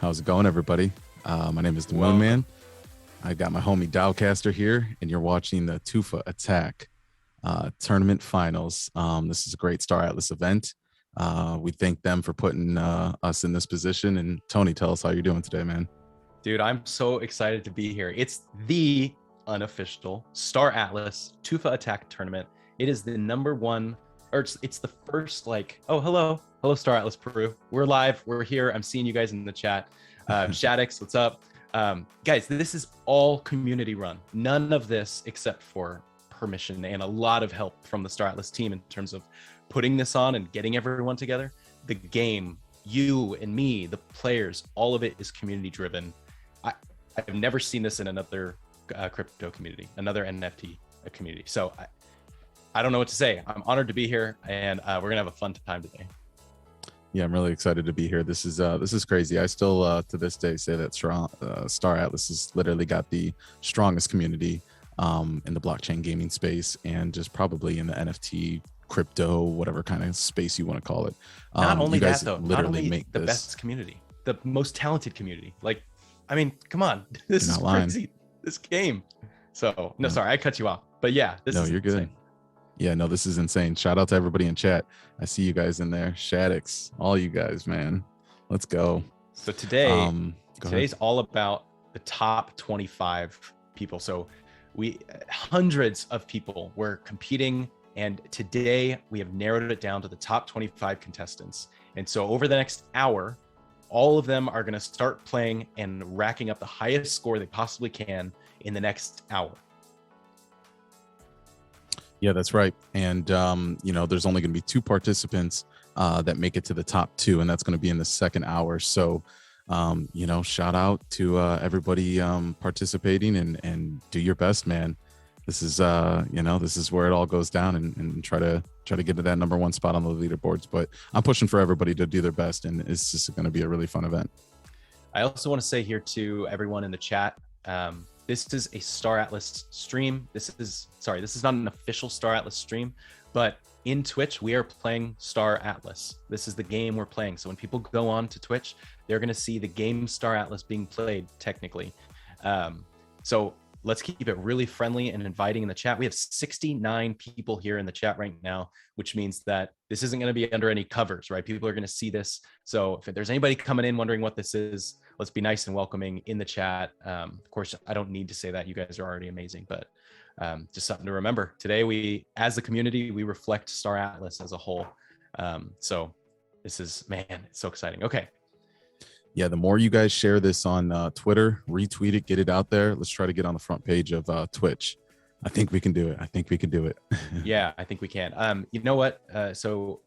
How's it going, everybody? My name is the Moonman. I got my homie Daocaster here, and you're watching the Tufa Attack Tournament Finals. This is a great Star Atlas event. We thank them for putting us in this position. And Tony, tell us how you're doing today, man. Dude, I'm so excited to be here. It's the unofficial Star Atlas Tufa Attack Tournament. It is the #1, or it's the first, like, oh, hello Star Atlas Peru. We're live, we're here. I'm seeing you guys in the chat. Shaddix, what's up? Guys, this is all community run. None of this except for permission and a lot of help from the Star Atlas team in terms of putting this on and getting everyone together. The game, you and me, the players, all of it is community driven. I've never seen this in another crypto community, another NFT community. So I don't know what to say. I'm honored to be here, and we're gonna have a fun time today. Yeah, I'm really excited to be here. This is crazy. I still to this day say that Star Atlas has literally got the strongest community in the blockchain gaming space, and just probably in the NFT, crypto, whatever kind of space you want to call it. Not only you guys that, though, literally not only make the this best community, the most talented community. Like, I mean, come on, this is lying. crazy. This game. So no, sorry, I cut you off. But yeah, this is you're insane. good. Yeah, no, this is insane. Shout out to everybody in chat. I see you guys in there. Shaddix, all you guys, man. Let's go. So today, today's ahead. all about the top 25 people. So hundreds of people were competing, and today we have narrowed it down to the top 25 contestants. And so over the next hour, all of them are going to start playing and racking up the highest score they possibly can in the next hour. Yeah, that's right. And, there's only going to be 2 participants that make it to the top 2, and that's going to be in the second hour. So, shout out to everybody participating, and do your best, man. This is, this is where it all goes down, and try to get to that #1 spot on the leaderboards. But I'm pushing for everybody to do their best, and it's just going to be a really fun event. I also want to say here to everyone in the chat, this is a Star Atlas stream. This is not an official Star Atlas stream, but in Twitch, we are playing Star Atlas. This is the game we're playing. So when people go on to Twitch, they're going to see the game Star Atlas being played technically. So let's keep it really friendly and inviting in the chat. We have 69 people here in the chat right now, which means that this isn't going to be under any covers, right? People are going to see this. So if there's anybody coming in wondering what this is, let's be nice and welcoming in the chat. Of course, I don't need to say that. You guys are already amazing, but just something to remember. Today, we, as a community, we reflect Star Atlas as a whole. So this is, man, it's so exciting. Okay. Yeah, the more you guys share this on Twitter, retweet it, get it out there. Let's try to get on the front page of Twitch. I think we can do it. Yeah, I think we can. You know what? So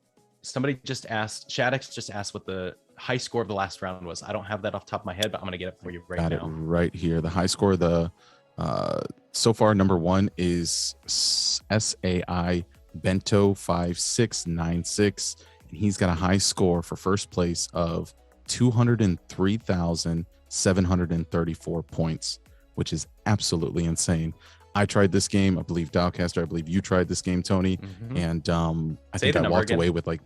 somebody just asked, Shaddix just asked what the high score of the last round was. I don't have that off the top of my head, but I'm going to get it for you right now. Got it right here. The high score, so far, #1 is SAI Bento 5696. And he's got a high score for first place of 203,734 points, which is absolutely insane. I tried this game. I believe Daocaster, I believe you tried this game, Tony. Mm-hmm. And I think I walked away with, like,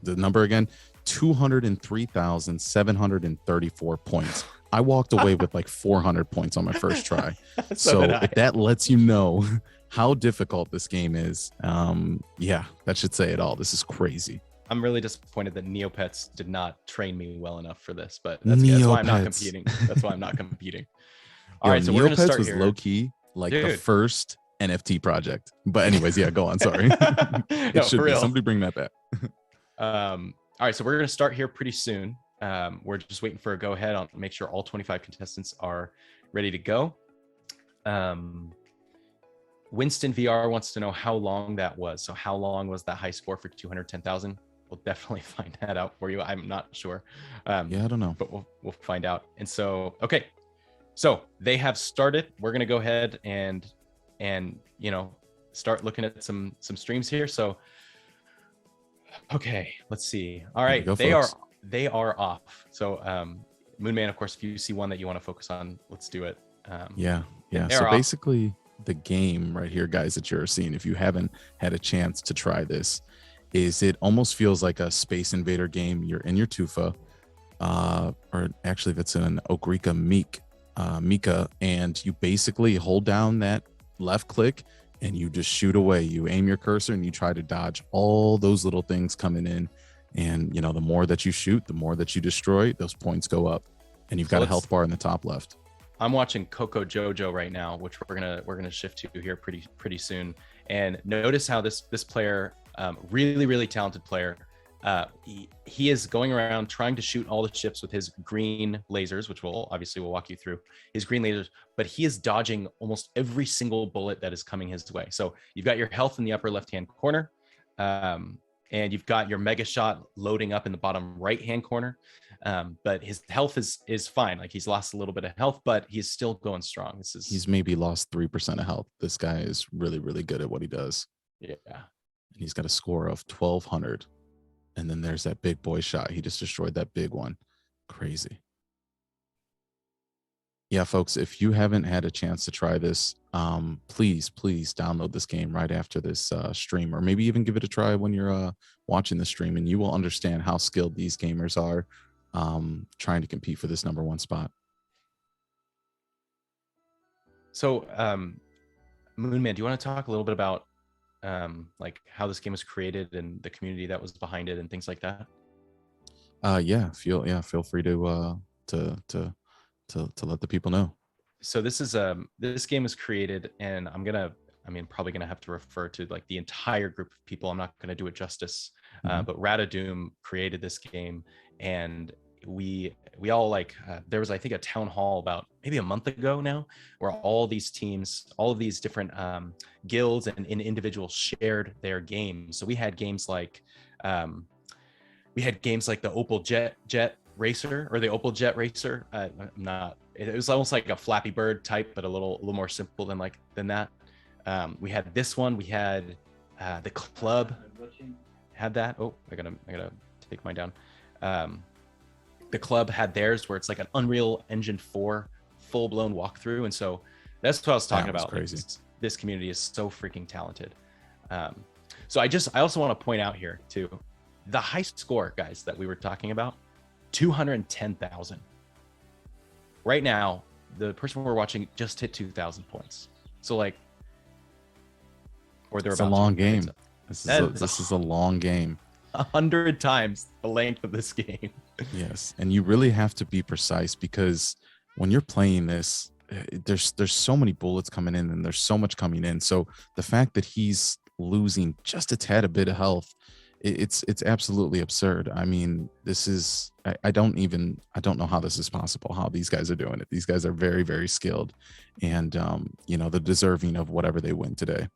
the number again, 203,734 points. I walked away with like 400 points on my first try. So if that lets you know how difficult this game is, yeah, that should say it all. This is crazy. I'm really disappointed that Neopets did not train me well enough for this, but that's why I'm not competing. That's why I'm not competing. All right, so we're going to start here. Low key, like, the first NFT project. But anyways, yeah, go on. Sorry. It should be. Somebody bring that back. All right, so we're going to start here pretty soon. We're just waiting for a go ahead. I'll make sure all 25 contestants are ready to go. Winston VR wants to know how long that was. So how long was that high score for 210,000? We'll definitely find that out for you. I'm not sure. Yeah, I don't know, but we'll find out. And so, okay, so they have started. We're gonna go ahead and start looking at some streams here. So, okay, let's see. All right, they are off. So, Moonman, of course, if you see one that you want to focus on, let's do it. Yeah. So basically, the game right here, guys, that you're seeing, if you haven't had a chance to try this, is it almost feels like a Space Invader game. You're in your Tufa. or actually if it's in an Okrika Mika, and you basically hold down that left click and you just shoot away. You aim your cursor and you try to dodge all those little things coming in. And, the more that you shoot, the more that you destroy, those points go up. And you've got a health bar in the top left. I'm watching Coco Jojo right now, which we're gonna shift to here pretty soon. And notice how this player, really talented player, he is going around trying to shoot all the ships with his green lasers, which we'll walk you through his green lasers, but he is dodging almost every single bullet that is coming his way. So you've got your health in the upper left-hand corner, and you've got your mega shot loading up in the bottom right-hand corner. But his health is fine. Like, he's lost a little bit of health, but he's still going strong. He's maybe lost 3% of health. This guy is really good at what he does. Yeah. And he's got a score of 1200. And then there's that big boy shot. He just destroyed that big one. Crazy. Yeah, folks, if you haven't had a chance to try this, please download this game right after this stream, or maybe even give it a try when you're watching the stream, and you will understand how skilled these gamers are trying to compete for this #1 spot. So, Moonman, do you want to talk a little bit about like how this game was created and the community that was behind it and things like that? Feel free to let the people know. So this game was created, and probably gonna have to refer to like the entire group of people. I'm not gonna do it justice, but RatOdoom created this game, and we all there was, I think, a town hall about maybe a month ago now, where all these teams, all of these different guilds and individuals shared their games. So we had games like the Opal Jet Racer, or the Opal Jet Racer. It was almost like a Flappy Bird type, but a little more simple than that. We had this one. We had the club had that. Oh, I gotta take mine down. The club had theirs, where it's like an Unreal Engine 4 full-blown walkthrough. And so that's what I was talking about. Crazy. This community is so freaking talented. So I also want to point out here too, the high score, guys, that we were talking about, 210,000. Right now, the person we're watching just hit 2,000 points. So it's a long game. This is a long game. 100 times the length of this game. Yes, and you really have to be precise, because when you're playing this, there's so many bullets coming in, and there's so much coming in. So the fact that he's losing just a tad bit of health, it's absolutely absurd. I mean, this is I don't know how this is possible, how these guys are doing it. These guys are very skilled, and they're deserving of whatever they win today.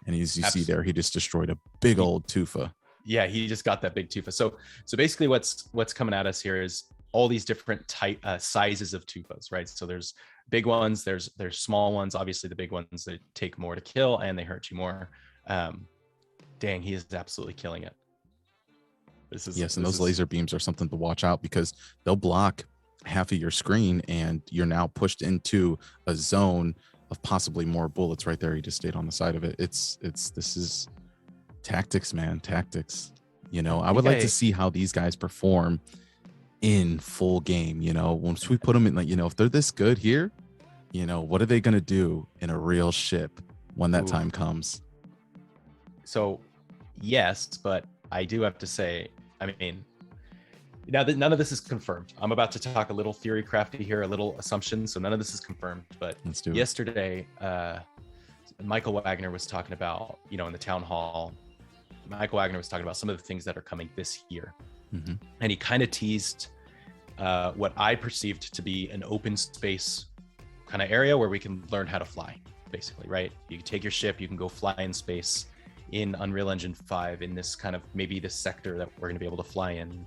And as you see there, he just destroyed a big old Tufa. Yeah, he just got that big Tufa. So basically what's coming at us here is all these different sizes of Tufas, right? So there's big ones, there's small ones. Obviously the big ones, they take more to kill and they hurt you more. Dang, he is absolutely killing it. And those laser beams are something to watch out, because they'll block half of your screen, and you're now pushed into a zone of possibly more bullets. Right there, he just stayed on the side of it. This is tactics, man. Tactics. I would like to see how these guys perform in full game. Once we put them in, if they're this good here, what are they gonna do in a real ship when that time comes? So yes, but I do have to say, now that none of this is confirmed, I'm about to talk a little theory crafty here, a little assumption. So none of this is confirmed, but let's do it. Yesterday, Michael Wagner was talking about, in the town hall, Michael Wagner was talking about some of the things that are coming this year. And he kind of teased what I perceived to be an open space kind of area where we can learn how to fly, basically, right? You can take your ship, you can go fly in space in Unreal Engine 5 in this kind of, maybe this sector that we're going to be able to fly in.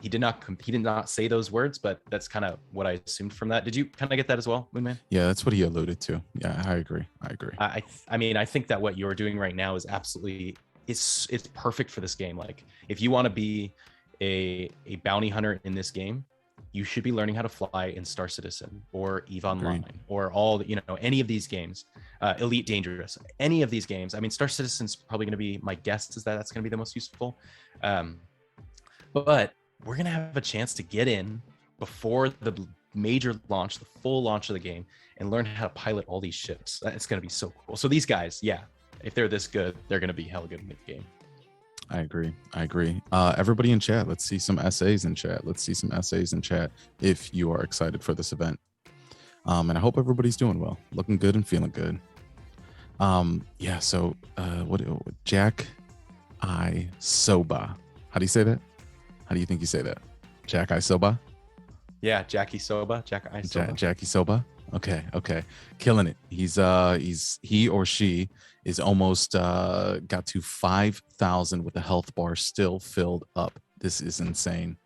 He did not say those words, but that's kind of what I assumed from that. Did you kind of get that as well, Moonman? Yeah, that's what he alluded to. Yeah, I agree. I think that what you're doing right now is absolutely, it's perfect for this game. Like, if you want to be a bounty hunter in this game, you should be learning how to fly in Star Citizen or EVE Online or any of these games, Elite Dangerous, any of these games. Star Citizen's probably going to be, my guess is that that's going to be the most useful. But we're gonna have a chance to get in before the major launch, the full launch of the game, and learn how to pilot all these ships. It's gonna be so cool. So these guys, yeah, if they're this good, they're gonna be hella good in the game. I agree. Everybody in chat, let's see some essays in chat. If you are excited for this event. And I hope everybody's doing well, looking good and feeling good. Yeah, so what Jack I Soba. How do you say that? How do you think you say that? Jack I Soba? Yeah, Jackie Soba. Jackie Soba. Okay. Killing it. He or she is almost got to 5,000 with the health bar still filled up. This is insane.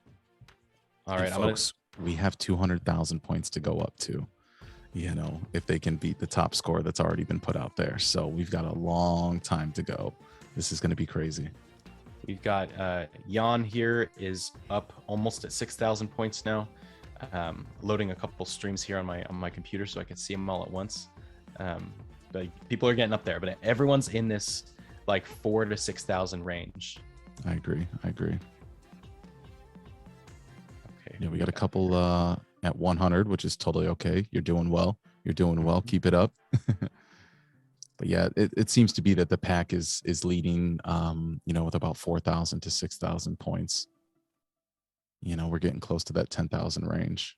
All right, folks, we have 200,000 points to go up to, you know, if they can beat the top score that's already been put out there. So we've got a long time to go. This is going to be crazy. We've got Jan here is up almost at 6,000 points now. Loading a couple streams here on my computer so I can see them all at once. But people are getting up there, but everyone's in this like 4,000 to 6,000 range. I agree. Okay. Yeah, we got a couple at 100, which is totally okay. You're doing well. Keep it up. But yeah, it seems to be that the pack is leading, you know, with about 4,000 to 6,000 points. You know, we're getting close to that 10,000 range.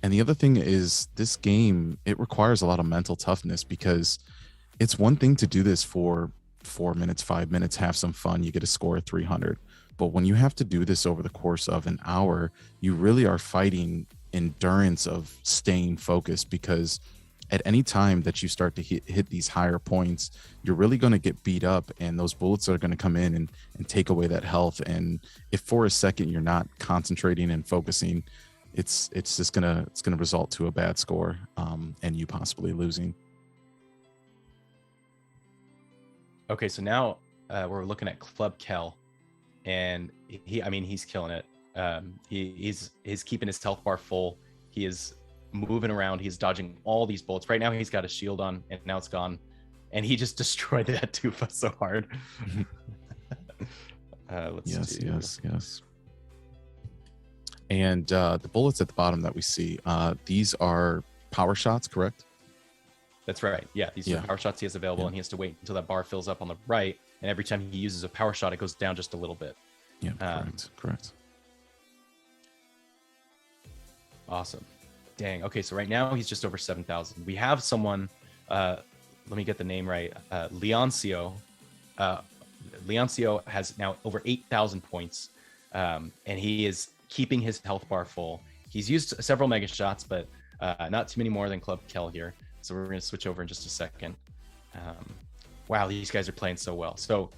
And the other thing is this game, it requires a lot of mental toughness, because it's one thing to do this for 4 minutes, 5 minutes, have some fun, you get a score of 300. But when you have to do this over the course of an hour, you really are fighting endurance of staying focused, because at any time that you start to hit these higher points, you're really going to get beat up, and those bullets are going to come in and take away that health. And if for a second you're not concentrating and focusing, it's just gonna result to a bad score, and you possibly losing. Okay, so now we're looking at Club Kel, and he's killing it. He's keeping his health bar full. He is moving around. He's dodging all these bullets. Right now he's got a shield on, and now it's gone, and he just destroyed that Tufa so hard. Yes. And the bullets at the bottom that we see, these are power shots, correct? That's right. Yeah, these are power shots he has available, and he has to wait until that bar fills up on the right, and every time he uses a power shot, it goes down just a little bit. Yeah, correct. Awesome. Dang. Okay, so right now he's just over 7,000. We have someone, let me get the name right, Leoncio. Leoncio has now over 8,000 points, and he is keeping his health bar full. He's used several mega shots, but not too many more than Club Kel here. So we're going to switch over in just a second. Wow, these guys are playing so well. So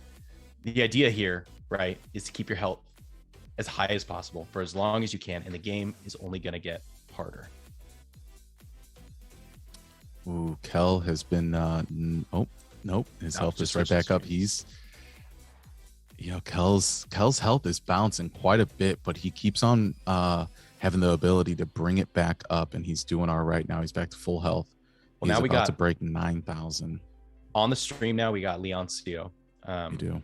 the idea here, right, is to keep your health as high as possible for as long as you can, and the game is only going to get harder. Ooh, Kel has been nope. His health is right back up. Kel's health is bouncing quite a bit, but he keeps on having the ability to bring it back up, and he's doing all right now. He's back to full health. Well, now we got to break 9,000 on the stream. Now we got Leoncio. We do.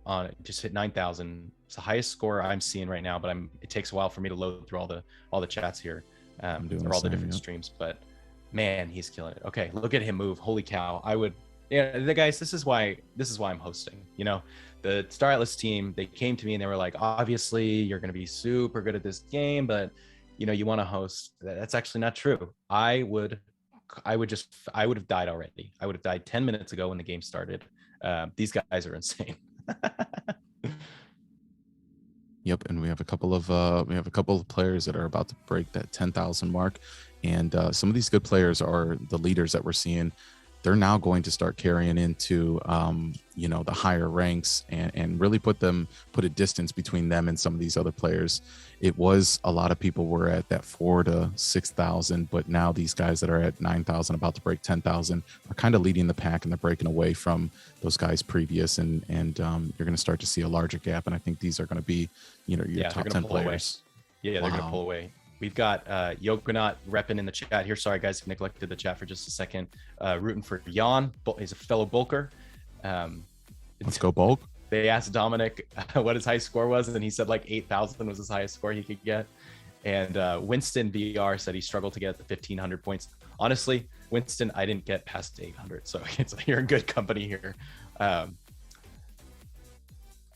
On it, just hit 9,000. It's the highest score I'm seeing right now, but it takes a while for me to load through all the chats here, or all the different streams. But man, he's killing it. Okay, look at him move. Holy cow! The guys. This is why I'm hosting. You know, the Star Atlas team, they came to me and they were like, obviously you're going to be super good at this game, but you know, you want to host. That's actually not true. I would have died already. I would have died 10 minutes ago when the game started. These guys are insane. Yep, and we have a couple of players that are about to break that 10,000 mark, and some of these good players are the leaders that we're seeing. They're now going to start carrying into the higher ranks and really put a distance between them and some of these other players. It was a lot of people were at that 4,000 to 6,000, but now these guys that are at 9,000, about to break 10,000, are kind of leading the pack, and they're breaking away from those guys previous, and you're going to start to see a larger gap. And I think these are going to be your top 10 players. Away. Yeah, they're going to pull away. We've got Yokonaut repping in the chat here. Sorry, guys, neglected the chat for just a second. Rooting for Jan. He's a fellow bulker. Let's go bulk. they asked Dominic what his high score was, and he said like 8,000 was his highest score he could get. And Winston VR said he struggled to get the 1,500 points. Honestly, Winston, I didn't get past 800, so you're in good company here.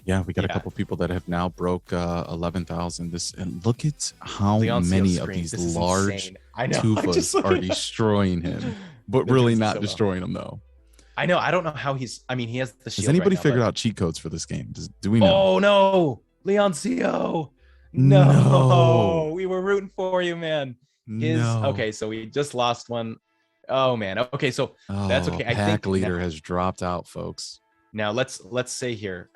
Yeah, we got a couple people that have now broke 11,000. And look at how Leon's many of these large Tufas are destroying him, but really not destroying him though. I know. I don't know how he has the shield. Has anybody right now, figured out cheat codes for this game? Do we know? Oh no, Leoncio. No, we were rooting for you, man. Okay, so we just lost one. Oh man. Okay, so that's okay. Pack leader has dropped out, folks. Now let's say here.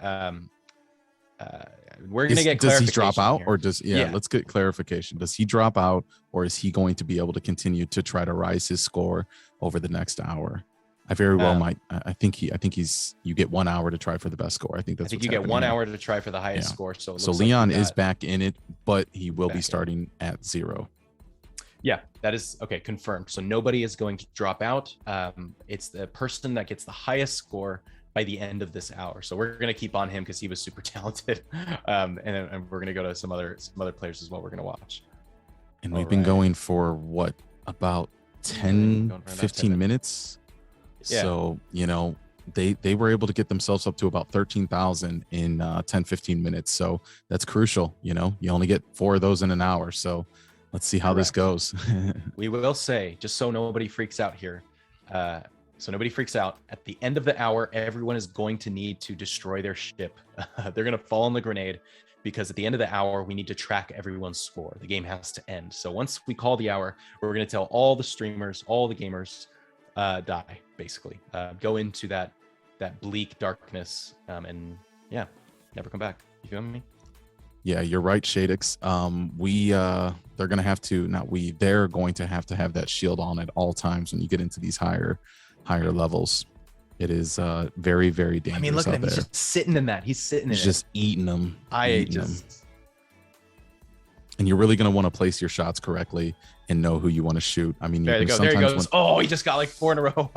We're gonna get clarification. Does he drop out here. or does let's get clarification. Does he drop out or is he going to be able to continue to try to rise his score over the next hour? I very well might. I think he's. You get 1 hour to try for the best score. I think you get 1 hour to try for the highest score. So Leon is back in it, but he will be starting at 0. Yeah, that is okay. Confirmed. So nobody is going to drop out. It's the person that gets the highest score by the end of this hour. So we're gonna keep on him because he was super talented. And we're gonna go to some other players as well. We're gonna watch. And we've been going for what, about 10, 15 minutes. Yeah. So, they were able to get themselves up to about 13,000 in 10, 15 minutes. So that's crucial. You only get 4 of those in an hour. So let's see how this goes. We will say, just so nobody freaks out here. At the end of the hour, everyone is going to need to destroy their ship. They're going to fall on the grenade because at the end of the hour, we need to track everyone's score. The game has to end. So once we call the hour, we're going to tell all the streamers, all the gamers, die, basically. Go into that bleak darkness and never come back. You feel me? Yeah, you're right, Shadix. They're going to have to have that shield on at all times when you get into these higher levels. It is very, very dangerous. I mean, look at him. He's just sitting in that. He's just eating them. And you're really going to want to place your shots correctly and know who you want to shoot. I mean, there he goes. He just got like 4 in a row.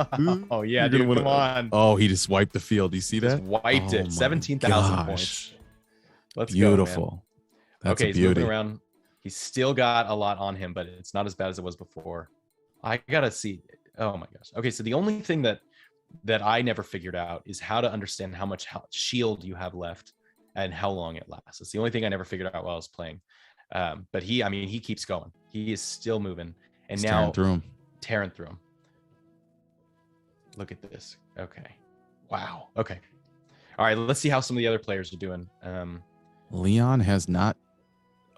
Oh yeah, dude, come on. Oh, he just wiped the field. Do you see that? Wiped it. 17,000 points. Let's beautiful. Go, okay, he's moving around. He's still got a lot on him, but it's not as bad as it was before. I gotta see. Oh my gosh. Okay, so the only thing that I never figured out is how to understand how much shield you have left and how long it lasts. It's the only thing I never figured out while I was playing. But he keeps going. He is still moving, and he's now tearing through him. Look at this. Okay. Wow. Okay. All right. Let's see how some of the other players are doing. Leon has not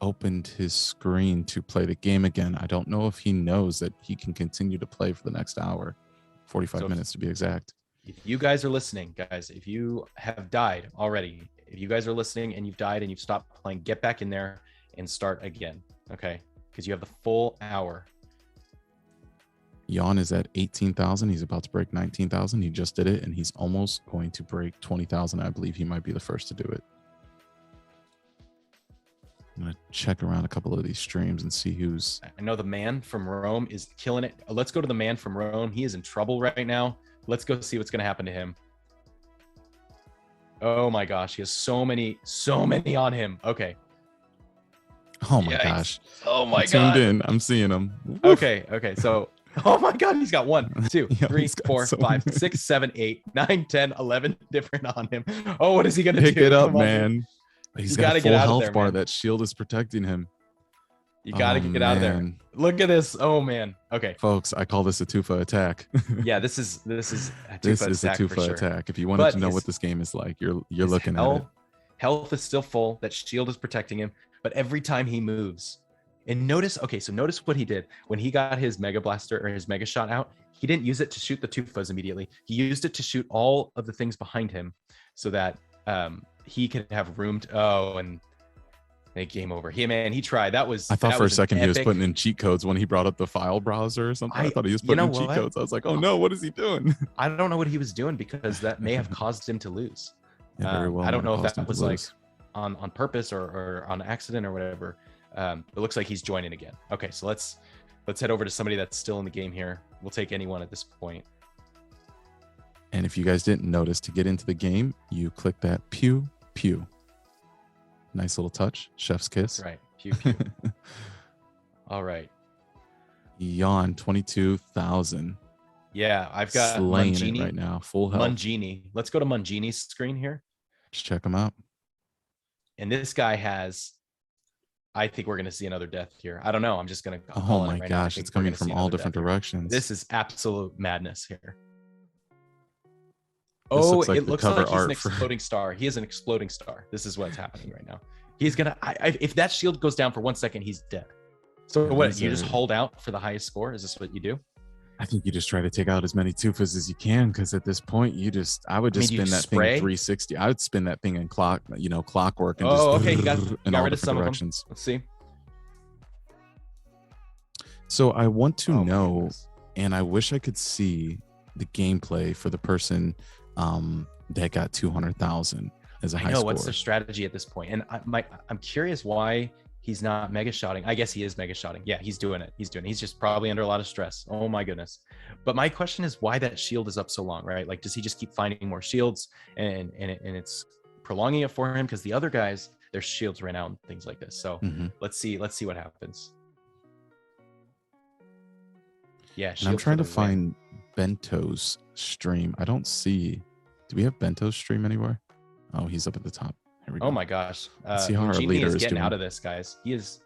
opened his screen to play the game again. I don't know if he knows that he can continue to play for the next hour, 45 minutes to be exact. If you guys are listening, guys, if you have died already, if you guys are listening and you've died and you've stopped playing, get back in there and start again. Okay. Because you have the full hour. Jan is at 18,000. He's about to break 19,000. He just did it, and he's almost going to break 20,000. I believe he might be the first to do it. I'm going to check around a couple of these streams and see who's... I know the man from Rome is killing it. Let's go to the man from Rome. He is in trouble right now. Let's go see what's going to happen to him. Oh my gosh. He has so many on him. Okay. Oh my gosh. Oh my God. Tuned in. I'm seeing him. Okay. So, oh my God. He's got 1, 2, 3, 4, 5, 6, 7, 8, 9, 10, 11 different on him. Oh, what is he going to do? Pick it up, man. He's got a full health bar. That shield is protecting him. You got to get out of there. Look at this. Oh man. Okay, folks, I call this a Tufa attack. Yeah, this is a Tufa attack. If you wanted to know what this game is like, you're looking at it. Health is still full. That shield is protecting him, but every time he moves, and notice what he did when he got his Mega Blaster or his Mega Shot out. He didn't use it to shoot the Tufas immediately. He used it to shoot all of the things behind him, so that he could have room to. And game over. He tried. I thought for a second he was putting in cheat codes when he brought up the file browser or something. I thought he was putting in cheat codes. I was like, oh no, what is he doing? I don't know what he was doing because that may have caused him to lose. Yeah, very well. I don't know if that was like on purpose or on accident or whatever. It looks like he's joining again. Okay, so let's head over to somebody that's still in the game here. We'll take anyone at this point. And if you guys didn't notice, to get into the game, you click that pew, pew. Nice little touch. Chef's kiss. That's right. Pew, pew. All right. Yawn, 22,000. Yeah, I've got slaying Mungini it right now. Full health. Mungini. Let's go to Mungini's screen here. Just check him out. And this guy has, I think we're going to see another death here. I don't know. I'm just going to. Oh my gosh, it's coming from all different directions. This is absolute madness here. This Oh, looks like it the looks cover like he's an art for- exploding star. He is an exploding star. This is what's happening right now. He's gonna. If that shield goes down for 1 second, he's dead. So what? You just hold out for the highest score? Is this what you do? I think you just try to take out as many Tufas as you can, because at this point, I would just spin that thing 360. I would spin that thing in clockwork. And okay, you got rid of some directions. Of them. Let's see. So I want to know, and I wish I could see the gameplay for the person that got 200,000 as a high score. What's their strategy at this point? And I'm curious why he's not mega shotting. I guess he is mega shotting. Yeah, he's doing it. He's just probably under a lot of stress. Oh my goodness. But my question is why that shield is up so long, right? Like, does he just keep finding more shields and it's prolonging it for him? Because the other guys, their shields ran out and things like this. So let's see what happens. Yeah, and I'm trying to find Bento's stream. I don't see. Do we have Bento's stream anywhere? Oh, he's up at the top. Here we go. Oh my gosh. See how our leader is getting doing. Out of this, guys. He is.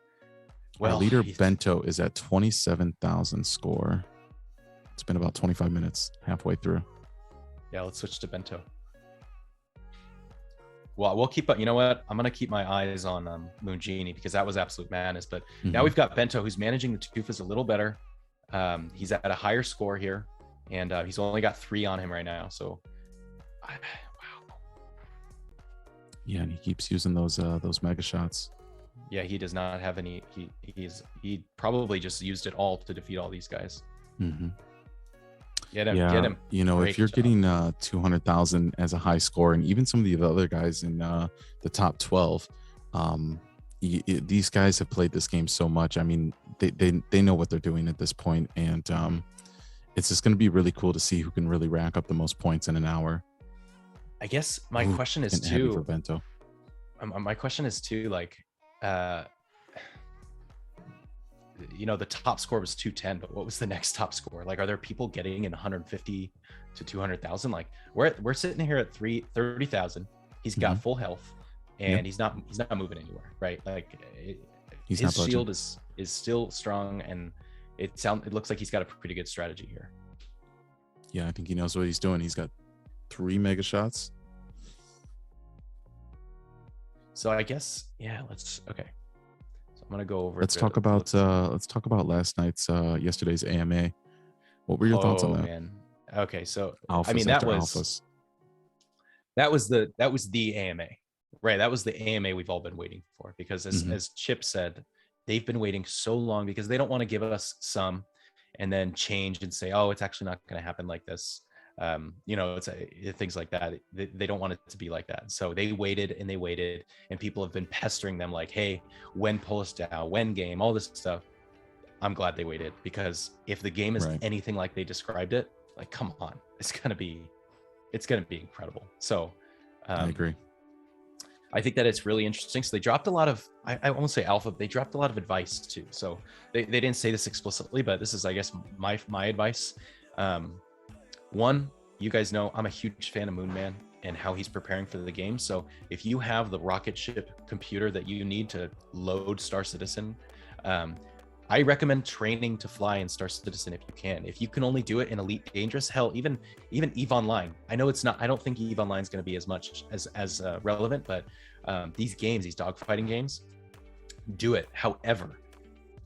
Well, our leader Bento is at 27,000 score. It's been about 25 minutes, halfway through. Yeah, let's switch to Bento. Well, we'll keep. You know what? I'm gonna keep my eyes on Moongenie, because that was absolute madness. But now we've got Bento, who's managing the Tufas a little better. He's at a higher score here, and he's only got 3 on him right now. So, wow. Yeah, and he keeps using those mega shots. Yeah, he does not have any. He probably just used it all to defeat all these guys. Get him. You know, Great if you're job. getting 200,000 as a high score, and even some of the other guys in the top 12, these guys have played this game so much. I mean, they know what they're doing at this point, and it's just going to be really cool to see who can really rack up the most points in an hour. I guess my question is too. For Bento. My question is too, like, you know, the top score was 210, but what was the next top score? Like, are there people getting in 150 to 200,000? Like, we're sitting here at 30,000. He's got full health, and he's not moving anywhere, right? Like, his shield is still strong, and it looks like he's got a pretty good strategy here. Yeah, I think he knows what he's doing. He's got 3 mega shots. So I guess, yeah, okay. So I'm gonna go over. Let's talk about yesterday's AMA. What were your thoughts on that? Man. Okay, so Alphas, I mean, that was the AMA, right? That was the AMA we've all been waiting for, because as Chip said, they've been waiting so long because they don't want to give us some and then change and say, oh, it's actually not going to happen like this. You know, it's things like that. They don't want it to be like that. So they waited, and people have been pestering them like, hey, when pull us down, when game, all this stuff. I'm glad they waited, because if the game is anything like they described it, like, come on, it's gonna be incredible. So I agree. I think that it's really interesting. So they dropped a lot of, I won't say alpha, but they dropped a lot of advice too. So they didn't say this explicitly, but this is, I guess, my advice. One, you guys know I'm a huge fan of Moonman and how he's preparing for the game. So if you have the rocket ship computer that you need to load Star Citizen, I recommend training to fly in Star Citizen if you can. If you can only do it in Elite Dangerous, hell, even EVE Online. I know it's not. I don't think EVE Online is going to be as much as relevant, but these games, these dogfighting games, do it. However,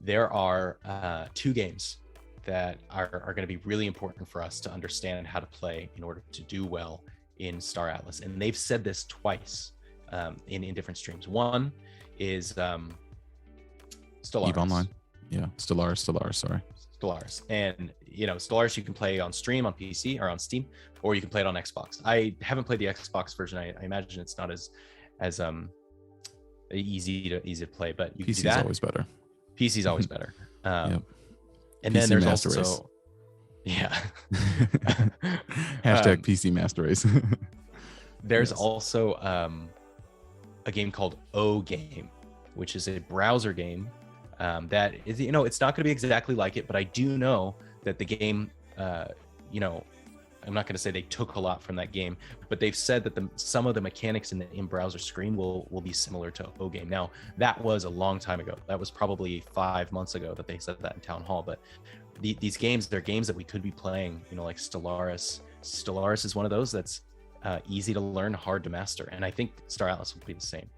there are 2 games that are going to be really important for us to understand how to play in order to do well in Star Atlas, and they've said this twice in different streams. One is Stellaris. EVE Online. Yeah, Stellaris, sorry. Stellaris. And, you know, Stellaris you can play on stream, on PC, or on Steam, or you can play it on Xbox. I haven't played the Xbox version. I imagine it's not as easy to play, but you can do that. Always better. PC's always better. Yep. And PC then there's Master also, yeah. Hashtag PC Master Race. There's Yes. also a game called O Game, which is a browser game that is, it's not going to be exactly like it, but I do know that the game, I'm not going to say they took a lot from that game, but they've said that some of the mechanics in the in-browser screen will be similar to O Game. Now, that was a long time ago. That was probably 5 months ago that they said that in Town Hall. But these games, they're games that we could be playing, like Stellaris. Stellaris is one of those that's easy to learn, hard to master. And I think Star Atlas will be the same.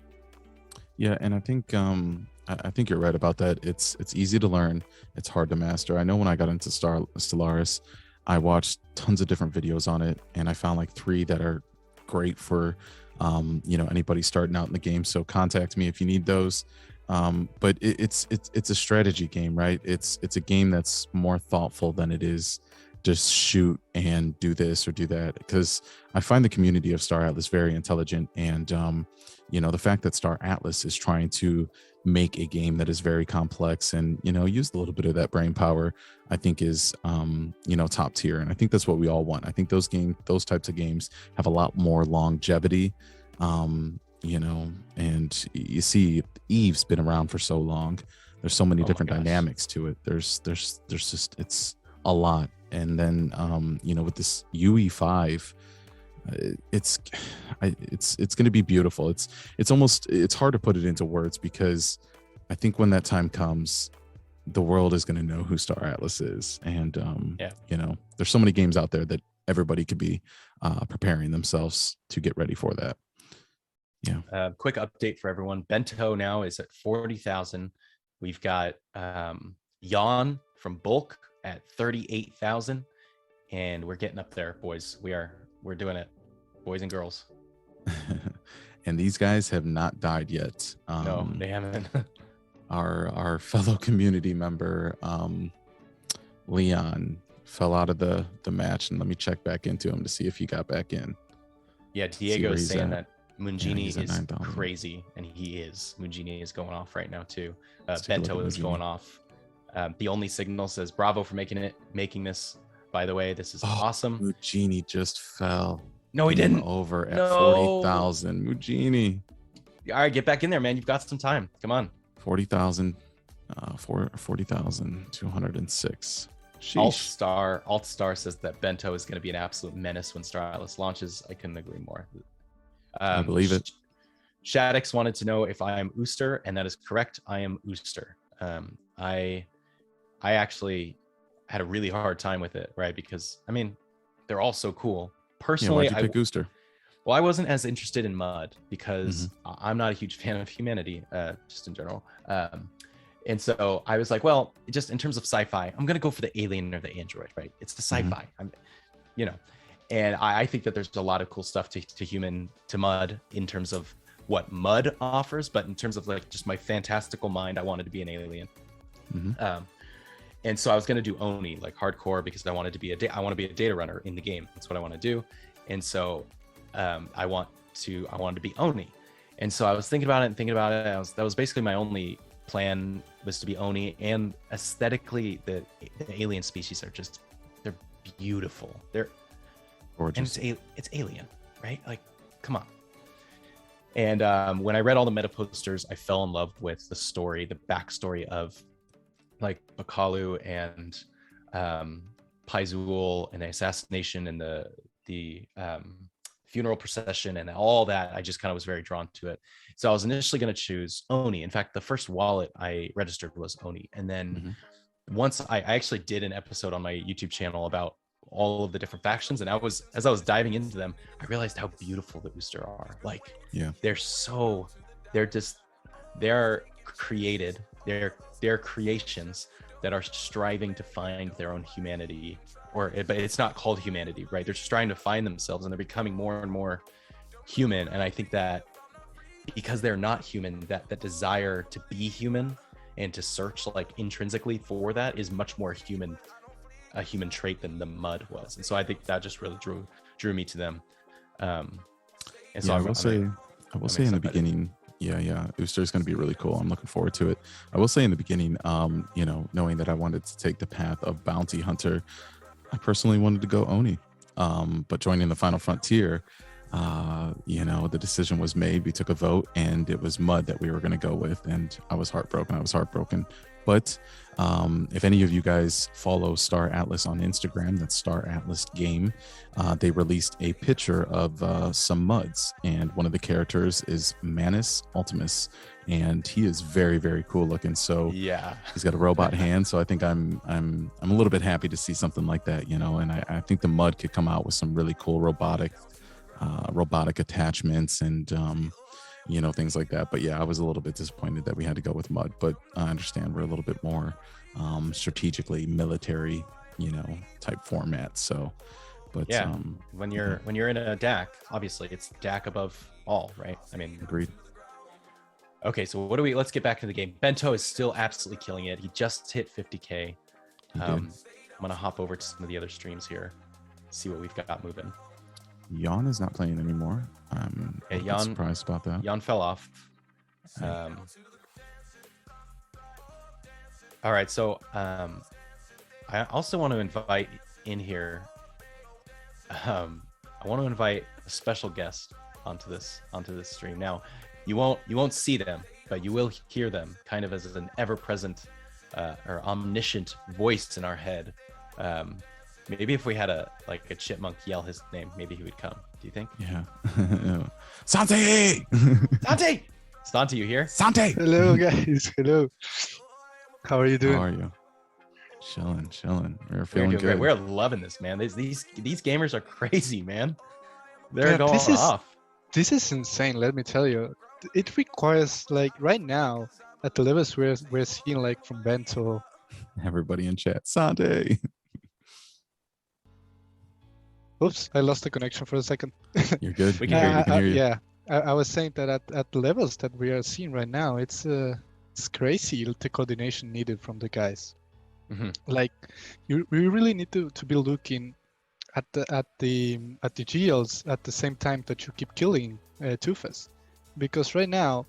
Yeah, and I think you're right about that. It's easy to learn, it's hard to master. I know when I got into Stellaris, I watched tons of different videos on it, and I found like 3 that are great for anybody starting out in the game. So contact me if you need those. But it's a strategy game, right? It's a game that's more thoughtful than it is just shoot and do this or do that, because I find the community of Star Atlas very intelligent, and the fact that Star Atlas is trying to make a game that is very complex and use a little bit of that brain power, I think is top tier. And I think that's what we all want. I think those types of games have a lot more longevity, and you see Eve's been around for so long. There's so many different dynamics to it. There's just, it's a lot. And then with this UE5, it's going to be beautiful. It's hard to put it into words, because I think when that time comes, the world is going to know who Star Atlas is. And there's so many games out there that everybody could be preparing themselves to get ready for that. Yeah. Quick update for everyone. Bento now is at 40,000. We've got Yawn from Bulk at 38,000, and we're getting up there, boys. We're doing it, boys and girls. And these guys have not died yet. No, they haven't. Our fellow community member, Leon, fell out of the match, and let me check back into him to see if he got back in. Yeah, Diego is saying that Mungini is 9,000. crazy, and he is. Mungini is going off right now too. Bento is going off. The only signal says bravo for making this. By the way, this is awesome. Mugini just fell. No, he didn't. Over at 40,000. Mugini. All right, get back in there, man. You've got some time. Come on. 40,000. 40,206. Altstar says that Bento is going to be an absolute menace when Star Atlas launches. I couldn't agree more. I believe it. Shaddix wanted to know if I am Ooster, and that is correct. I am Ooster. I actually had a really hard time with it, right? Because they're all so cool. Personally, why'd you pick Ooster? Well, I wasn't as interested in Mud because I'm not a huge fan of humanity, just in general. And so I was like, well, just in terms of sci-fi, I'm gonna go for the alien or the android, right? It's the sci-fi, and I think that there's a lot of cool stuff to Mud in terms of what Mud offers, but in terms of like just my fantastical mind, I wanted to be an alien. And so I was going to do Oni, like hardcore, because I wanted to be a data runner in the game. That's what I want to do. And so I wanted to be Oni. And so I was thinking about it. That was basically my only plan, was to be Oni. And aesthetically, the alien species they're beautiful. They're gorgeous. And it's alien, right? Like, come on. And when I read all the meta posters, I fell in love with the backstory of like Bakalu and Paizul and the assassination and the funeral procession and all that. I just kind of was very drawn to it. So I was initially going to choose Oni. In fact, the first wallet I registered was Oni. And then once I actually did an episode on my YouTube channel about all of the different factions, and as I was diving into them, I realized how beautiful the Ooster are. Like, they're created. They're creations that are striving to find their own humanity, but it's not called humanity, right? They're just trying to find themselves, and they're becoming more and more human. And I think that because they're not human, that desire to be human and to search like intrinsically for that is much more a human trait than the Mud was. And so I think that just really drew me to them. And so I will say in the beginning, Ooster is going to be really cool. I'm looking forward to it. I will say in the beginning, knowing that I wanted to take the path of bounty hunter, I personally wanted to go Oni. But joining the Final Frontier, the decision was made. We took a vote, and it was Mud that we were going to go with, and I was heartbroken. But if any of you guys follow Star Atlas on Instagram, that's Star Atlas Game, they released a picture of some Muds, and one of the characters is Manus Ultimus, and he is very, very cool looking. So yeah, he's got a robot hand. So I think I'm a little bit happy to see something like that, and I think the Mud could come out with some really cool robotic attachments and things like that. But yeah, I was a little bit disappointed that we had to go with Mud, but I understand we're a little bit more strategically military type format. So but yeah, when you're in a DAC, obviously it's DAC above all, right? I mean, agreed. Okay, so let's get back to the game. Bento is still absolutely killing it. He just hit 50k. I'm gonna hop over to some of the other streams here, see what we've got moving. Jan is not playing anymore. I'm surprised about that. Jan fell off. All right, so I also want to invite in here. I want to invite a special guest onto this stream. Now, you won't see them, but you will hear them, kind of as an ever-present or omniscient voice in our head. Maybe if we had a chipmunk yell his name, maybe he would come. Do you think? Yeah. Santi! Santi! Santi, you here? Santi! Hello, guys. Hello. How are you doing? How are you? Chilling. We're feeling good. Great. We're loving this, man. These gamers are crazy, man. They're going off. This is insane. Let me tell you. It requires right now at the levels we're seeing from Bento. Everybody in chat, Santi. Oops, I lost the connection for a second. You're good. We can hear you. Yeah, I was saying that at the levels that we are seeing right now, it's crazy the coordination needed from the guys. Mm-hmm. We really need to be looking at the GLs at the same time that you keep killing Tufas, because right now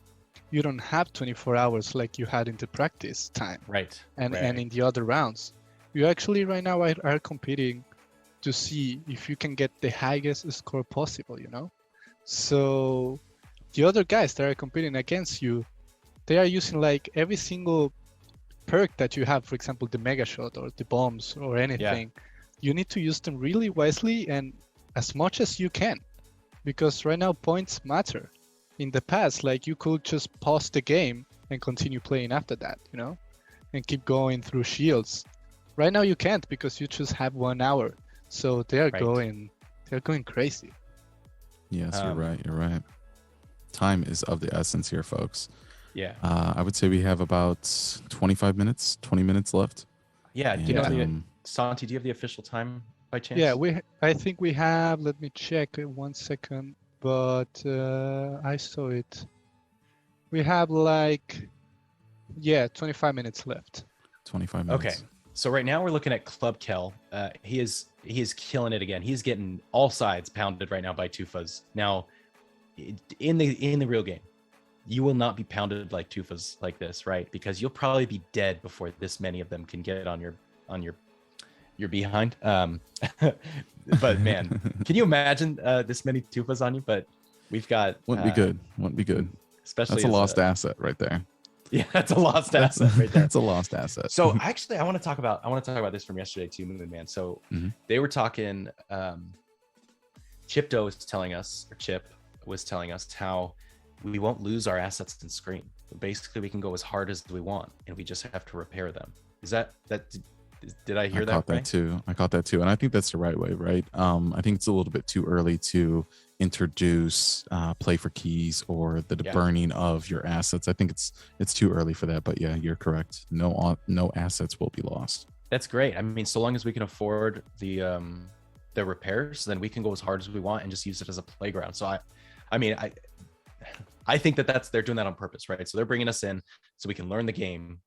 you don't have 24 hours like you had in the practice time, right? And in the other rounds, you actually right now are competing to see if you can get the highest score possible, So the other guys that are competing against you, they are using every single perk that you have, for example, the mega shot or the bombs or anything. Yeah. You need to use them really wisely and as much as you can, because right now points matter. In the past, you could just pause the game and continue playing after that, and keep going through shields. Right now you can't, because you just have 1 hour. So they're going crazy. Yes, you're right. Time is of the essence here, folks. Yeah. I would say we have about 20 minutes left. Yeah. Santi, do you have the official time by chance? Yeah, I think we have, let me check 1 second, but I saw it. We have 25 minutes left. 25 minutes. Okay. So right now we're looking at Club Kel. He is killing it again. He's getting all sides pounded right now by Tufas. Now, in the real game, you will not be pounded like Tufas like this, right? Because you'll probably be dead before this many of them can get on your behind. But man, can you imagine this many Tufas on you? But we've got wouldn't be good. Especially that's a lost asset right there. Yeah, that's a lost asset right there. That's a lost asset. So actually, I want to talk about this from yesterday too, Moonman. So they were talking. Chip was telling us how we won't lose our assets in Scream. Basically, we can go as hard as we want, and we just have to repair them. Is that? Did I hear that? I caught that too, and I think that's the right way, right? I think it's a little bit too early to introduce play for keys or the burning of your assets. I think it's too early for that, but yeah, you're correct. No assets will be lost. That's great. I mean, so long as we can afford the repairs, then we can go as hard as we want and just use it as a playground. So I think they're doing that on purpose, right? So they're bringing us in so we can learn the game,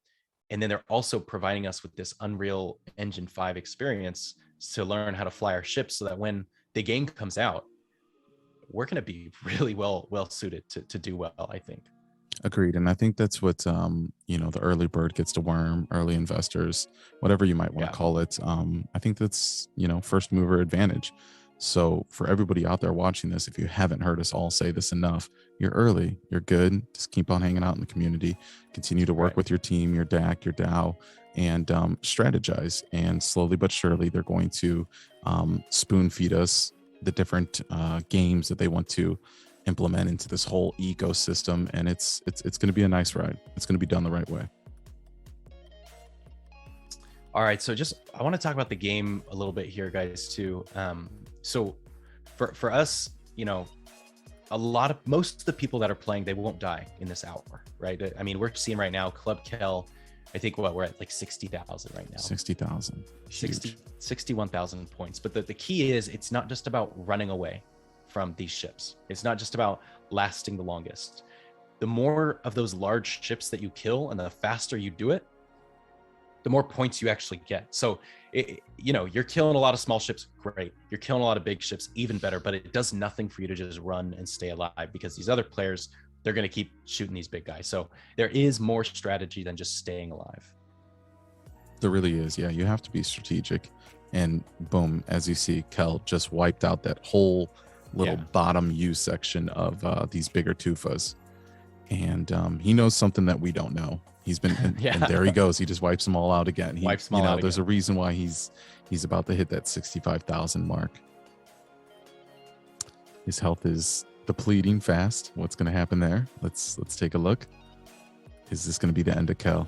and then they're also providing us with this Unreal Engine 5 experience to learn how to fly our ships, so that when the game comes out, we're going to be really well suited to do well, I think. Agreed. And I think that's what, the early bird gets to worm, early investors, whatever you might want to call it. I think that's, first mover advantage. So for everybody out there watching this, if you haven't heard us all say this enough, you're early, you're good. Just keep on hanging out in the community, continue to work with your team, your DAC, your DAO, and strategize. And slowly but surely, they're going to spoon feed us the different games that they want to implement into this whole ecosystem. And it's going to be a nice ride. It's going to be done the right way. All right, so I want to talk about the game a little bit here, guys, too. So for us, you know, most of the people that are playing, they won't die in this hour, right? I mean, we're seeing right now Club Kel, I think we're at like 60,000 right now. 60,000. 61,000 points. But the key is it's not just about running away from these ships. It's not just about lasting the longest. The more of those large ships that you kill and the faster you do it, the more points you actually get. So, you know, you're killing a lot of small ships, great. You're killing a lot of big ships, even better, but it does nothing for you to just run and stay alive because these other players, they're going to keep shooting these big guys. So there is more strategy than just staying alive. There really is. Yeah, you have to be strategic. And boom, as you see, Kel just wiped out that whole little bottom U section of these bigger Tufas. And he knows something that we don't know. He's been, and there he goes. He just wipes them all out again. Wipes them all out there's again. a reason why he's about to hit that 65,000 mark. His health is depleting fast. What's going to happen there? Let's take a look. Is this going to be the end of Kel?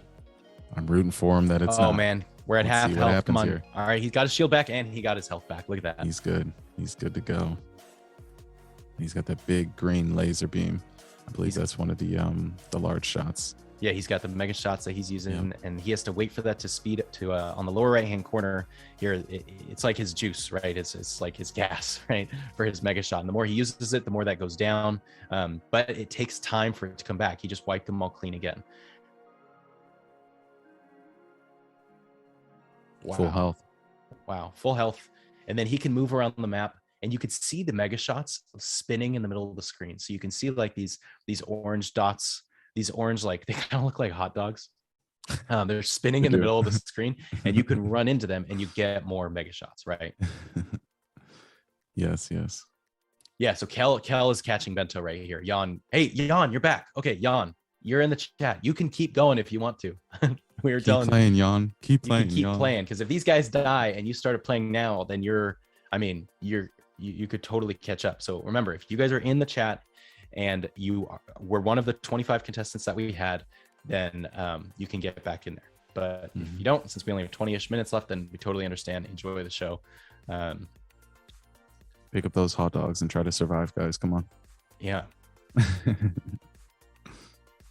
I'm rooting for him that it's not. Oh man, we're at half health. Come on. Here. All right, he's got his shield back and he got his health back. Look at that. He's good. He's good to go. He's got that big green laser beam. I believe that's one of the large shots. Yeah, he's got the mega shots that he's using, and he has to wait for that to speed to on the lower right hand corner here. It's like his juice, right? It's like his gas, right, for his mega shot. And the more he uses it, the more that goes down. But it takes time for it to come back. He just wiped them all clean again. Wow. Full health. Wow, full health, and then he can move around the map. And you could see the mega shots spinning in the middle of the screen. So you can see like these orange dots, these orange, like they kind of look like hot dogs. They're spinning in the middle of the screen and you can run into them and you get more mega shots, right? Yes. Yeah, so Kel is catching Bento right here. Jan, hey, Jan, you're back. Okay, Jan, you're in the chat. You can keep going if you want to. We were telling you. Jan. Keep playing, Keep playing, because if these guys die and you started playing now, then you could totally catch up. So remember, if you guys are in the chat and were one of the 25 contestants that we had, then you can get back in there. But if you don't, since we only have 20-ish minutes left, then we totally understand. Enjoy the show. Pick up those hot dogs and try to survive, guys. Come on. Yeah.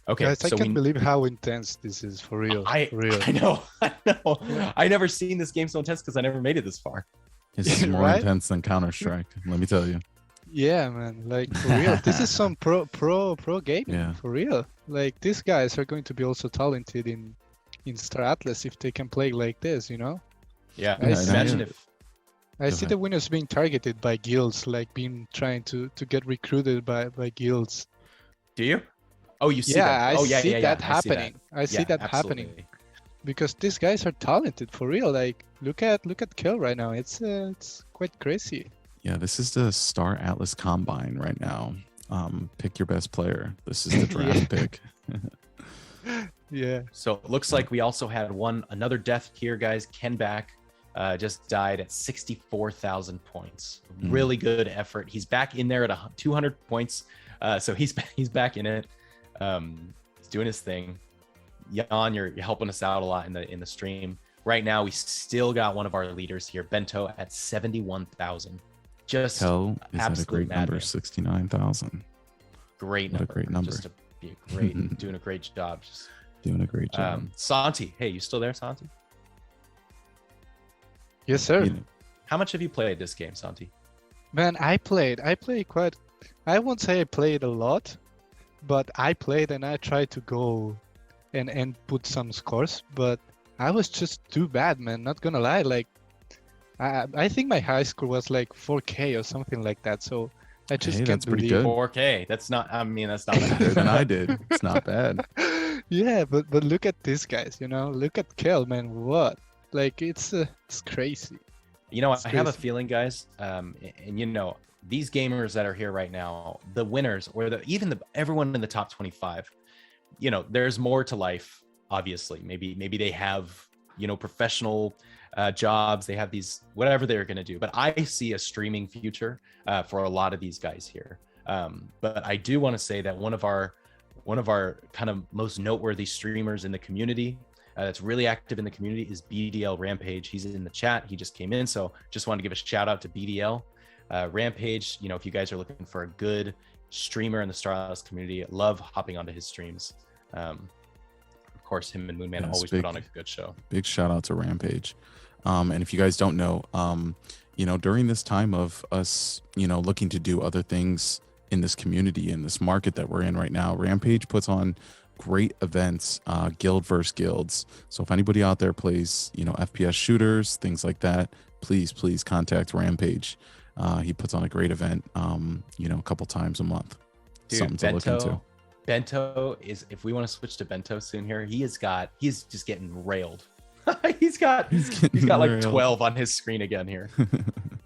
Okay. Guys, I can't believe how intense this is for real. I know. I never seen this game so intense because I never made it this far. This is more intense than Counter-Strike, let me tell you. Yeah, man, like for real. This is some pro gaming, for real. Like these guys are going to be also talented in Star Atlas if they can play like this, you know? Yeah, imagine if... I see the winners being targeted by guilds, like trying to get recruited by guilds. Do you? Oh, you see that? I see that happening. I see that happening. Because these guys are talented for real. Like look at Kel right now. It's quite crazy. Yeah, this is the Star Atlas Combine right now. Pick your best player. This is the draft pick. Yeah. So it looks like we also had another death here, guys. Ken back just died at 64,000 points. Really good effort. He's back in there at 200 points. So he's back in it. He's doing his thing. Jan, you're helping us out a lot in the stream. Right now, we still got one of our leaders here, Bento, at 71,000. Just Kel is at a great number, madman. 69,000. Great number. What a great number. Just doing a great job. Just doing a great job. Santi, hey, you still there, Santi? Yes, sir. How much have you played this game, Santi? Man, I played quite. I won't say I played a lot, but I played and I tried to go and put some scores, but I was just too bad, man. Not gonna lie. Like, I think my high score was like 4K or something like that. So I just can't believe. Good. 4K. That's not bad. Better than I did. It's not bad. Yeah, but look at these guys. You know, look at Kel, man. What? Like it's crazy. You know, It's I have a crazy. feeling, guys, and you know, these gamers that are here right now, the winners, or everyone in the top 25, you know, there's more to life. Obviously, maybe they have, you know, professional jobs. They have these whatever they're gonna do. But I see a streaming future for a lot of these guys here. But I do want to say that one of our kind of most noteworthy streamers in the community that's really active in the community is BDL Rampage. He's in the chat. He just came in, so just wanted to give a shout out to BDL Rampage. You know, if you guys are looking for a good streamer in the Star Atlas community, love hopping onto his streams. Of course, him and Moonman always put on a good show. Big shout out to Rampage. And if you guys don't know, you know, during this time of us, you know, looking to do other things in this community, in this market that we're in right now, Rampage puts on great events, guild versus guilds. So if anybody out there plays, you know, FPS shooters, things like that, please contact Rampage. He puts on a great event, you know, a couple times a month. Dude, something to look into. Bento is, if we want to switch to Bento soon here, he's just getting railed. he's got like 12 on his screen again here.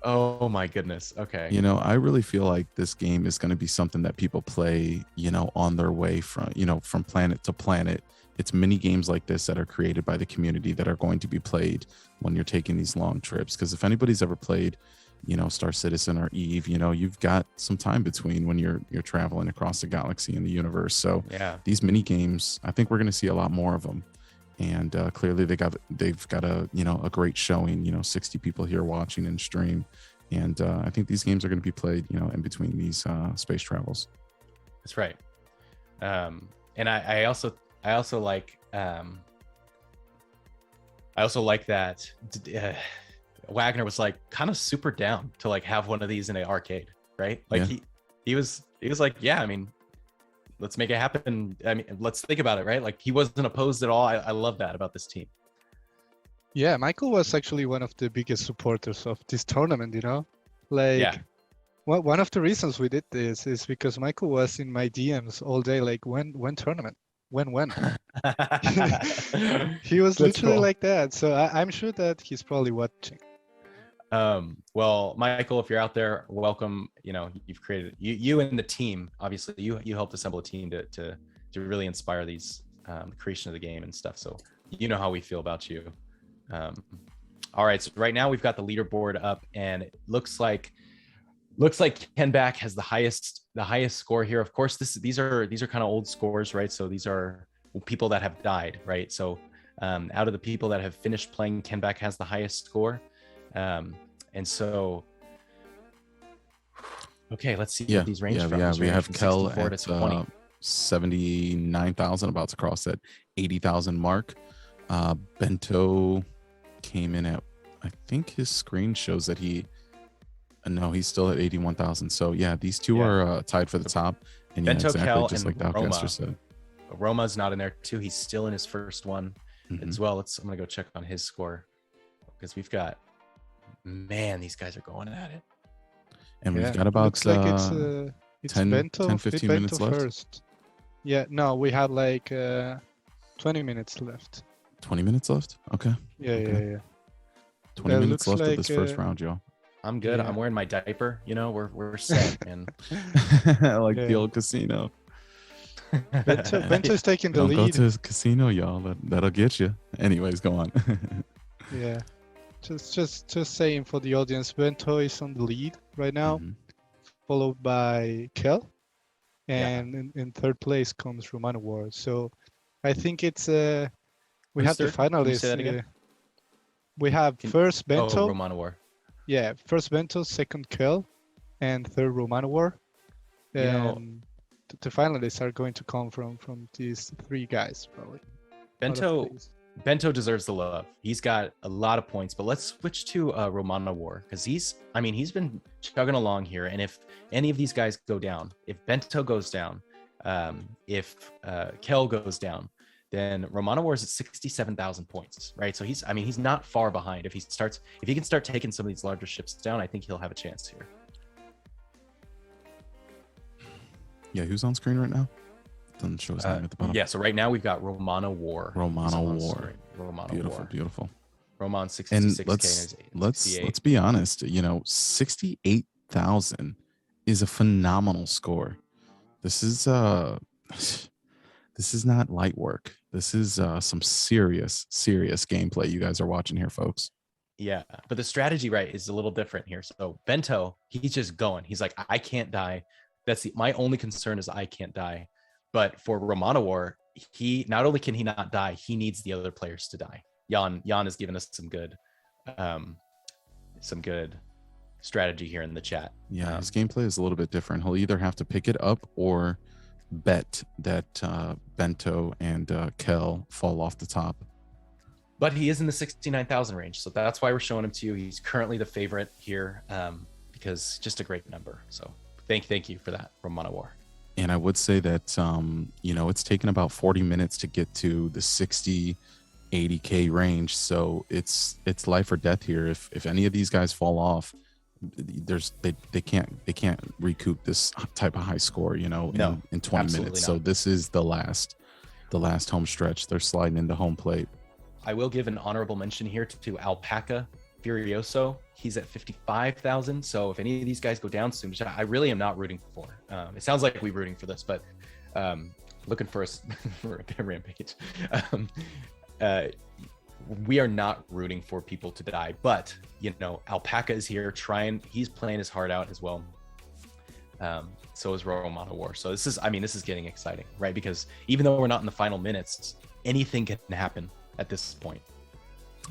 Oh my goodness. Okay. You know, I really feel like this game is going to be something that people play, you know, on their way from, you know, from planet to planet. It's mini games like this that are created by the community that are going to be played when you're taking these long trips. Because if anybody's ever played, you know, Star Citizen or Eve, you know, you've got some time between when you're traveling across the galaxy and the universe. So yeah, these mini games, I think we're going to see a lot more of them. And clearly they've got a, you know, a great showing, you know, 60 people here watching and stream. And I think these games are going to be played, you know, in between these space travels. That's right. And I also like that Wagner was like kind of super down to like have one of these in an arcade, right? Like Yeah. he was like, yeah, I mean, let's make it happen. I mean, let's think about it, right? Like he wasn't opposed at all. I love that about this team. Yeah, Michael was actually one of the biggest supporters of this tournament, you know? Like, Yeah. one of the reasons we did this is because Michael was in my DMs all day, like, when tournament? When? He was That's literally cool. like that. So I'm sure that he's probably watching. Well, Michael, if you're out there, welcome. You know, you've created you and the team. Obviously, you helped assemble a team to really inspire these creation of the game and stuff. So you know how we feel about you. All right, so right now we've got the leaderboard up, and it looks like Ken Back has the highest score here. Of course, these are kind of old scores, right? So these are people that have died, right? So out of the people that have finished playing, Ken Back has the highest score. And so, okay, let's see what these range from. We have Kel at at 79,000, about to cross that 80,000 mark. Bento came in at, I think his screen shows that he's still at 81,000. So yeah, these two are tied for the top. And Bento, exactly, Kel, just and like Daocaster Roma. said. Roma's not in there too. He's still in his first one as well. I'm gonna go check on his score because we've got, man, these guys are going at it. And we've got about looks like it's 10, Bento, 10 15 minutes left. first. Yeah, no, we have like 20 minutes left. 20 minutes left? Okay. Yeah. 20 minutes left like, of this first round, y'all. I'm good. Yeah. I'm wearing my diaper. You know, we're set, man. Like the old casino. Bento's taking the Don't lead. go to the casino, y'all. That'll get you. Anyways, go on. Yeah. Just saying for the audience, Bento is on the lead right now, followed by Kel, and in third place comes Romano War. So I think it's we have the finalists. Can you say that again? We have first Bento. Oh, Romano War. Yeah, first Bento, second Kel, and third Romano War. And the finalists are going to come from these three guys probably. Bento deserves the love. He's got a lot of points, but let's switch to Romano War because he's been chugging along here. And if any of these guys go down, if Bento goes down, if Kel goes down, then Romano War is at 67,000 points, right? So he's not far behind. If he can start taking some of these larger ships down, I think he'll have a chance here. Yeah, who's on screen right now? Doesn't show his name at the bottom. Yeah, so right now we've got Romano War. Romano War. Romano Beautiful, War. beautiful. Roman 66K. And and let's be honest. 68,000 is a phenomenal score. This is this is not light work. This is some serious gameplay you guys are watching here, folks. Yeah, but the strategy, right, is a little different here. So Bento, he's just going. He's like, I can't die. My only concern is I can't die. But for Romanowar, he not only can he not die, he needs the other players to die. Jan has given us some good strategy here in the chat. Yeah, his gameplay is a little bit different. He'll either have to pick it up or bet that Bento and Kel fall off the top. But he is in the 69,000 range, so that's why we're showing him to you. He's currently the favorite here because just a great number. So thank you for that, Romanowar. And I would say that it's taken about 40 minutes to get to the 60-80K range, so it's life or death here. If any of these guys fall off, they can't recoup this type of high score, in 20 minutes. Not. So this is the last home stretch. They're sliding into home plate. I will give an honorable mention here to Alpaca Furioso. He's at 55,000. So if any of these guys go down soon, which I really am not rooting for. It sounds like we're rooting for this, but looking for a rampage. We are not rooting for people to die, but Alpaca is here he's playing his heart out as well. So is Romanowar. So this is getting exciting, right? Because even though we're not in the final minutes, anything can happen at this point.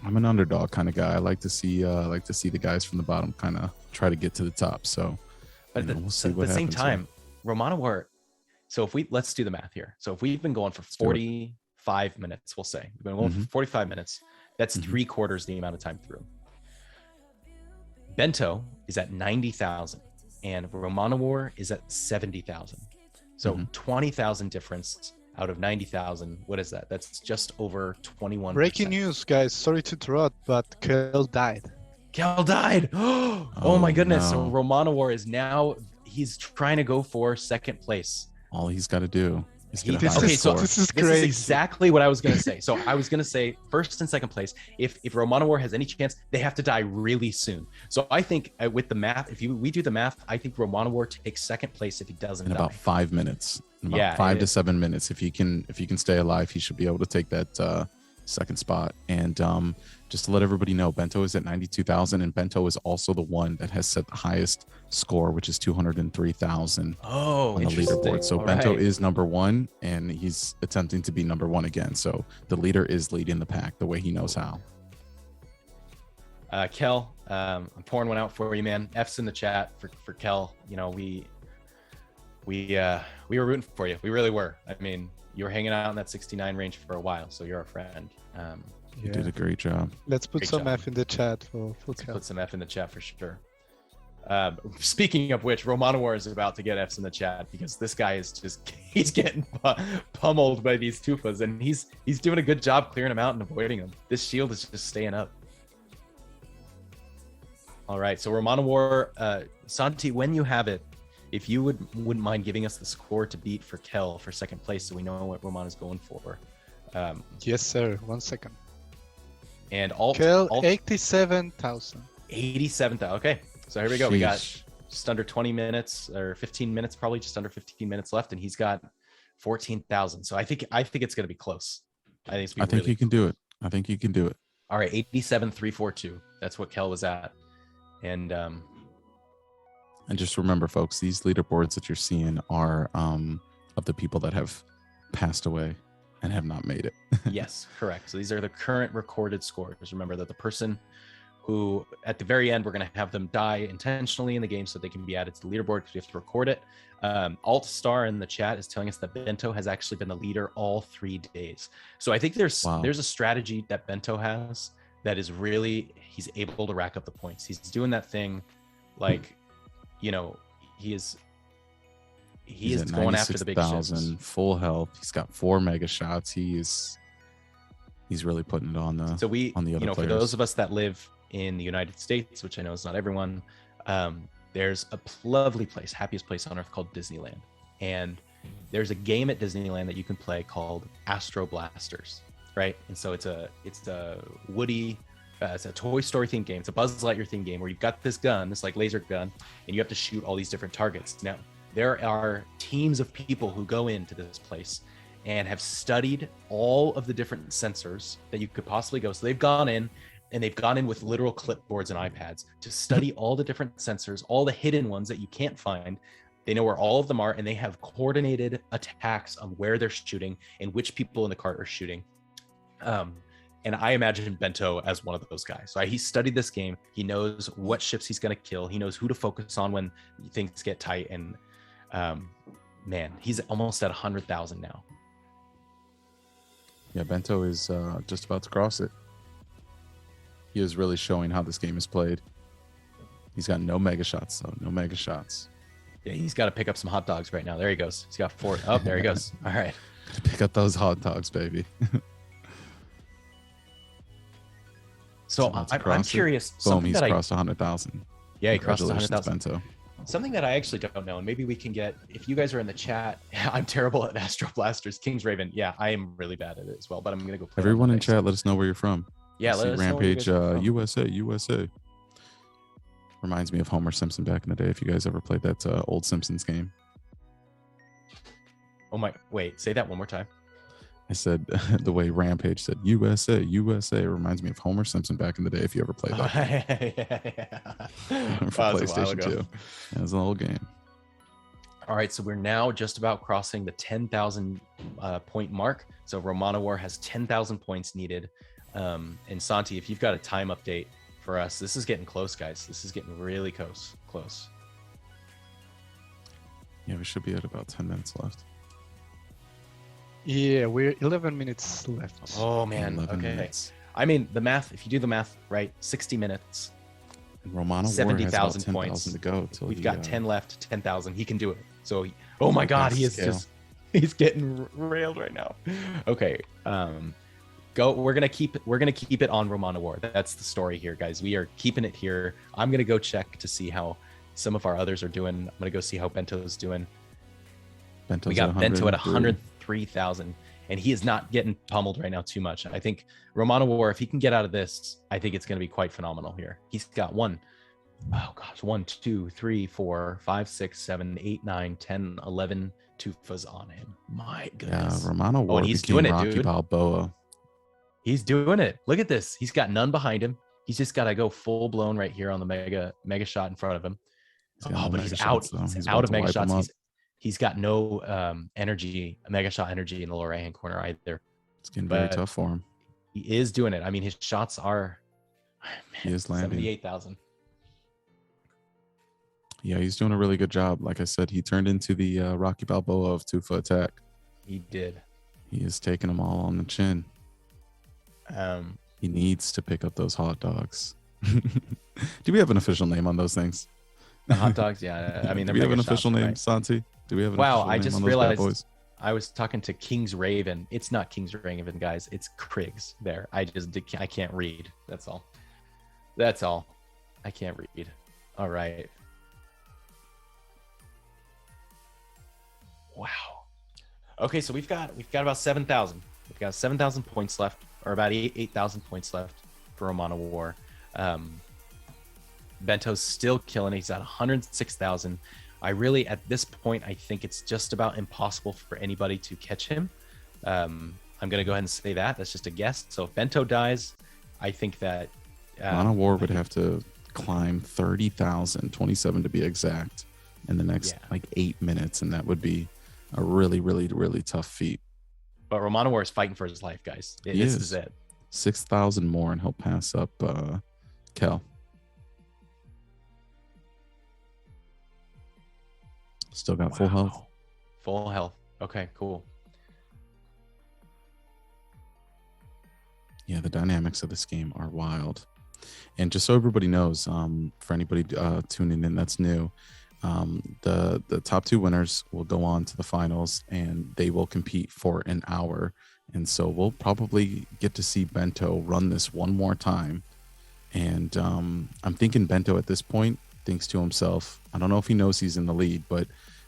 I'm an underdog kind of guy. I like to see the guys from the bottom kind of try to get to the top. So, but we'll see what at the same happens time, Romanowar. So let's do the math here. So if we've been going for 45 minutes, we'll say we've been going for 45 minutes. That's 3/4 the amount of time through. Bento is at 90,000 and Romanowar is at 70,000. So 20,000 difference out of 90,000. What is that? That's just over 21%. Breaking news, guys. Sorry to interrupt, but Kel died. Kel died. Oh my goodness. No. So Romanowar is now, he's trying to go for second place. All he's got to do is get a This high is- score. this is This is crazy. exactly what I was going to say. So I was going to say first and second place. If Romanowar has any chance, they have to die really soon. So I think with the math, we do the math, I think Romanowar takes second place if he doesn't in die. about 5 minutes. In about Yeah, 5 to 7 minutes. If he can stay alive, he should be able to take that second spot. And just to let everybody know, Bento is at 92,000, and Bento is also the one that has set the highest score, which is 203,000 Oh, on the interesting. leaderboard. So All Bento right. is number one, and he's attempting to be number one again. So the leader is leading the pack the way he knows how. Kel, I'm pouring one out for you, man. F's in the chat for Kel. We were rooting for you. We really were. I mean, you were hanging out in that 69 range for a while, so you're a friend. You did a great job. Let's put Great some job. F in the chat for Kel. Put some F in the chat for sure. Speaking of which, Romanowar is about to get F's in the chat because this guy is he's getting pummeled by these Tufas, and he's doing a good job clearing them out and avoiding them. This shield is just staying up. All right, so Romanowar, Santi, when you have it, if you wouldn't mind giving us the score to beat for Kel for second place, so we know what Roman is going for. Yes, sir. 1 second. And alt Kel, 87,000. 87,000. Okay, so here we go. We got Sheesh. just under 20 minutes or 15 minutes, probably just under 15 minutes left, and he's got 14,000. So I think it's going to be close. I think you can do it. I think you can do it. All right, 87,342. That's what Kel was at, and just remember, folks, these leaderboards that you're seeing are of the people that have passed away and have not made it. yes, correct. So these are the current recorded scores. Remember that the person who, at the very end, we're going to have them die intentionally in the game so they can be added to the leaderboard because we have to record it. Alt Star in the chat is telling us that Bento has actually been the leader all 3 days. So I think there's a strategy that Bento has that is really, he's able to rack up the points. He's doing that thing like, he is going after the big ships. Full health. He's got 4 mega shots. He's really putting it on the So the other for players. those of us that live in the United States, which I know is not everyone, there's a lovely place, happiest place on earth called Disneyland. And there's a game at Disneyland that you can play called Astro Blasters, right? And so it's a Woody it's a Toy Story themed game. It's a Buzz Lightyear themed game where you've got this gun, this like laser gun, and you have to shoot all these different targets. Now, there are teams of people who go into this place and have studied all of the different sensors that you could possibly go. So they've gone in and they've gone in with literal clipboards and iPads to study all the different sensors, all the hidden ones that you can't find. They know where all of them are, and they have coordinated attacks on where they're shooting and which people in the cart are shooting. And I imagine Bento as one of those guys. So he studied this game. He knows what ships he's going to kill. He knows who to focus on when things get tight. And man, he's almost at 100,000 now. Yeah, Bento is just about to cross it. He is really showing how this game is played. He's got no mega shots, though. No mega shots. Yeah, he's got to pick up some hot dogs right now. There he goes. He's got 4. Oh, there he goes. All right. Pick up those hot dogs, baby. So I'm curious. Boom, he's crossed 100,000. Yeah, he crossed 100,000. Bento. Something that I actually don't know, and maybe we can get, if you guys are in the chat, I'm terrible at Astro Blasters. King's Raven, yeah, I am really bad at it as well, but I'm going to go play. Everyone in chat, let us know where you're from. Yeah, let us know where you Rampage, guys are from. USA. Reminds me of Homer Simpson back in the day, if you guys ever played that old Simpsons game. Oh my, wait, say that one more time. I said the way Rampage said USA. It reminds me of Homer Simpson back in the day. If you ever played that, for PlayStation 2, it was an old game. All right, so we're now just about crossing the 10,000 point mark. So Romano War has 10,000 points needed. And Santi, if you've got a time update for us, this is getting close, guys. This is getting really close. Yeah, we should be at about 10 minutes left. Yeah, we're 11 minutes left. Oh man, 11 okay. minutes. I mean, the math, if you do the math right, 60 minutes, And Romano 70,000 War has about points 10,000 to go. Till we've got 10 left, 10,000. He can do it. So, oh my God, he is scale. just, he's getting railed right now. Okay. We're gonna keep it on Romano War. That's the story here, guys. We are keeping it here. I'm gonna go check to see how some of our others are doing. I'm gonna go see how Bento's doing. Bento's We got Bento at 103. 103,000, and he is not getting pummeled right now too much. I think Romano War, if he can get out of this, I think it's going to be quite phenomenal here. He's got 1, 2, 3, 4, 5, 6, 7, 8, 9, 10, 11 Tufas on him. My goodness. Yeah, Romano War and he's became doing it, Rocky dude. Balboa. He's doing it. Look at this. He's got none behind him. He's just got to go full blown right here on the mega shot in front of him. He's got no But mega he's shots, out. though. He's about out of to mega wipe him shots. up. He's got no mega shot energy in the lower right hand corner either. It's getting very but- tough for him. He is doing it. I mean, his shots are He is landing. 78,000. Yeah, he's doing a really good job. Like I said, he turned into the Rocky Balboa of Tufa Attack. He did. He is taking them all on the chin. He needs to pick up those hot dogs. Do we have an official name on those things? The hot dogs, yeah. I mean, do they're we have an mega official shots, name, right? Santi? Do we have an Wow, official I name just on those bad realized boys? I was talking to King's Raven. It's not King's Raven, guys. It's Kriggs there. I can't read. That's all. I can't read. All right. Wow. Okay, so we've got about 7,000. We've got 7,000 points left, or about 8,000 points left for Romano War. Bento's still killing it. He's at 106,000. I really, at this point, I think it's just about impossible for anybody to catch him. I'm going to go ahead and say that. That's just a guess. So if Bento dies, I think that... Romano War would have to climb 30,000, 27 to be exact, in the next 8 minutes, and that would be a really, really, really tough feat. But Romano War is fighting for his life, guys. This is it. 6,000 more, and he'll pass up Kel. Still got full health. Full health. Okay, cool. Yeah, the dynamics of this game are wild. And just so everybody knows, for anybody tuning in that's new, the top 2 winners will go on to the finals, and they will compete for an hour. And so we'll probably get to see Bento run this one more time. And I'm thinking Bento at this point thinks to himself, I don't know if he knows he's in the lead, but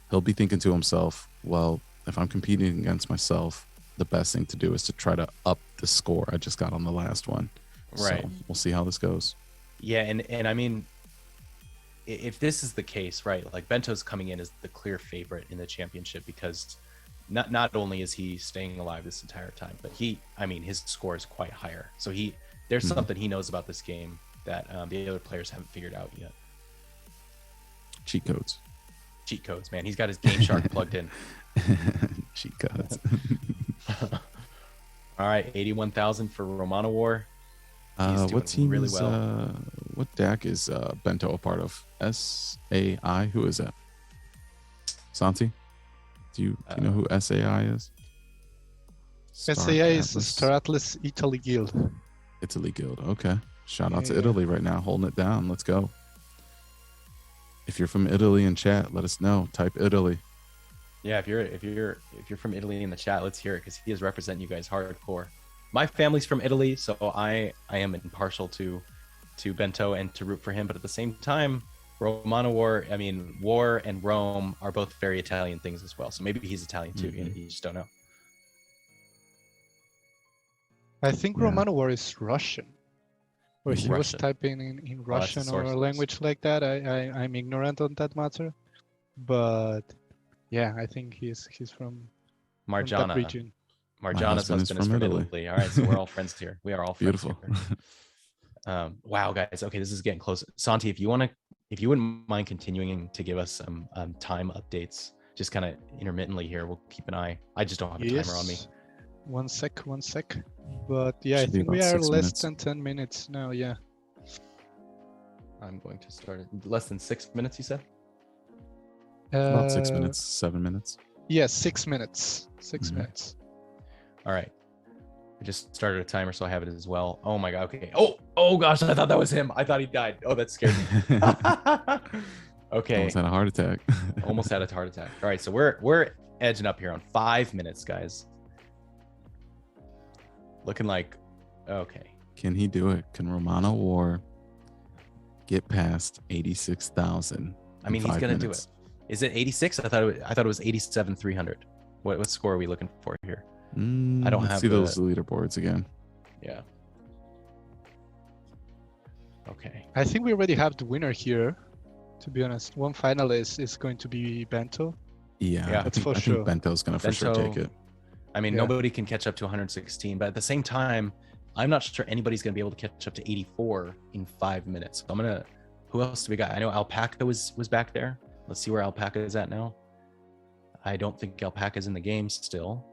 he'll be thinking to himself, well, if I'm competing against myself, the best thing to do is to try to up the score I just got on the last one. Right. So we'll see how this goes. Yeah, and I mean, if this is the case, right? Like Bento's coming in as the clear favorite in the championship because not only is he staying alive this entire time, but his score is quite higher. So there's something he knows about this game that the other players haven't figured out yet. Cheat codes, man. He's got his Game Shark plugged in. Cheat codes. All right, 81,000 for Romano War. What team really is well. what deck is Bento a part of? SAI? Who is that? Santi? Do you know who SAI is? SAI is the Star Atlas Italy Guild. Italy Guild. Okay. Shout out to Italy right now, holding it down. Let's go. If you're from Italy in chat, let us know. Type Italy. Yeah, if you're from Italy in the chat, let's hear it because he is representing you guys hardcore. My family's from Italy, so I am impartial to Bento and to root for him. But at the same time, Romano War, War and Rome are both very Italian things as well. So maybe he's Italian too. You just don't know. I think Romano War is Russian. Or he was Russian. typing in Russian that's a or a source. language like that. I'm ignorant on that matter. But yeah, I think he's from that Marjana. region. Marjana's husband is from Italy. All right, so we're all friends here. We are all friends. Beautiful. Here. Wow, guys. Okay, this is getting close. Santi, if you wouldn't mind continuing to give us some time updates, just kind of intermittently here, we'll keep an eye. I just don't have a timer on me. One sec. But yeah, Should I be think we about are 6 less minutes. than 10 minutes now. Yeah. I'm going to start it. Less than 6 minutes, you said? About 6 minutes, 7 minutes. Yeah, 6 minutes. 6 minutes. All right. I just started a timer, so I have it as well. Oh my god. Okay. Oh gosh, I thought that was him. I thought he died. Oh, that scared me. Okay. Almost had a heart attack. Almost had a heart attack. All right, so we're edging up here on 5 minutes, guys. Looking like okay. Can he do it? Can Romano War get past 86,000? I mean, he's gonna do it. Is it 86? I thought it was 87,300. What score are we looking for here? I don't let's have see those leaderboards again. Yeah. Okay. I think we already have the winner here. To be honest, one finalist is going to be Bento. Yeah, that's for I sure. think Bento's gonna for sure take it. I mean, nobody can catch up to 116, but at the same time, I'm not sure anybody's gonna be able to catch up to 84 in 5 minutes. So who else do we got? I know Alpaca was back there. Let's see where Alpaca is at now. I don't think Alpaca's in the game still.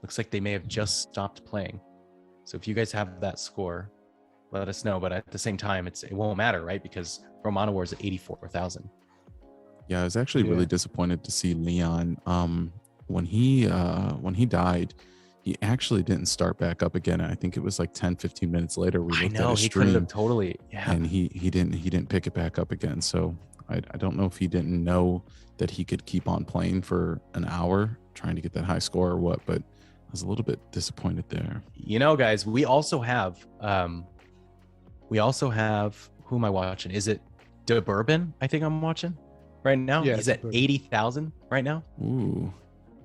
Looks like they may have just stopped playing. So if you guys have that score, let us know. But at the same time, it won't matter, right? Because Romano War is at 84,000. Yeah, I was actually really disappointed to see Leon. When he died, he actually didn't start back up again. I think it was like 10-15 minutes later. We looked at his he could stream, have totally. Yeah. and he didn't pick it back up again. So I don't know if he didn't know that he could keep on playing for an hour trying to get that high score or what, but I was a little bit disappointed there. You know, guys, we also have who am I watching? Is it De Bourbon? I think I'm watching right now. Yeah, he's at 80,000 right now. Ooh.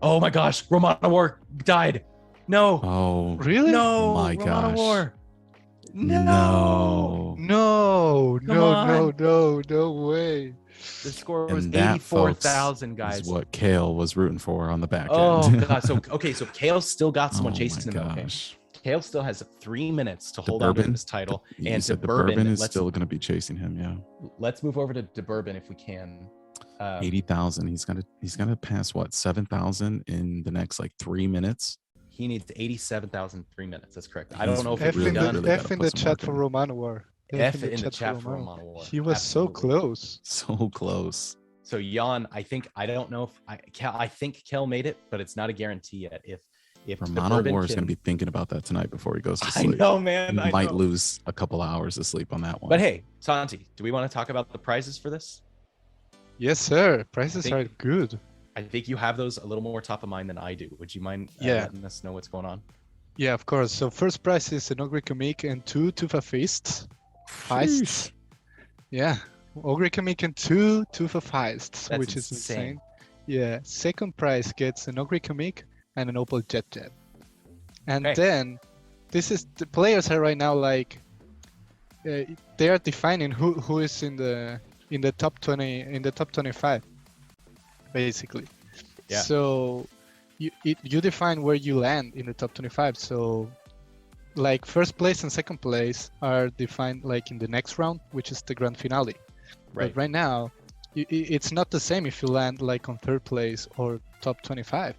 Oh my gosh, Romano War died. No. Oh, Really? No. my Romano gosh. War. No. No way. The score was And that, 84,000, folks, guys. is what Kale was rooting for on the back Oh end. god. So Kale still got someone Oh chasing my him. Okay. gosh. Kale still has 3 minutes to hold on to his title. You And said De the Bourbon is let's still going to be chasing him. Yeah, let's move over to De Bourbon if we can. 80,000. He's got to pass what 7,000 in the next like 3 minutes. He needs 87,000 3 minutes. That's correct. I don't know if F it's in done. the, really F gotta in put the some chat work for in. Romano War. F in the chat for Romano War. He was so Absolutely. close. So close. So Jan, I don't know if I think Kel made it, but it's not a guarantee yet. If De Romano Bourbon War is going to can- be thinking about that tonight before he goes to I sleep. know, man. He I might know. lose a couple of hours of sleep on that one. But hey, Santi, do we want to talk about the prizes for this? Yes, sir. Prices think- are good. I think you have those a little more top of mind than I do. Would you mind letting us know what's going on? Yeah, of course. So first prize is an Ogre Comic and 2 Tufa Feists. Yeah. Ogre Comic and 2 Tufa Feists, That's which is insane. insane. Yeah. Second prize gets an Ogre Comic and an Opal Jet. And Okay. then this is the players are right now like they are defining who is in the top 20 in the top 25 basically. Yeah. So you define where you land in the top 25. So like first place and second place are defined like in the next round, which is the grand finale. Right. But right now it's not the same if you land like on third place or top 25,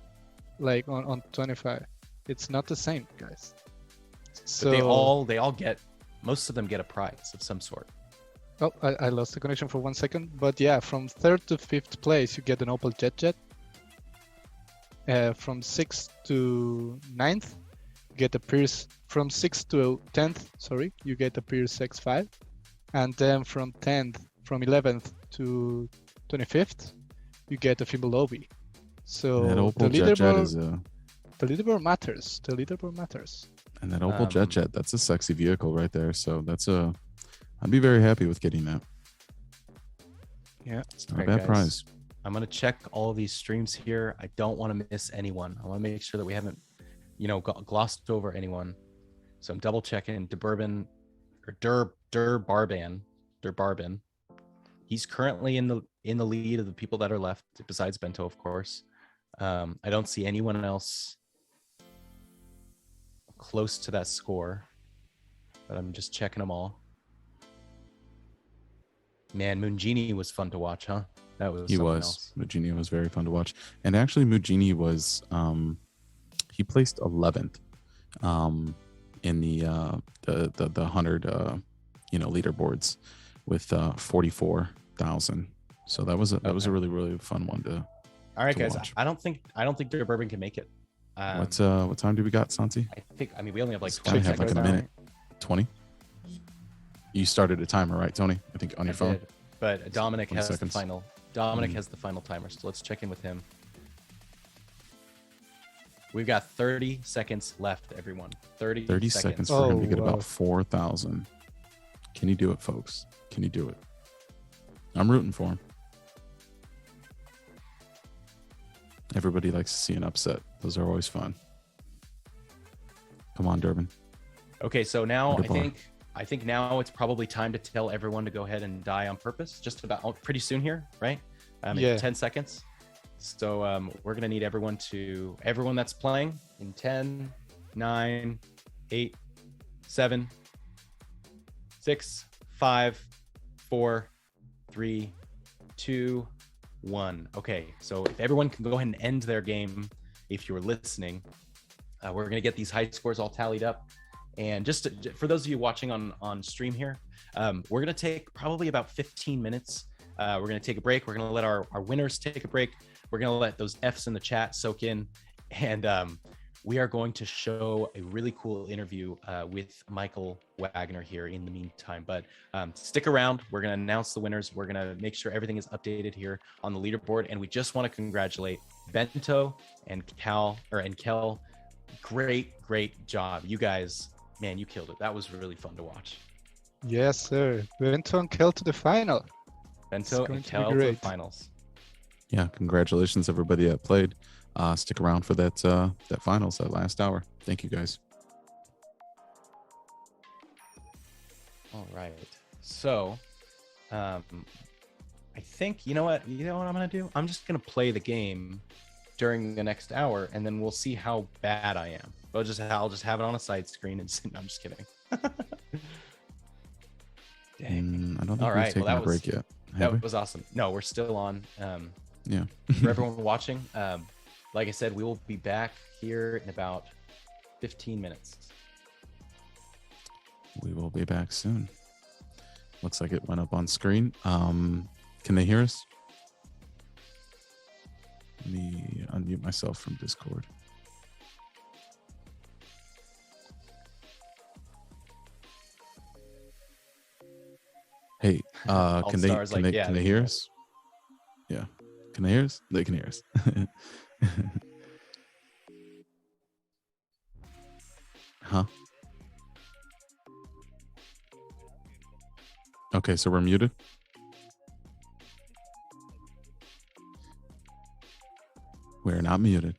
like on 25. It's not the same, guys. So But they all get, most of them get a prize of some sort. Oh, I lost the connection for 1 second. But yeah, from third to fifth place, you get an Opel Jet. From 6th to 9th, you get a Pierce. From 6th to 10th, you get a Pierce X5. And then from 11th to 25th, you get a Fimble Obi. So that Opel the Jet leaderboard, is a. the leaderboard matters. The leaderboard matters. And that Opel Jet, that's a sexy vehicle right there. So that's I'd be very happy with getting that. Yeah. It's not Right, a bad guys. prize. I'm going to check all of these streams here. I don't want to miss anyone. I want to make sure that we haven't, glossed over anyone. So I'm double checking Derbarbin or Derbarbin. He's currently in the lead of the people that are left, besides Bento, of course. I don't see anyone else close to that score, but I'm just checking them all. Man, Moongenie was fun to watch, huh? That was He something was. else. Mugini was very fun to watch. And actually, Mugini was, he placed 11th in the 100, leaderboards with 44,000. So that was a really, really fun one to. All right, to guys. watch. I don't think Derbarbin can make it. What time do we got, Santi? I mean, we only have like We 20 have like seconds a now. minute. 20. You started a timer, right, Tony? I think on your I phone. did, but Dominic 20 has seconds. the final. Dominic has the final timer, so let's check in with him. We've got 30 seconds left, everyone. 30 seconds for him to get wow. about 4,000. Can you do it, folks? Can you do it? I'm rooting for him. Everybody likes to see an upset. Those are always fun. Come on, Durbin. Okay, so now Good bar. I think now it's probably time to tell everyone to go ahead and die on purpose. Just about pretty soon here, right? Yeah. In 10 seconds. So we're gonna need everyone that's playing in 10, 9, 8, 7, 6, 5, 4, 3, 2, 1. Okay, so if everyone can go ahead and end their game, if you're listening, we're gonna get these high scores all tallied up. And just for those of you watching on stream here, we're gonna take probably about 15 minutes. We're gonna take a break. We're gonna let our winners take a break. We're gonna let those Fs in the chat soak in, and we are going to show a really cool interview with Michael Wagner here in the meantime. But stick around. We're gonna announce the winners. We're gonna make sure everything is updated here on the leaderboard, and we just want to congratulate Bento and Kel. Great job, you guys. Man, you killed it. That was really fun to watch. Yes, sir. Bento and Kel to the final. Bento going and to be Kel to the great. finals. Yeah, congratulations everybody that played. Stick around for that finals, that last hour. Thank you guys. All right. So, I think you know what I'm gonna do. I'm just gonna play the game during the next hour, and then we'll see how bad I am. I'll just have it on a side screen and no, I'm just kidding. Dang. I don't think All we've right, taken well, a that was- break yet. Have we? That was awesome. No, we're still on. Yeah. For everyone watching, like I said, we will be back here in about 15 minutes. We will be back soon. Looks like it went up on screen. Can they hear us? Let me unmute myself from Discord. Hey, can they All-Stars like, yeah, can they they can hear hear us? Yeah. Can they hear us? They can hear us. Huh? Okay, so we're muted. We're not muted.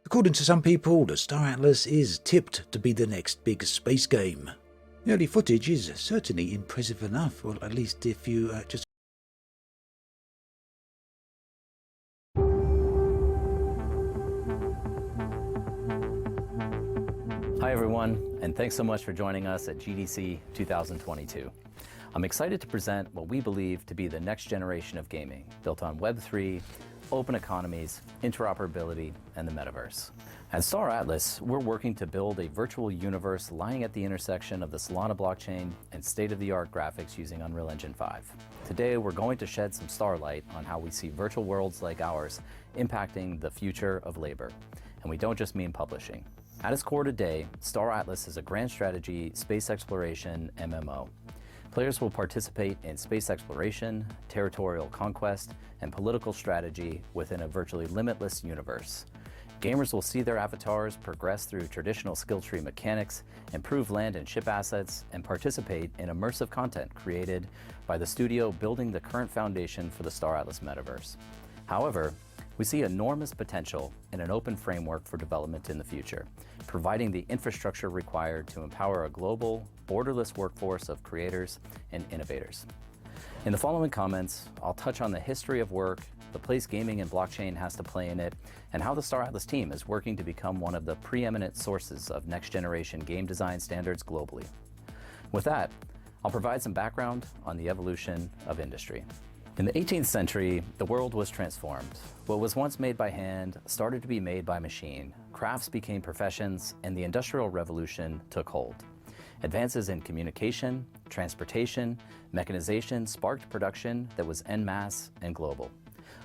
According to some people, the Star Atlas is tipped to be the next big space game. The early footage is certainly impressive enough, or at least if you just... Hi everyone, and thanks so much for joining us at GDC 2022. I'm excited to present what we believe to be the next generation of gaming, built on Web3, open economies, interoperability, and the metaverse. At Star Atlas, we're working to build a virtual universe lying at the intersection of the Solana blockchain and state-of-the-art graphics using Unreal Engine 5. Today, we're going to shed some starlight on how we see virtual worlds like ours impacting the future of labor. And we don't just mean publishing. At its core today, Star Atlas is a grand strategy space exploration MMO. Players will participate in space exploration, territorial conquest, and political strategy within a virtually limitless universe. Gamers will see their avatars progress through traditional skill tree mechanics, improve land and ship assets, and participate in immersive content created by the studio building the current foundation for the Star Atlas metaverse. However, we see enormous potential in an open framework for development in the future, providing the infrastructure required to empower a global, borderless workforce of creators and innovators. In the following comments, I'll touch on the history of work, the place gaming and blockchain has to play in it, and how the Star Atlas team is working to become one of the preeminent sources of next-generation game design standards globally. With that, I'll provide some background on the evolution of industry. In the 18th century, the world was transformed. What was once made by hand started to be made by machine. Crafts became professions, and the Industrial Revolution took hold. Advances in communication, transportation, mechanization sparked production that was en masse and global.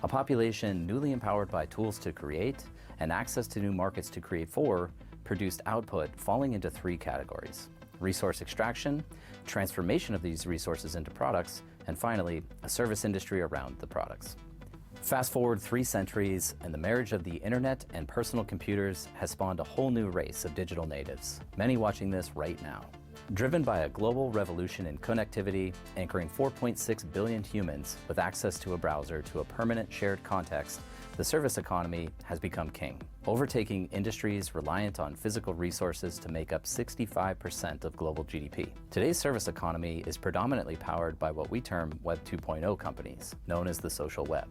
A population newly empowered by tools to create and access to new markets to create for produced output falling into three categories: resource extraction, transformation of these resources into products, and finally, a service industry around the products. Fast forward 3 centuries, and the marriage of the internet and personal computers has spawned a whole new race of digital natives, many watching this right now. Driven by a global revolution in connectivity, anchoring 4.6 billion humans with access to a browser to a permanent shared context, the service economy has become king, overtaking industries reliant on physical resources to make up 65% of global GDP. Today's service economy is predominantly powered by what we term Web 2.0 companies, known as the social web.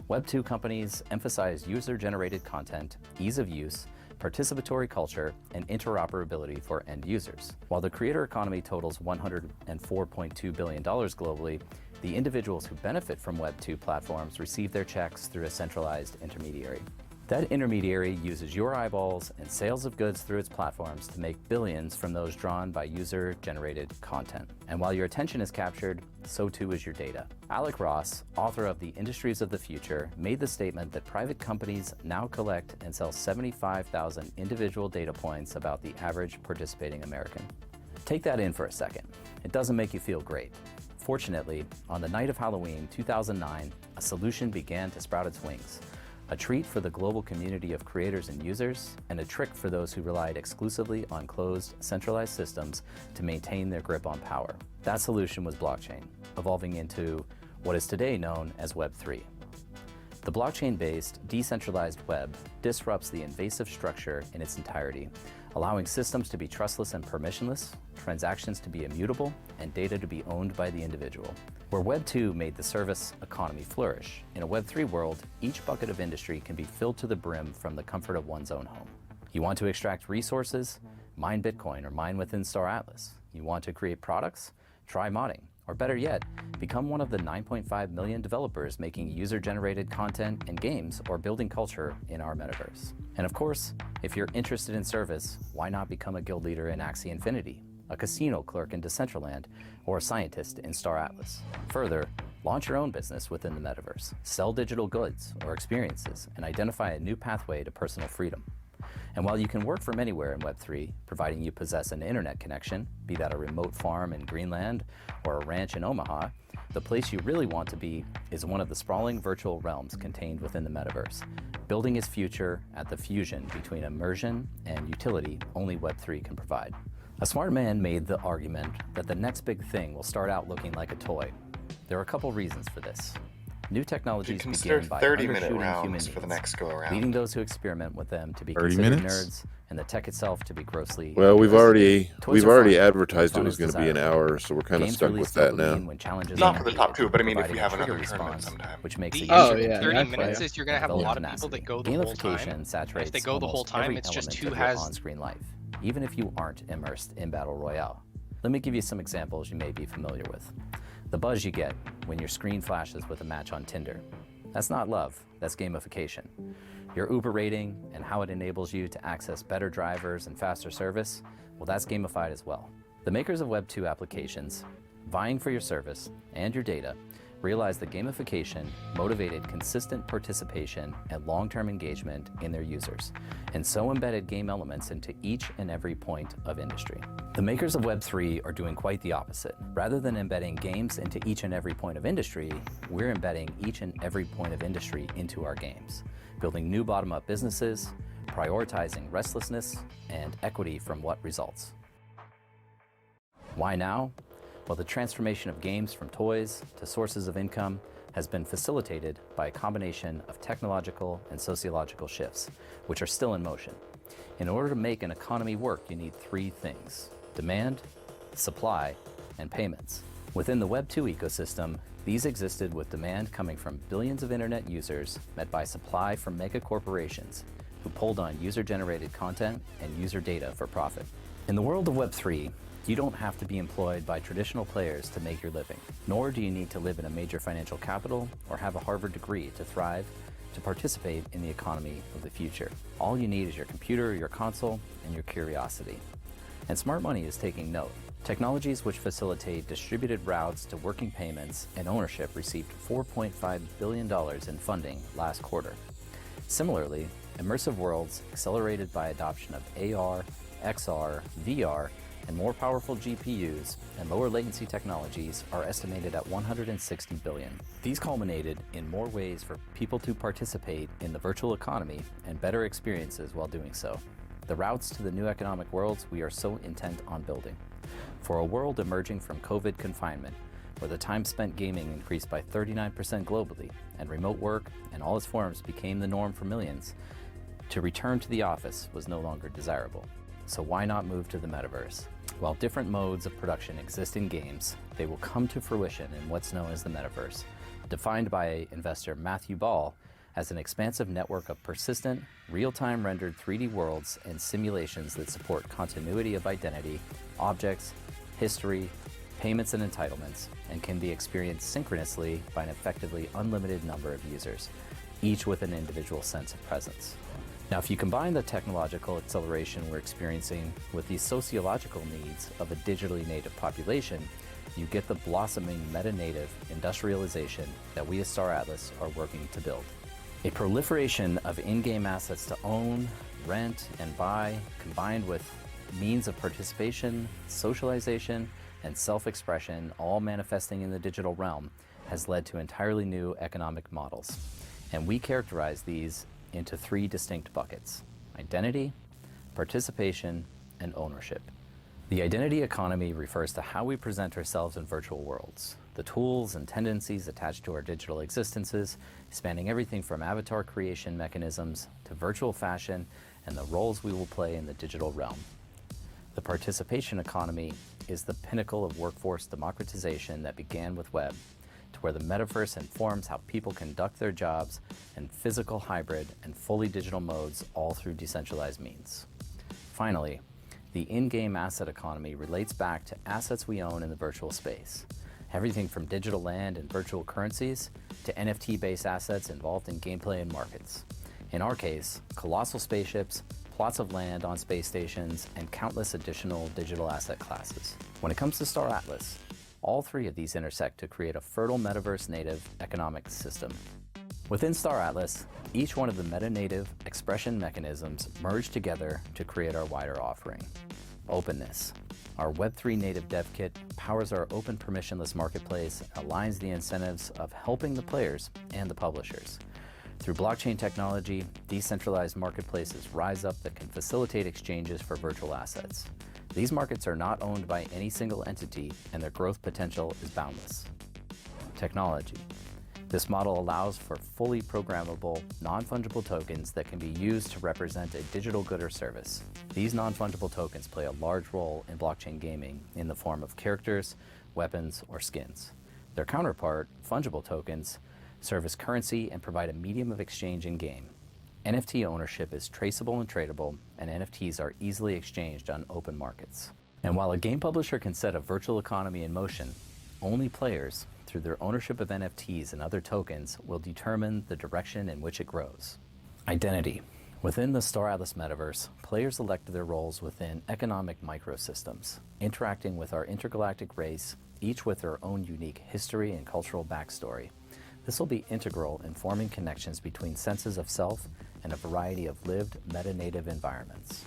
Web 2 companies emphasize user-generated content, ease of use, participatory culture, and interoperability for end users. While the creator economy totals $104.2 billion globally, the individuals who benefit from Web 2 platforms receive their checks through a centralized intermediary. That intermediary uses your eyeballs and sales of goods through its platforms to make billions from those drawn by user-generated content. And while your attention is captured, so too is your data. Alec Ross, author of The Industries of the Future, made the statement that private companies now collect and sell 75,000 individual data points about the average participating American. Take that in for a second. It doesn't make you feel great. Fortunately, on the night of Halloween 2009, a solution began to sprout its wings. A treat for the global community of creators and users, and a trick for those who relied exclusively on closed, centralized systems to maintain their grip on power. That solution was blockchain, evolving into what is today known as Web 3. The blockchain-based, decentralized web disrupts the invasive structure in its entirety, allowing systems to be trustless and permissionless, transactions to be immutable, and data to be owned by the individual. Where Web 2 made the service economy flourish, in a Web 3 world, each bucket of industry can be filled to the brim from the comfort of one's own home. You want to extract resources? Mine Bitcoin or mine within Star Atlas. You want to create products? Try modding. Or better yet, become one of the 9.5 million developers making user-generated content and games or building culture in our metaverse. And of course, if you're interested in service, why not become a guild leader in Axie Infinity, a casino clerk in Decentraland, or a scientist in Star Atlas? Further, launch your own business within the metaverse, sell digital goods or experiences, and identify a new pathway to personal freedom. And while you can work from anywhere in Web3, providing you possess an internet connection, be that a remote farm in Greenland or a ranch in Omaha, the place you really want to be is one of the sprawling virtual realms contained within the metaverse, building its future at the fusion between immersion and utility only Web3 can provide. A smart man made the argument that the next big thing will start out looking like a toy. There are a couple reasons for this. New You technologies consider begin by 30-minute undershooting rounds human for the needs, next go around. leading those who experiment with them to be 30 considered minutes? nerds and the tech itself to be grossly Well, we've already Toys are fun, advertised it fun was is going to be an desirable. hour, so we're kind of Games stuck release with that now. dopamine when challenges Not are for the top two, but I mean, if we providing have a trigger another tournament response, sometime. which makes The the Oh, issue user with yeah, 30 that's minutes right. is you're going to have a develop lot of tenacity. people that go the whole time. Gamification saturates If they go the whole almost time, every it's just element who of your has on-screen life, even if you aren't immersed in Battle Royale. Let me give you some examples you may be familiar with. The buzz you get when your screen flashes with a match on Tinder. That's not love, that's gamification. Your Uber rating and how it enables you to access better drivers and faster service, well, that's gamified as well. The makers of Web 2 applications, vying for your service and your data, realized that gamification motivated consistent participation and long-term engagement in their users, and so embedded game elements into each and every point of industry. The makers of Web 3 are doing quite the opposite. Rather than embedding games into each and every point of industry, we're embedding each and every point of industry into our games, building new bottom-up businesses, prioritizing restlessness and equity from what results. Why now? Well, the transformation of games from toys to sources of income has been facilitated by a combination of technological and sociological shifts, which are still in motion. In order to make an economy work, you need three things: demand, supply, and payments. Within the Web 2 ecosystem, these existed with demand coming from billions of internet users met by supply from mega corporations who pulled on user-generated content and user data for profit. In the world of Web 3, you don't have to be employed by traditional players to make your living, nor do you need to live in a major financial capital or have a Harvard degree to thrive, to participate in the economy of the future. All you need is your computer, your console, and your curiosity. And smart money is taking note. Technologies which facilitate distributed routes to working payments and ownership received $4.5 billion in funding last quarter. Similarly, immersive worlds accelerated by adoption of AR, XR, VR, and more powerful GPUs and lower latency technologies are estimated at $160 billion. These culminated in more ways for people to participate in the virtual economy and better experiences while doing so. The routes to the new economic worlds we are so intent on building. For a world emerging from COVID confinement, where the time spent gaming increased by 39% globally, and remote work in all its forms became the norm for millions, to return to the office was no longer desirable. So why not move to the metaverse? While different modes of production exist in games, they will come to fruition in what's known as the metaverse, defined by investor Matthew Ball as an expansive network of persistent, real-time rendered 3D worlds and simulations that support continuity of identity, objects, history, payments and entitlements, and can be experienced synchronously by an effectively unlimited number of users, each with an individual sense of presence. Now, if you combine the technological acceleration we're experiencing with the sociological needs of a digitally native population, you get the blossoming meta-native industrialization that we as Star Atlas are working to build. A proliferation of in-game assets to own, rent, and buy, combined with means of participation, socialization, and self-expression, all manifesting in the digital realm, has led to entirely new economic models. And we characterize these into three distinct buckets: identity, participation, and ownership. The identity economy refers to how we present ourselves in virtual worlds, the tools and tendencies attached to our digital existences, spanning everything from avatar creation mechanisms to virtual fashion and the roles we will play in the digital realm. The participation economy is the pinnacle of workforce democratization that began with web, to where the metaverse informs how people conduct their jobs in physical, hybrid, and fully digital modes, all through decentralized means. Finally, the in-game asset economy relates back to assets we own in the virtual space. Everything from digital land and virtual currencies to NFT-based assets involved in gameplay and markets. In our case, colossal spaceships, plots of land on space stations, and countless additional digital asset classes. When it comes to Star Atlas, all three of these intersect to create a fertile metaverse-native economic system. Within Star Atlas, each one of the meta-native expression mechanisms merge together to create our wider offering. Openness. Our Web3 native dev kit powers our open permissionless marketplace and aligns the incentives of helping the players and the publishers. Through blockchain technology, decentralized marketplaces rise up that can facilitate exchanges for virtual assets. These markets are not owned by any single entity, and their growth potential is boundless. Technology. This model allows for fully programmable, non-fungible tokens that can be used to represent a digital good or service. These non-fungible tokens play a large role in blockchain gaming in the form of characters, weapons, or skins. Their counterpart, fungible tokens, serve as currency and provide a medium of exchange in-game. NFT ownership is traceable and tradable, and NFTs are easily exchanged on open markets. And while a game publisher can set a virtual economy in motion, only players, through their ownership of NFTs and other tokens, will determine the direction in which it grows. Identity. Within the Star Atlas metaverse, players elect their roles within economic microsystems, interacting with our intergalactic race, each with their own unique history and cultural backstory. This will be integral in forming connections between senses of self and a variety of lived meta-native environments.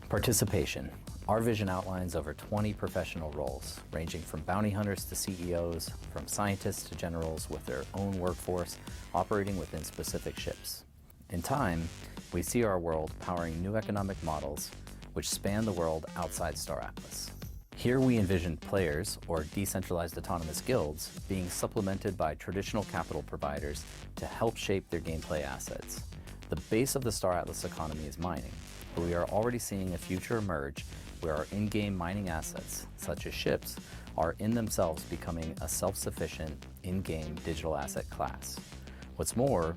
Participation. Our vision outlines over 20 professional roles, ranging from bounty hunters to CEOs, from scientists to generals with their own workforce operating within specific ships. In time, we see our world powering new economic models which span the world outside Star Atlas. Here we envision players, or decentralized autonomous guilds, being supplemented by traditional capital providers to help shape their gameplay assets. The base of the Star Atlas economy is mining, but we are already seeing a future emerge where our in-game mining assets, such as ships, are in themselves becoming a self-sufficient in-game digital asset class. What's more,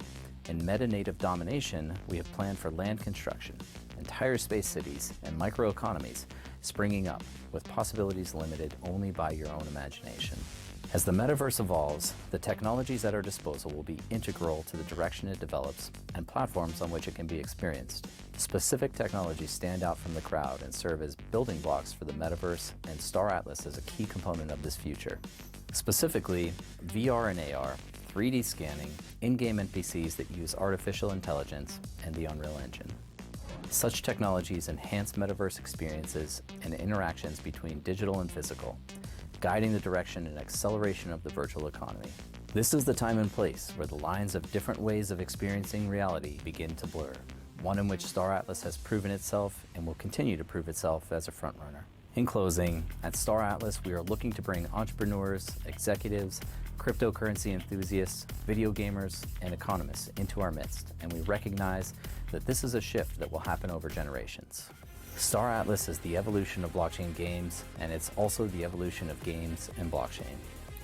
in meta-native domination, we have planned for land construction, entire space cities, and microeconomies springing up, with possibilities limited only by your own imagination. As the metaverse evolves, the technologies at our disposal will be integral to the direction it develops and platforms on which it can be experienced. Specific technologies stand out from the crowd and serve as building blocks for the metaverse, and Star Atlas is a key component of this future. Specifically, VR and AR, 3D scanning, in-game NPCs that use artificial intelligence, and the Unreal Engine. Such technologies enhance metaverse experiences and interactions between digital and physical, guiding the direction and acceleration of the virtual economy. This is the time and place where the lines of different ways of experiencing reality begin to blur, one in which Star Atlas has proven itself and will continue to prove itself as a frontrunner. In closing, at Star Atlas, we are looking to bring entrepreneurs, executives, cryptocurrency enthusiasts, video gamers, and economists into our midst, and we recognize that this is a shift that will happen over generations. Star Atlas is the evolution of blockchain games, and it's also the evolution of games and blockchain.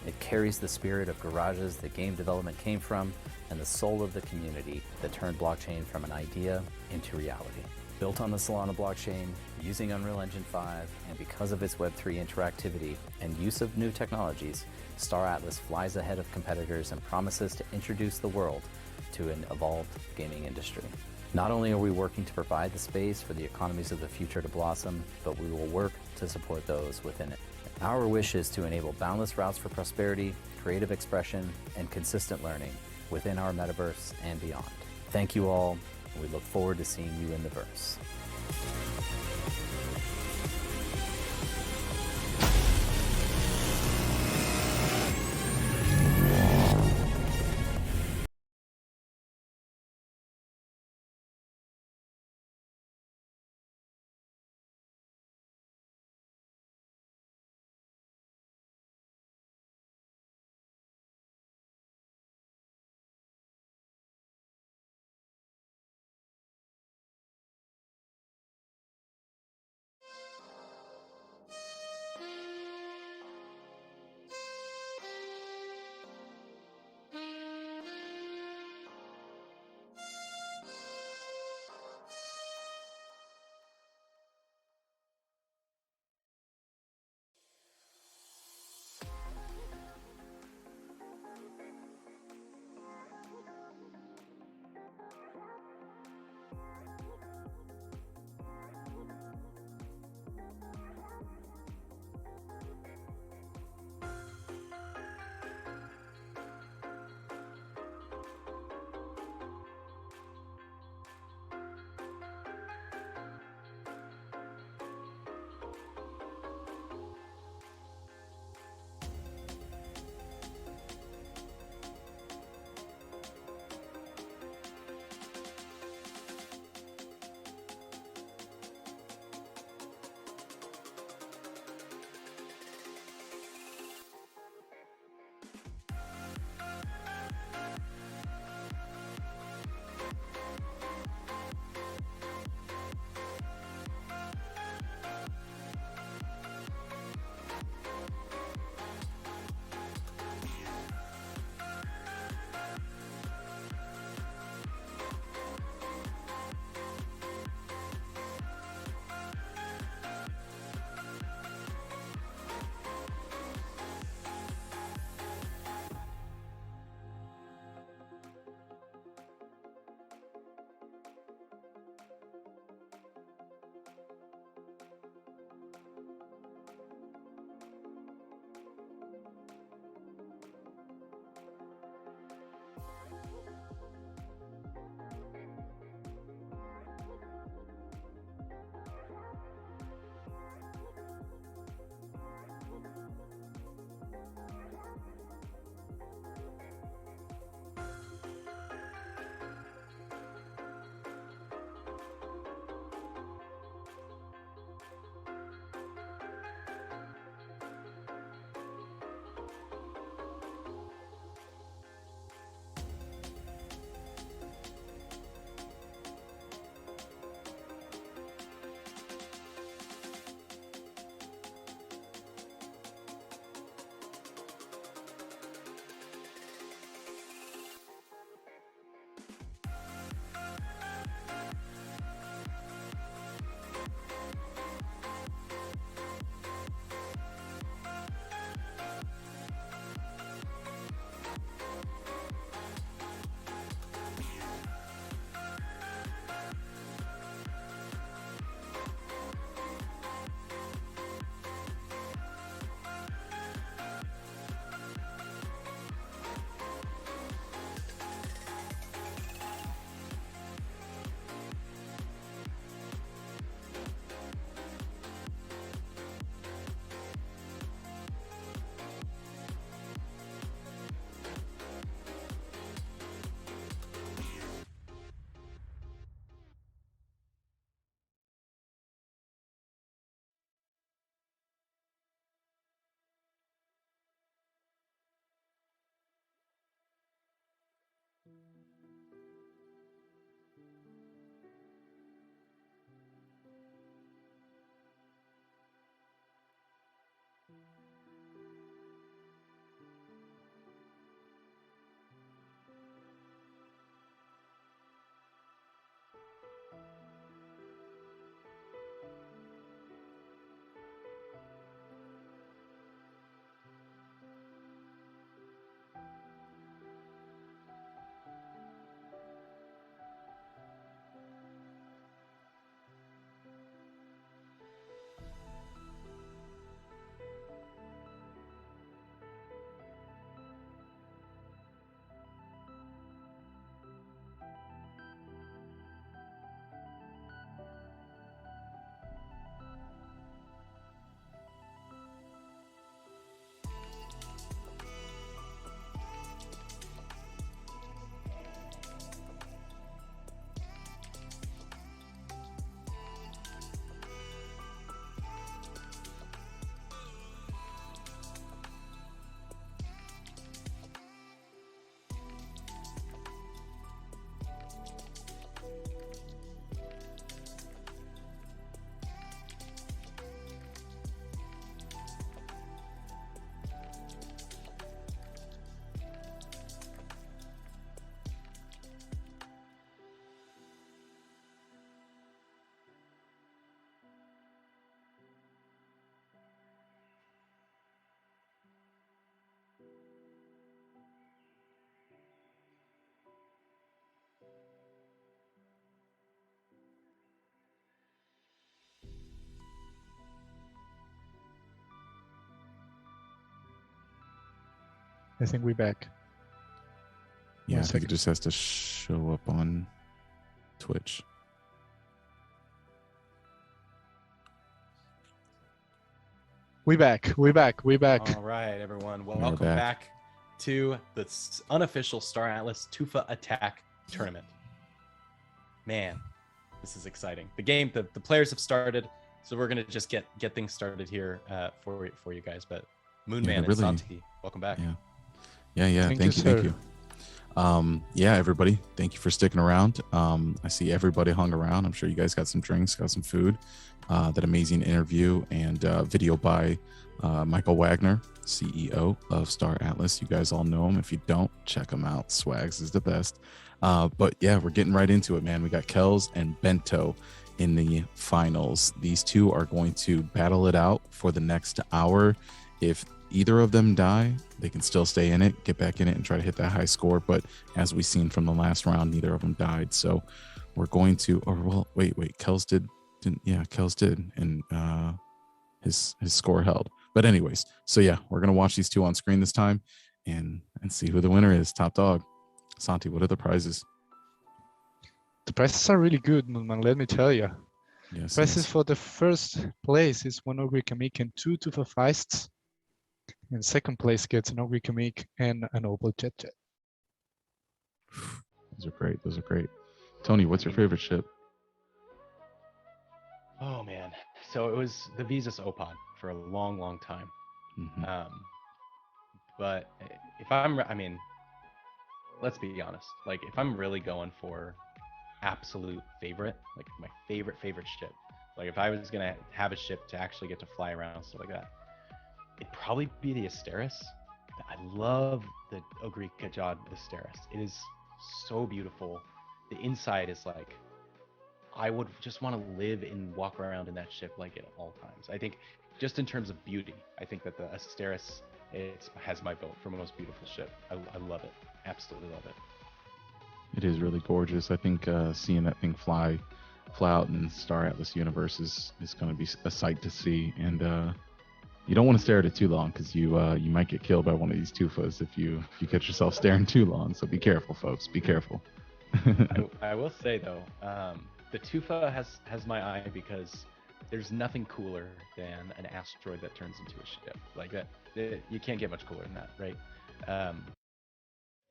It carries the spirit of garages that game development came from, and the soul of the community that turned blockchain from an idea into reality. Built on the Solana blockchain, using Unreal Engine 5, and because of its Web3 interactivity and use of new technologies, Star Atlas flies ahead of competitors and promises to introduce the world to an evolved gaming industry. Not only are we working to provide the space for the economies of the future to blossom, but we will work to support those within it. Our wish is to enable boundless routes for prosperity, creative expression, and consistent learning within our metaverse and beyond. Thank you all, and we look forward to seeing you in the verse. I think we're back. Yeah, I One think second. it just has to show up on Twitch. We're back. We're back. We're back. All right, everyone. We're Welcome back. back to the unofficial Star Atlas Tufa Attack Tournament. Man, this is exciting. The game, the players have started, so we're gonna just get things started here for you guys. But Moonman and really- Santi, welcome back. Yeah. Thank Thank you, you. Thank sir. you. Yeah, everybody, thank you for sticking around. I see everybody hung around. I'm sure you guys got some drinks, got some food. That amazing interview and video by Michael Wagner, CEO of Star Atlas. You guys all know him. If you don't, check him out. Swags is the best. But yeah, we're getting right into it, man. We got Kells and Bento in the finals. These two are going to battle it out for the next hour. If either of them die, they can still stay in it, get back in it, and try to hit that high score. But as we've seen from the last round, neither of them died. So we're going to, or well, wait, Kells didn't. Yeah, Kells did, and his score held. But anyways, so yeah, we're gonna watch these two on screen this time, and see who the winner is. Top dog, Santi. What are the prizes? The prices are really good, Moonman. Let me tell you. Yes, Prices for the first place is 1 Ogre Kamik and 2 Tufa Feists. And second place gets an Ogre Kamik and an Opal Jet Jet. Those are great. Those are great. Tony, what's your favorite ship? Oh man, so it was the Visas Opod for a long time. Mhm. But if I mean, let's be honest. Like, if I'm really going for absolute favorite, like my favorite ship, like if I was gonna have a ship to actually get to fly around, stuff like that, it'd probably be the Asteris. I love the Ogre Kajad Asteris. It is so beautiful. The inside is like, I would just want to live and walk around in that ship like at all times. I think just in terms of beauty, I think that the Asteris has my vote for most beautiful ship. I love it. Absolutely love it. It is really gorgeous. I think seeing that thing fly out in Star Atlas universe is going to be a sight to see. And you don't want to stare at it too long, because you might get killed by one of these Tufas if you catch yourself staring too long. So be careful, folks. Be careful. I will say though, the Tufa has my eye, because there's nothing cooler than an asteroid that turns into a ship like that. You can't get much cooler than that, right?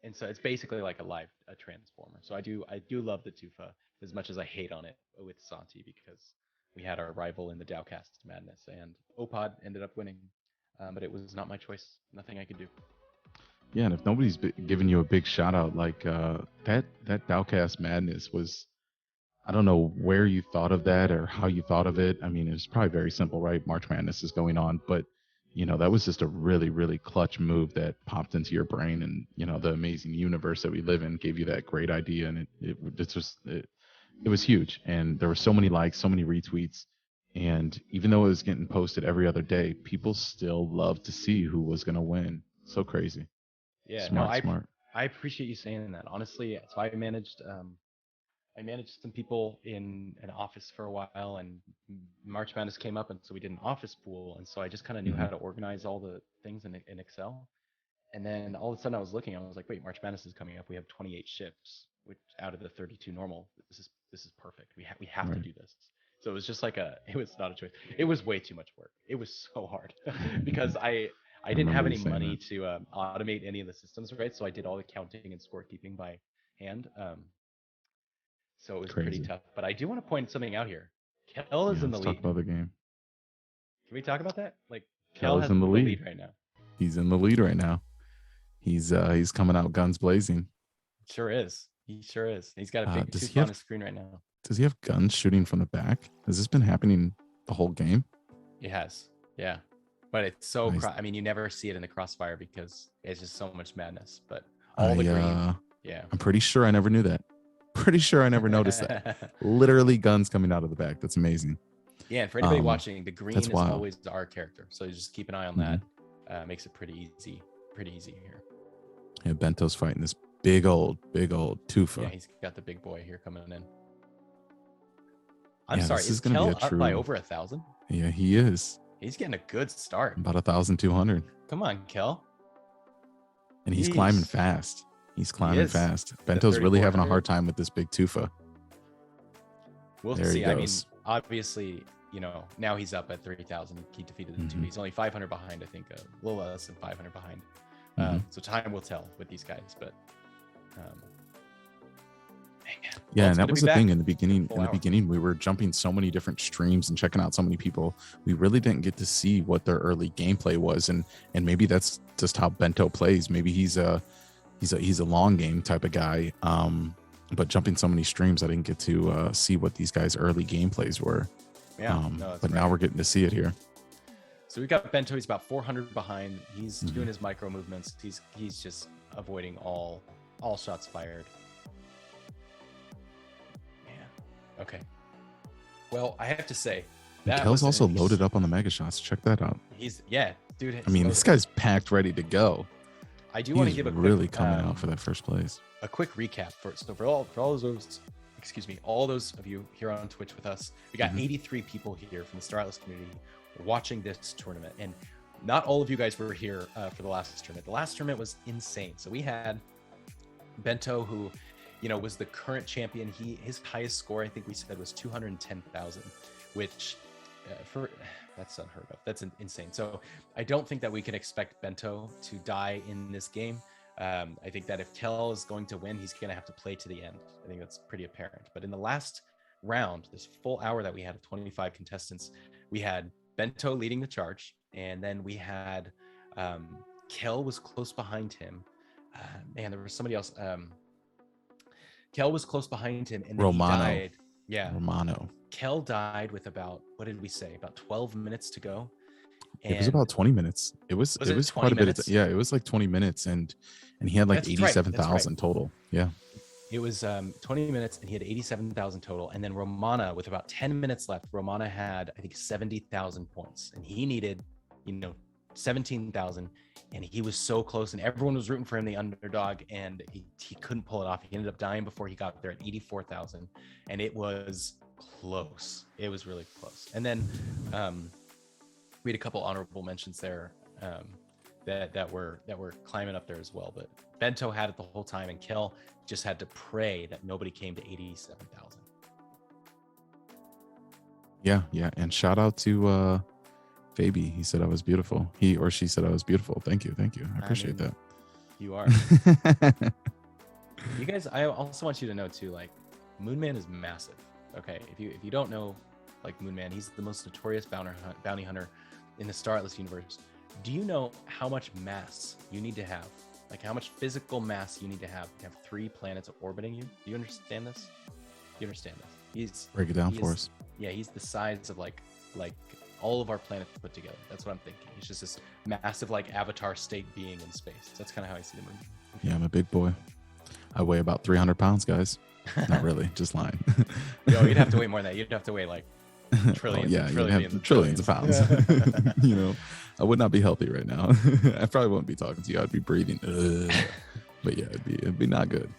And so it's basically like a transformer. So I do love the Tufa as much as I hate on it with Santi, because we had our rival in the Daocaster madness, and Opod ended up winning, but it was not my choice. Nothing I could do. Yeah, and if nobody's giving you a big shout out, like that Daocaster madness was, I don't know where you thought of that or how you thought of it. I mean, it's probably very simple, right? March Madness is going on, but that was just a really, really clutch move that popped into your brain, and the amazing universe that we live in gave you that great idea, and it was huge, and there were so many likes, so many retweets, and even though it was getting posted every other day, people still loved to see who was going to win. So crazy. Yeah, Smart. I appreciate you saying that. Honestly, so I managed some people in an office for a while, and March Madness came up, and so we did an office pool, and so I just kind of knew how to organize all the things in Excel. And then all of a sudden I was looking, I was like, wait, March Madness is coming up. We have 28 ships, which out of the 32 normal. This is perfect. We have to do this. So it was just like it was not a choice. It was way too much work. It was so hard because I didn't have any money to automate any of the systems, right? So I did all the counting and scorekeeping by hand. So it was pretty tough. But I do want to point something out here. Kel is in the lead. Let's talk about the game. Can we talk about that? Like, Kel has in the lead right now. He's in the lead right now. He's coming out guns blazing. Sure is. He sure is. He's got a big tooth on his screen right now. Does he have guns shooting from the back? Has this been happening the whole game? It has. Yeah. But it's so I mean, you never see it in the crossfire because it's just so much madness. But all the green. Yeah. I'm pretty sure I never knew that. Pretty sure I never noticed that. Literally guns coming out of the back. That's amazing. Yeah, and for anybody watching, the green is wild. Always our character. So you just keep an eye on that. Makes it pretty easy here. Yeah, Bento's fighting this big old Tufa. Yeah, he's got the big boy here coming in. I'm Yeah, sorry, this is gonna be Kel up by over 1,000? Yeah, he is. He's getting a good start. About 1,200. Come on, Kel. And he's climbing fast. He's climbing is. fast. Bento's really having a 3,400. hard time with this big Tufa. We'll There he see. I mean, goes. obviously, now he's up at 3,000. He defeated the two. Mhm. He's only 500 behind, I think, a little less than 500 behind. Mhm. So time will tell with these guys. But Yeah, well, and that was the thing in the beginning. full In the hour. beginning, we were jumping so many different streams and checking out so many people. We really didn't get to see what their early gameplay was, and maybe that's just how Bento plays. Maybe he's a long game type of guy. But jumping so many streams, I didn't get to see what these guys' early gameplays were. Yeah, But now we're getting to see it here. So we got Bento. He's about 400 behind. He's Mhm. doing his micro movements. He's just avoiding all shots fired. Man. Okay. Well, I have to say that Kel's was also loaded up on the mega shots. Check that out. Dude. I mean, this guy's packed, ready to go. I do want to He's give a really quick, coming out for that first place. a quick recap for all those, all those of you here on Twitch with us. We got Mhm. 83 people here from the Star Atlas community watching this tournament, and not all of you guys were here for the last tournament. The last tournament was insane. So we had Bento, who was the current champion. His highest score, I think we said, was 210,000, which that's unheard of. That's insane. So I don't think that we can expect Bento to die in this game. I think that if Kel is going to win, he's going to have to play to the end. I think that's pretty apparent. But in the last round, this full hour that we had of 25 contestants, we had Bento leading the charge, and then we had Kel was close behind him. Man, there was somebody else. Kel was close behind him, and then Romano. he died. Yeah, Romano. Kel died with about, what did we say? About 12 minutes to go. It was about 20 minutes. It was it quite 20 a bit. minutes? Yeah, it was like 20 minutes, and he had like That's right, that's 87,000 total. Yeah. It was 20 minutes, and he had 87,000 total. And then Romana, with about 10 minutes left, Romana had, I think, 70,000 points, and he needed, 17,000, and he was so close, and everyone was rooting for him, the underdog, and he couldn't pull it off. He ended up dying before he got there at 84,000, and it was close. It was really close. And then we had a couple honorable mentions there that were climbing up there as well. But Bento had it the whole time, and Kel just had to pray that nobody came to 87,000. Yeah. And shout out to Fabi. He said I was beautiful. He or she said I was beautiful. Thank you. I appreciate that. You are. You guys, I also want you to know too, like, Moonman is massive. Okay, if you don't know, like, Moonman, he's the most notorious bounty hunter in the Star Atlas universe. Do you know how much mass you need to have? Like, how much physical mass you need to have 3 planets orbiting you? Do you understand this? You understand this? Break it down for us. Yeah, he's the size of like all of our planets put together. That's what I'm thinking. He's just this massive, like, avatar state being in space. That's kind of how I see the moon. Yeah, I'm a big boy. I weigh about 300 pounds, guys. Not really, just lying. Yo, you'd have to weigh more than that. You'd have to weigh like trillions. Yeah, and you'd trillions, have trillions of pounds. I would not be healthy right now. I probably wouldn't be talking to you. I'd be breathing. But yeah, it'd be not good.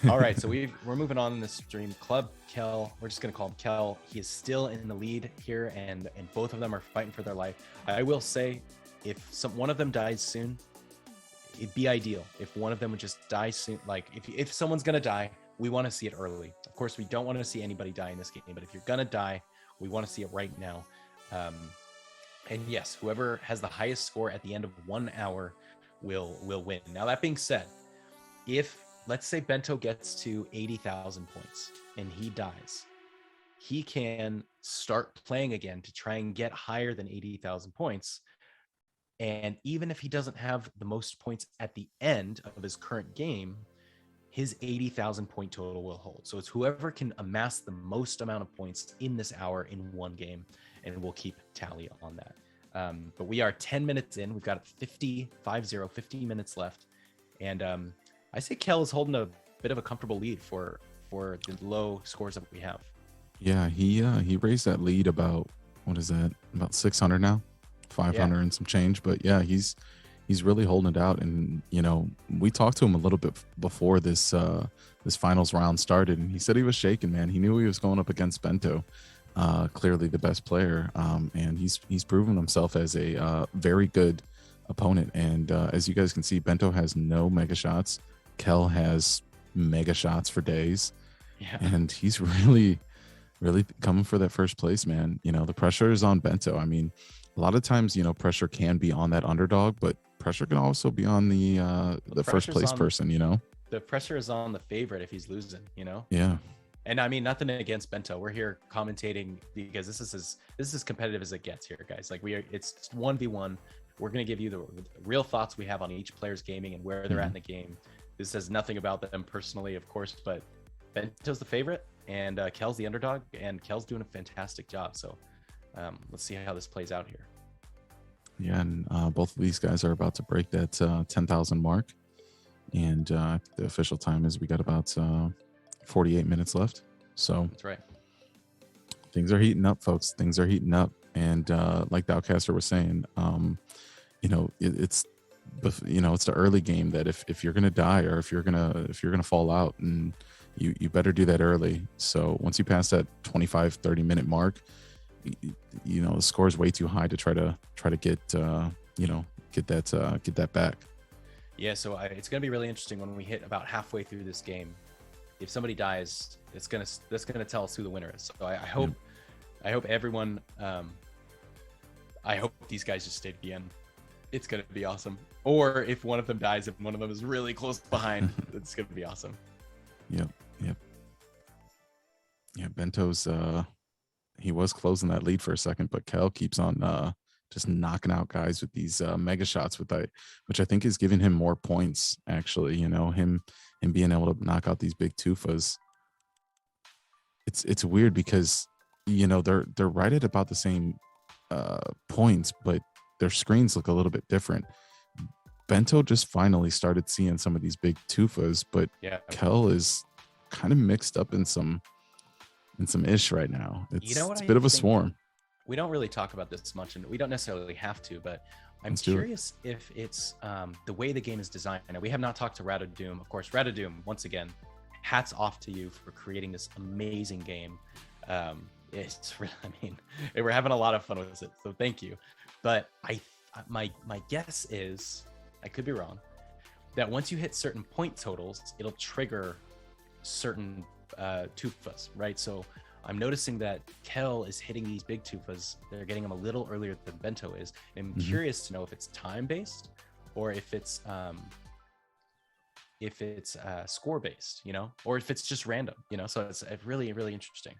All right, so we're moving on in the stream. Club Kel, we're just gonna call him Kel. He is still in the lead here, and both of them are fighting for their life. I will say, if one of them dies soon, it'd be ideal if one of them would just die soon. Like, if someone's gonna die, we want to see it early. Of course, we don't want to see anybody die in this game, but if you're gonna die, we want to see it right now. And yes, whoever has the highest score at the end of 1 hour will win. Now, that being said, if, let's say, Bento gets to 80,000 points and he dies, he can start playing again to try and get higher than 80,000 points. And even if he doesn't have the most points at the end of his current game, his 80,000 point total will hold. So it's whoever can amass the most amount of points in this hour in one game, and we'll keep tally on that. But we are 10 minutes in. We've got 50 minutes left. And I say Kel is holding a bit of a comfortable lead for the low scores that we have. Yeah, he raised that lead about, what is that? About 600 now, 500 and some change. But yeah, he's really holding it out. And we talked to him a little bit before this finals round started, and he said he was shaking, man. He knew he was going up against Bento, clearly the best player, and he's proven himself as a very good opponent. And as you guys can see, Bento has no mega shots. Kel has mega shots for days. Yeah. And he's really coming for that first place, man. You know, the pressure is on Bento. I mean, a lot of times, you know, pressure can be on that underdog, but pressure can also be on the first place person, you know? The pressure is on the favorite if he's losing, you know? Yeah. And I mean, nothing against Bento. We're here commentating because this is as competitive as it gets here, guys. Like it's 1v1. We're going to give you the real thoughts we have on each player's gaming and where they're at in the game. This says nothing about them personally, of course, but Bento's the favorite and Kel's the underdog, and Kel's doing a fantastic job. So let's see how this plays out here. Yeah, and both of these guys are about to break that 10,000 mark. And the official time is we got about 48 minutes left. So that's right. Things are heating up, folks. Things are heating up. And like Daocaster was saying, you know, it's the early game that if you're gonna die or if you're gonna fall out, and you better do that early. So once you pass that 25-30 minute mark, you know, the score is way too high to try to get get that back. Yeah, so it's gonna be really interesting when we hit about halfway through this game. If somebody dies, that's gonna tell us who the winner is. So I hope everyone, I hope these guys just stay to the end. It's gonna be awesome. Or if one of them dies, if one of them is really close behind, it's gonna be awesome. Yep. Yeah, Bento's he was closing that lead for a second, but Kel keeps on just knocking out guys with these mega shots which I think is giving him more points, actually. You know, him being able to knock out these big Tufas. It's weird because, you know, they're right at about the same points, but their screens look a little bit different. Bento just finally started seeing some of these big Tufas, but yeah, Kel is kind of mixed up in some ish right now. It's a bit of a swarm. We don't really talk about this much, and we don't necessarily have to, but I'm curious if it's the way the game is designed. And we have not talked to RatOdoom. Of course, RatOdoom, once again, hats off to you for creating this amazing game. It's really, I mean, we're having a lot of fun with it, so thank you. But my guess is, I could be wrong, that once you hit certain point totals, it'll trigger certain Tufas, right? So I'm noticing that Kel is hitting these big Tufas. They're getting them a little earlier than Bento is. And I'm curious to know if it's time based or if it's score based, you know, or if it's just random, you know. So it's really, really interesting.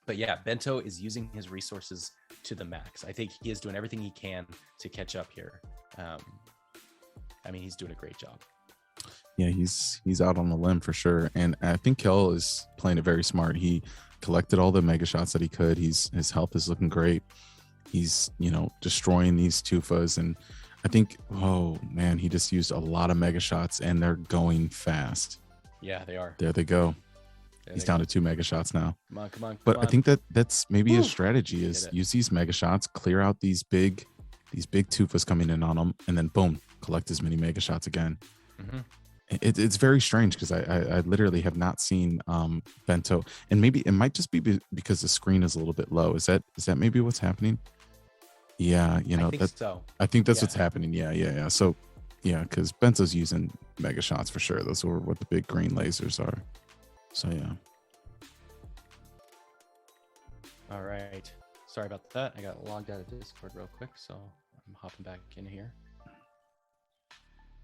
But yeah, Bento is using his resources to the max. I think he is doing everything he can to catch up here. I mean, he's doing a great job. Yeah, he's out on the limb for sure. And I think Kel is playing it very smart. He collected all the mega shots that he could. His health is looking great. He's, you know, destroying these Tufas. And I think, oh man, he just used a lot of mega shots and they're going fast. Yeah, they are. There they go. He's down to 2 mega shots now. Come on. But I think that's maybe his strategy is use these mega shots, clear out these big Tufas coming in on him, and then boom, collect as many mega shots again. Mm-hmm. It's very strange because I literally have not seen Bento, and maybe it might just be because the screen is a little bit low. Is that maybe what's happening? Yeah, you know, I think that's what's happening. Yeah. So yeah, because Bento's using mega shots for sure. Those are what the big green lasers are. So yeah. All right. Sorry about that. I got logged out of Discord real quick, so I'm hopping back in here.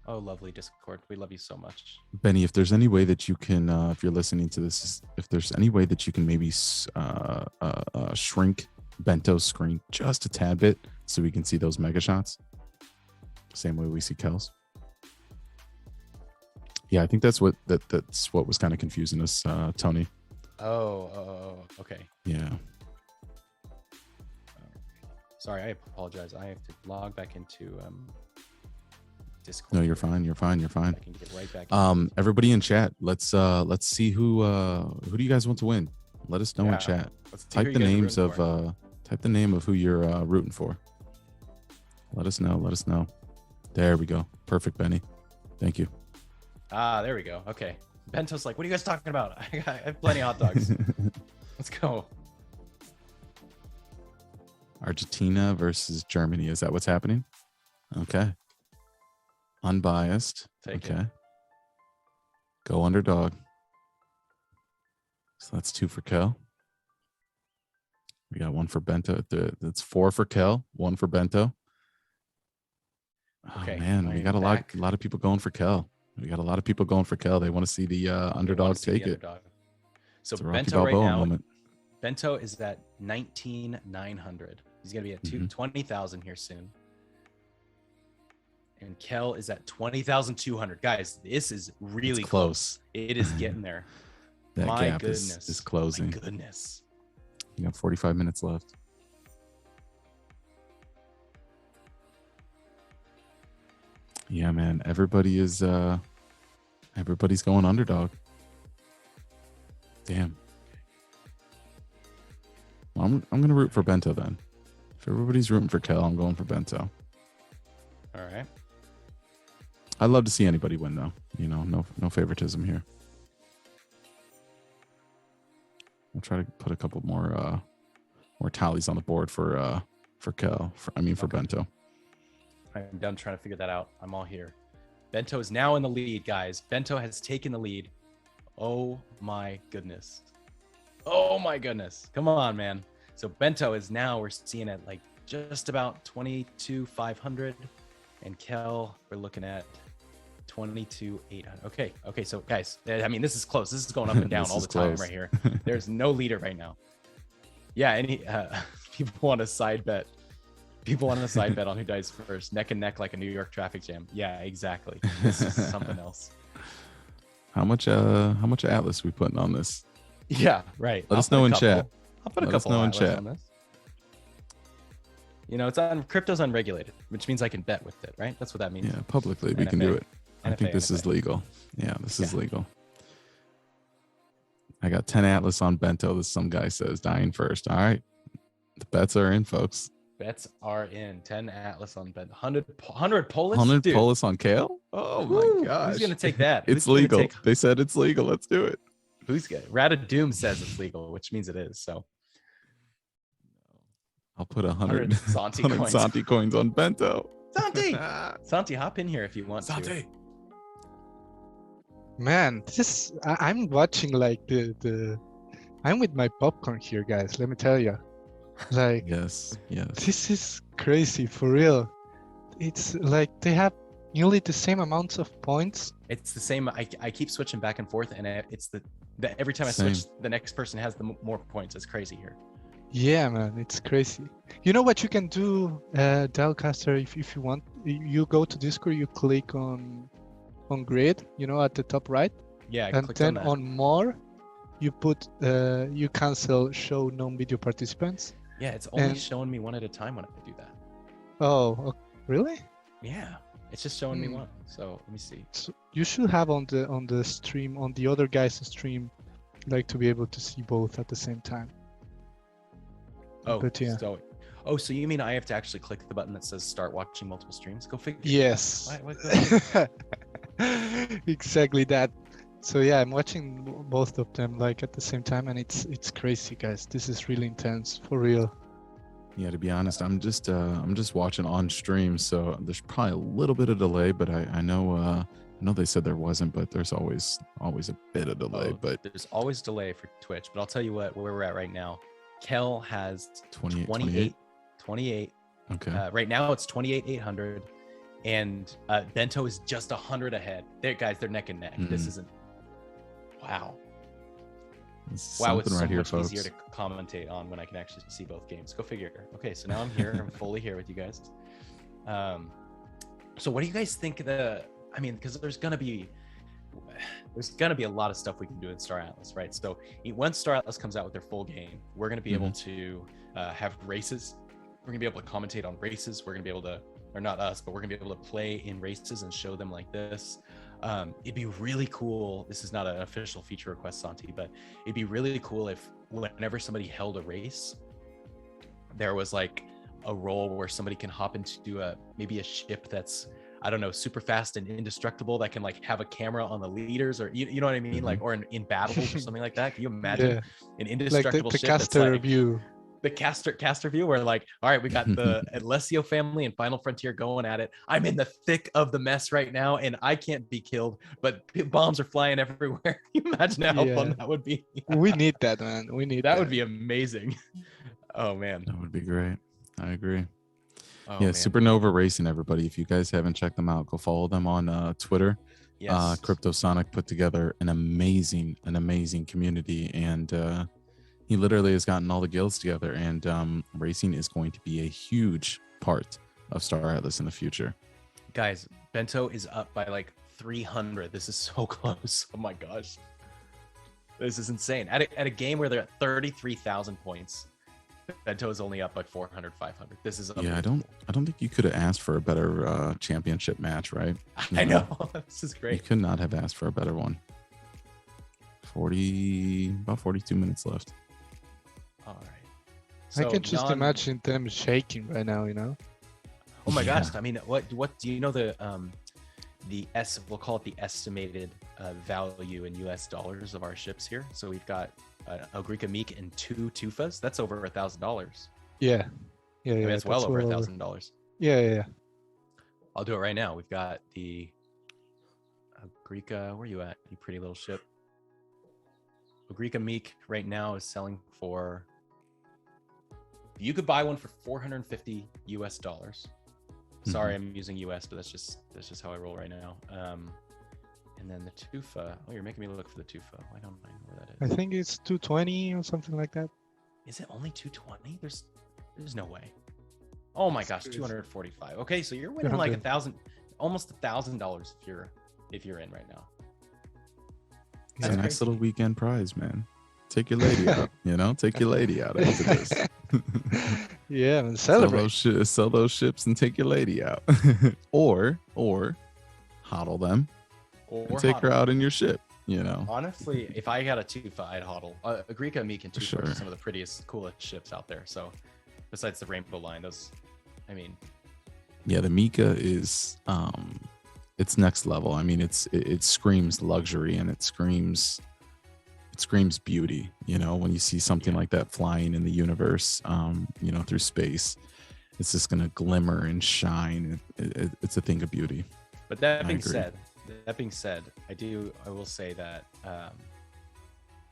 Oh, lovely Discord. We love you so much. Benny, if there's any way that you can, if you're listening to this, if there's any way that you can maybe shrink Bento's screen just a tad bit so we can see those mega shots. Same way we see Kel's. Yeah, I think that's what was kind of confusing us, Tony. Oh, okay. Yeah. Sorry, I apologize. I have to log back into Discord. No, you're fine. You're fine. I can get right back. Everybody in chat, let's see who do you guys want to win? Let us know in chat. Type the names of type the name of who you're rooting for. Let us know. There we go. Perfect, Benny. Thank you. There we go. Okay. Bento's like, what are you guys talking about? I have plenty of hot dogs. Let's go. Argentina versus Germany. Is that what's happening? Okay. Unbiased. Take okay. it. Go underdog. So that's 2 for Kel. We got 1 for Bento. That's 4 for Kel, 1 for Bento. Oh Okay, man, we got a back. lot of people going for Kel. We got a lot of people going for Kel. They want to see the underdog take it. Underdog. So It's a Rocky Bento right Balboa now, moment. Bento is at 19,900. He's gonna be at 20,000 here soon. And Kel is at 20,200. Guys, this is really It's close. It is getting there. That My gap goodness. is closing. My goodness. You got 45 minutes left. Yeah, man. Everybody's going underdog. Damn. Well, I'm gonna root for Bento then. If everybody's rooting for Kel, I'm going for Bento. All right. I'd love to see anybody win though. You know, no favoritism here. I'll try to put a couple more tallies on the board for Kel. For Bento. I'm done trying to figure that out. I'm all here. Bento is now in the lead, guys. Bento has taken the lead. Oh my goodness. Oh my goodness. Come on, man. So Bento is now, we're seeing it like just about 22,500. And Kel, we're looking at 22,800. Okay. So guys, I mean, this is close. This is going up and down all the time right here. There's no leader right now. Yeah. Any people want a side bet. People want a side bet on who dies first, neck and neck like a New York traffic jam. Yeah, exactly. This is something else. How much Atlas we putting on this? Yeah, right. Let us know in chat. I'll put a Let us couple know in Atlas chat. on this. You know, crypto's unregulated, which means I can bet with it, right? That's what that means. Yeah, publicly we can do it. I think this is legal. Yeah, this is legal. I got 10 Atlas on Bento. This some guy says dying first. All right, the bets are in, folks. Bets are in. 10 Atlas on bet. 100 Polis. 100 Dude. Polis on Kale. Oh my gosh, Who's gonna take that? It's Who's gonna legal. take- They said it's legal. Let's do it. Who's good? RatOdoom says it's legal, which means it is. So I'll put 100 Santi 100 coins. Santi coins on Bento. Santi, hop in here if you want to. Santi. Man, I'm watching like the I'm with my popcorn here, guys. Let me tell you, like Yes. this is crazy for real. It's like they have nearly the same amounts of points. It's the same. I keep switching back and forth, and it's the every time I Same. switch, the next person has the more points. It's crazy here. Yeah, man, it's crazy. You know what you can do, Daocaster, if you want, you go to Discord, you click on grid, you know, at the top right, Yeah, I and clicked then on on more, you put you cancel show non-video participants. that. Yeah, it's only and- showing me one at a time when I do that. Oh, really? Yeah, it's just showing me Hmm. one. So let me see. So you should have on the stream, on the other guy's stream, like to be able to see both at the same time. Oh, But yeah. So you mean I have to actually click the button that says start watching multiple streams? Go figure. Yes. What? Exactly that. So yeah, I'm watching both of them like at the same time, and it's crazy, guys. This is really intense, for real. Yeah, to be honest, I'm just watching on stream, so there's probably a little bit of delay, but I know they said there wasn't, but there's always a bit of delay. Oh, But there's always delay for Twitch, but I'll tell you what, where we're at right now. Kel has 28. 28. Okay. Right now it's 28,800, and Bento is just 100 ahead. They're neck and neck. This Mhm. isn't. Wow. This is Wow, it's something so right here, much folks. easier to commentate on when I can actually see both games. Go figure. Okay, so now I'm here. I'm fully here with you guys. So what do you guys think because there's gonna be a lot of stuff we can do in Star Atlas, right? So once Star Atlas comes out with their full game, we're gonna be able to have races. We're gonna be able to commentate on races. We're gonna be able to, or not us, but we're gonna be able to play in races and show them like this. It'd be really cool. This is not an official feature request, Santi, but it'd be really cool if whenever somebody held a race, there was like a role where somebody can hop into maybe a ship that's, I don't know, super fast and indestructible that can like have a camera on the leaders, or you know what I mean? Mhm. Like, or in battles or something like that. Can you imagine Yeah. an Like indestructible the ship that's caster like, view. the caster view where like, all right, we got the Alessio family and Final Frontier going at it. I'm in the thick of the mess right now and I can't be killed, but bombs are flying everywhere. Can you imagine how fun that would be? We need that, man. We need that. Would be amazing. Oh man. That would be great. I agree. Oh, yeah, man. Supernova Racing, everybody. If you guys haven't checked them out, go follow them on Twitter. Yes. CryptoSonic put together an amazing community, and he literally has gotten all the guilds together, and racing is going to be a huge part of Star Atlas in the future. Guys, Bento is up by like 300. This is so close. Oh my gosh. This is insane. At a game where they're at 33,000 points, Bento is only up by 400, 500. This is I don't think you could have asked for a better championship match, right? I know. This is You great. could not have asked for a better one. About 42 minutes left. All right. I can just imagine them shaking right now, you know? Oh my Yeah. gosh. I mean, what do you know we'll call it the estimated value in US dollars of our ships here. So we've got Elgrika Meek and 2 Tufas. That's over $1,000. Yeah. I mean, it's well over $1,000. Yeah. I'll do it right now. We've got the Elgrika. Where are you at, you pretty little ship? Elgrika Meek right now is selling for. You could buy one for $450 US. Sorry, I'm using US, but that's just how I roll right now. And then the Tufa. Oh, you're making me look for the Tufa. I don't know where that I is. think it's 220 or something like that. Is it only 220? There's no way. Oh my gosh, Serious. 245. Okay, so you're winning like almost $1,000 if you're in right now. It's a That's nice crazy. little weekend prize, man. Take your lady out, take your lady out after this. Yeah, and celebrate. Sell those ships and take your lady out. or hodl them Or and take her hodl. out in your ship, Honestly, if I got a Tufa, I'd hodl. Agrika, Meek, and Tufa Sure. are some of the prettiest, coolest ships out there. So, besides the Rainbow line, Yeah, the Mika is it's next level. I mean, it screams luxury and it screams beauty, when you see something like that flying in the universe, through space. It's just gonna glimmer and shine. It's a thing of beauty. But that I being agree. said, I will say that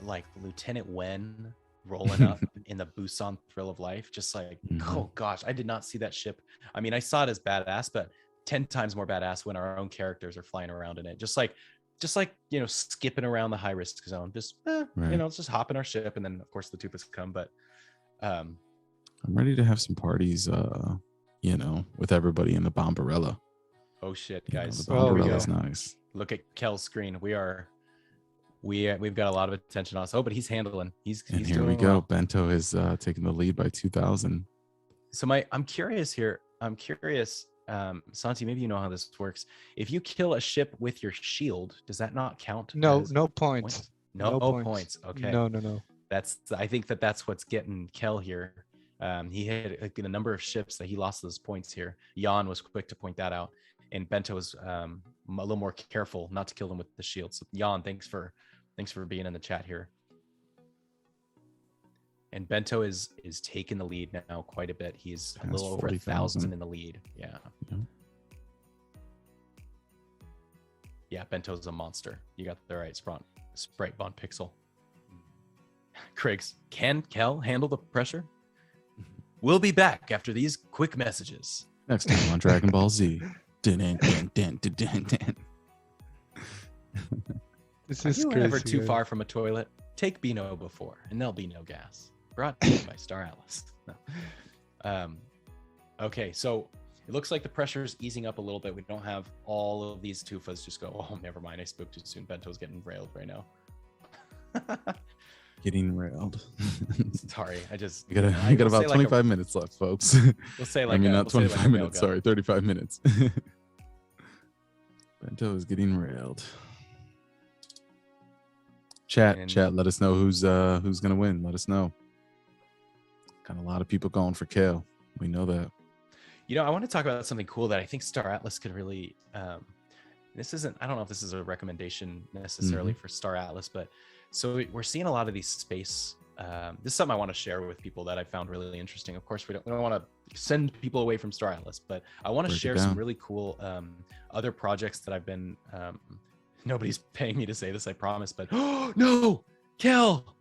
like Lieutenant Wen rolling up in the Busan Thrill of Life, just like, oh gosh, I did not see that ship. I mean, I saw it as badass, but 10 times more badass when our own characters are flying around in it. Just like skipping around the high risk zone. Just Right. let's just hop in our ship, and then of course the Tufas come. But I'm ready to have some parties, with everybody in the Bombarella. oh shit, You know, guys, the Oh, we Bombarella's go. nice. look at Kel's screen. We've got a lot of attention on us. Oh, but he's handling. He's And here doing we go. well. Bento is taking the lead by 2,000. So I'm curious here. Santi, maybe you know how this works. If you kill a ship with your shield, does that not count? No, as no points. No points. Okay. No. I think that's what's getting Kel here. He had a number of ships that he lost those points here. Jan was quick to point that out, and Bento was a little more careful not to kill them with the shield. So Jan, thanks for being in the chat here. And Bento is taking the lead now quite a bit. He's a Has little over 40,000. 1,000 in the lead. Yeah. Yeah. Yeah, Bento's a monster. You got the right SpriteVonPixel. Craigs, can Kel handle the pressure? We'll be back after these quick messages. Next time on Dragon Ball Z. Dun, dun, dun, dun, dun, dun. This Are is you crazy. ever too guys. far from a toilet? Take Beano before, and there'll be no gas. Brought to you by Star Atlas. No. Okay, so it looks like the pressure is easing up a little bit. We don't have all of these Tufas just go, oh, never mind. I spoke too soon. Bento's getting railed right now. Getting railed. Sorry, I just You got will about say like 25 minutes left, folks. We'll say I like mean, a- not we'll say like 25 a minutes. railgun. Sorry, 35 minutes. Bento is getting railed. Chat, And- let us know who's gonna win. Let us know. Got a lot of people going for Kale. We know that. I want to talk about something cool that I think Star Atlas could really. I don't know if this is a recommendation necessarily for Star Atlas, but so we're seeing a lot of these space this is something I want to share with people that I found really interesting. Of course, we don't want to send people away from Star Atlas, but I want to share some really cool other projects that I've been. Nobody's paying me to say this, I promise. But no, Kel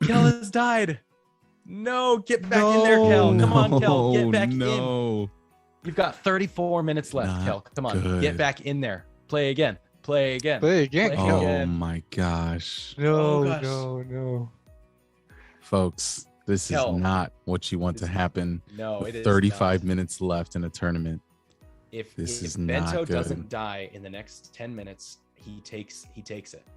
has died. No, get back in there, Kel. Come on, Kel, get back in. You've got 34 minutes left, Kel. Come on, get back in there. Play again. Oh my gosh. No. Folks, this is not what you want to happen. No, it is 35 minutes left in a tournament. If Bento doesn't die in the next 10 minutes, he takes it.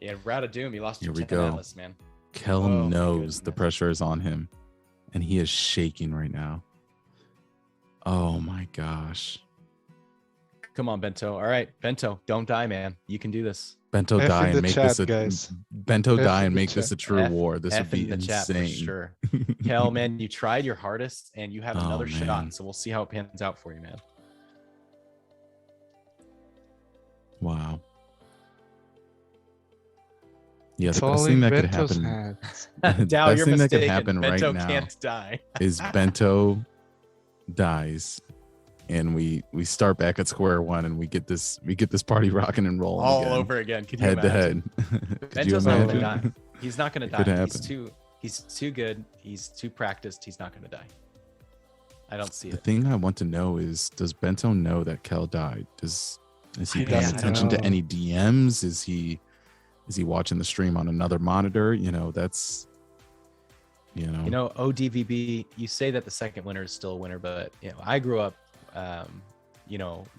Yeah, RatOdoom, he lost to 10 Atlas, man. Kel knows the pressure is on him, and he is shaking right now. Oh my gosh. Come on, Bento. All right, Bento, don't die, man. You can do this. Bento die and make this a true war. This would be insane. For sure. Kel, man, you tried your hardest, and you have another shot. So we'll see how it pans out for you, man. Wow. Yeah, the best thing that could happen. The best thing that could happen right now can't die. is Bento dies, and we start back at square one, and we get this party rocking and rolling all again, over again. Could you head to head. Bento's not gonna die. He's not gonna die. He's too good. He's too practiced. He's not gonna die. I don't see it. The thing I want to know is, does Bento know that Kel died? Is he paying attention to any DMs? Is he watching the stream on another monitor? That's Odvb, you say that the second winner is still a winner, but I grew up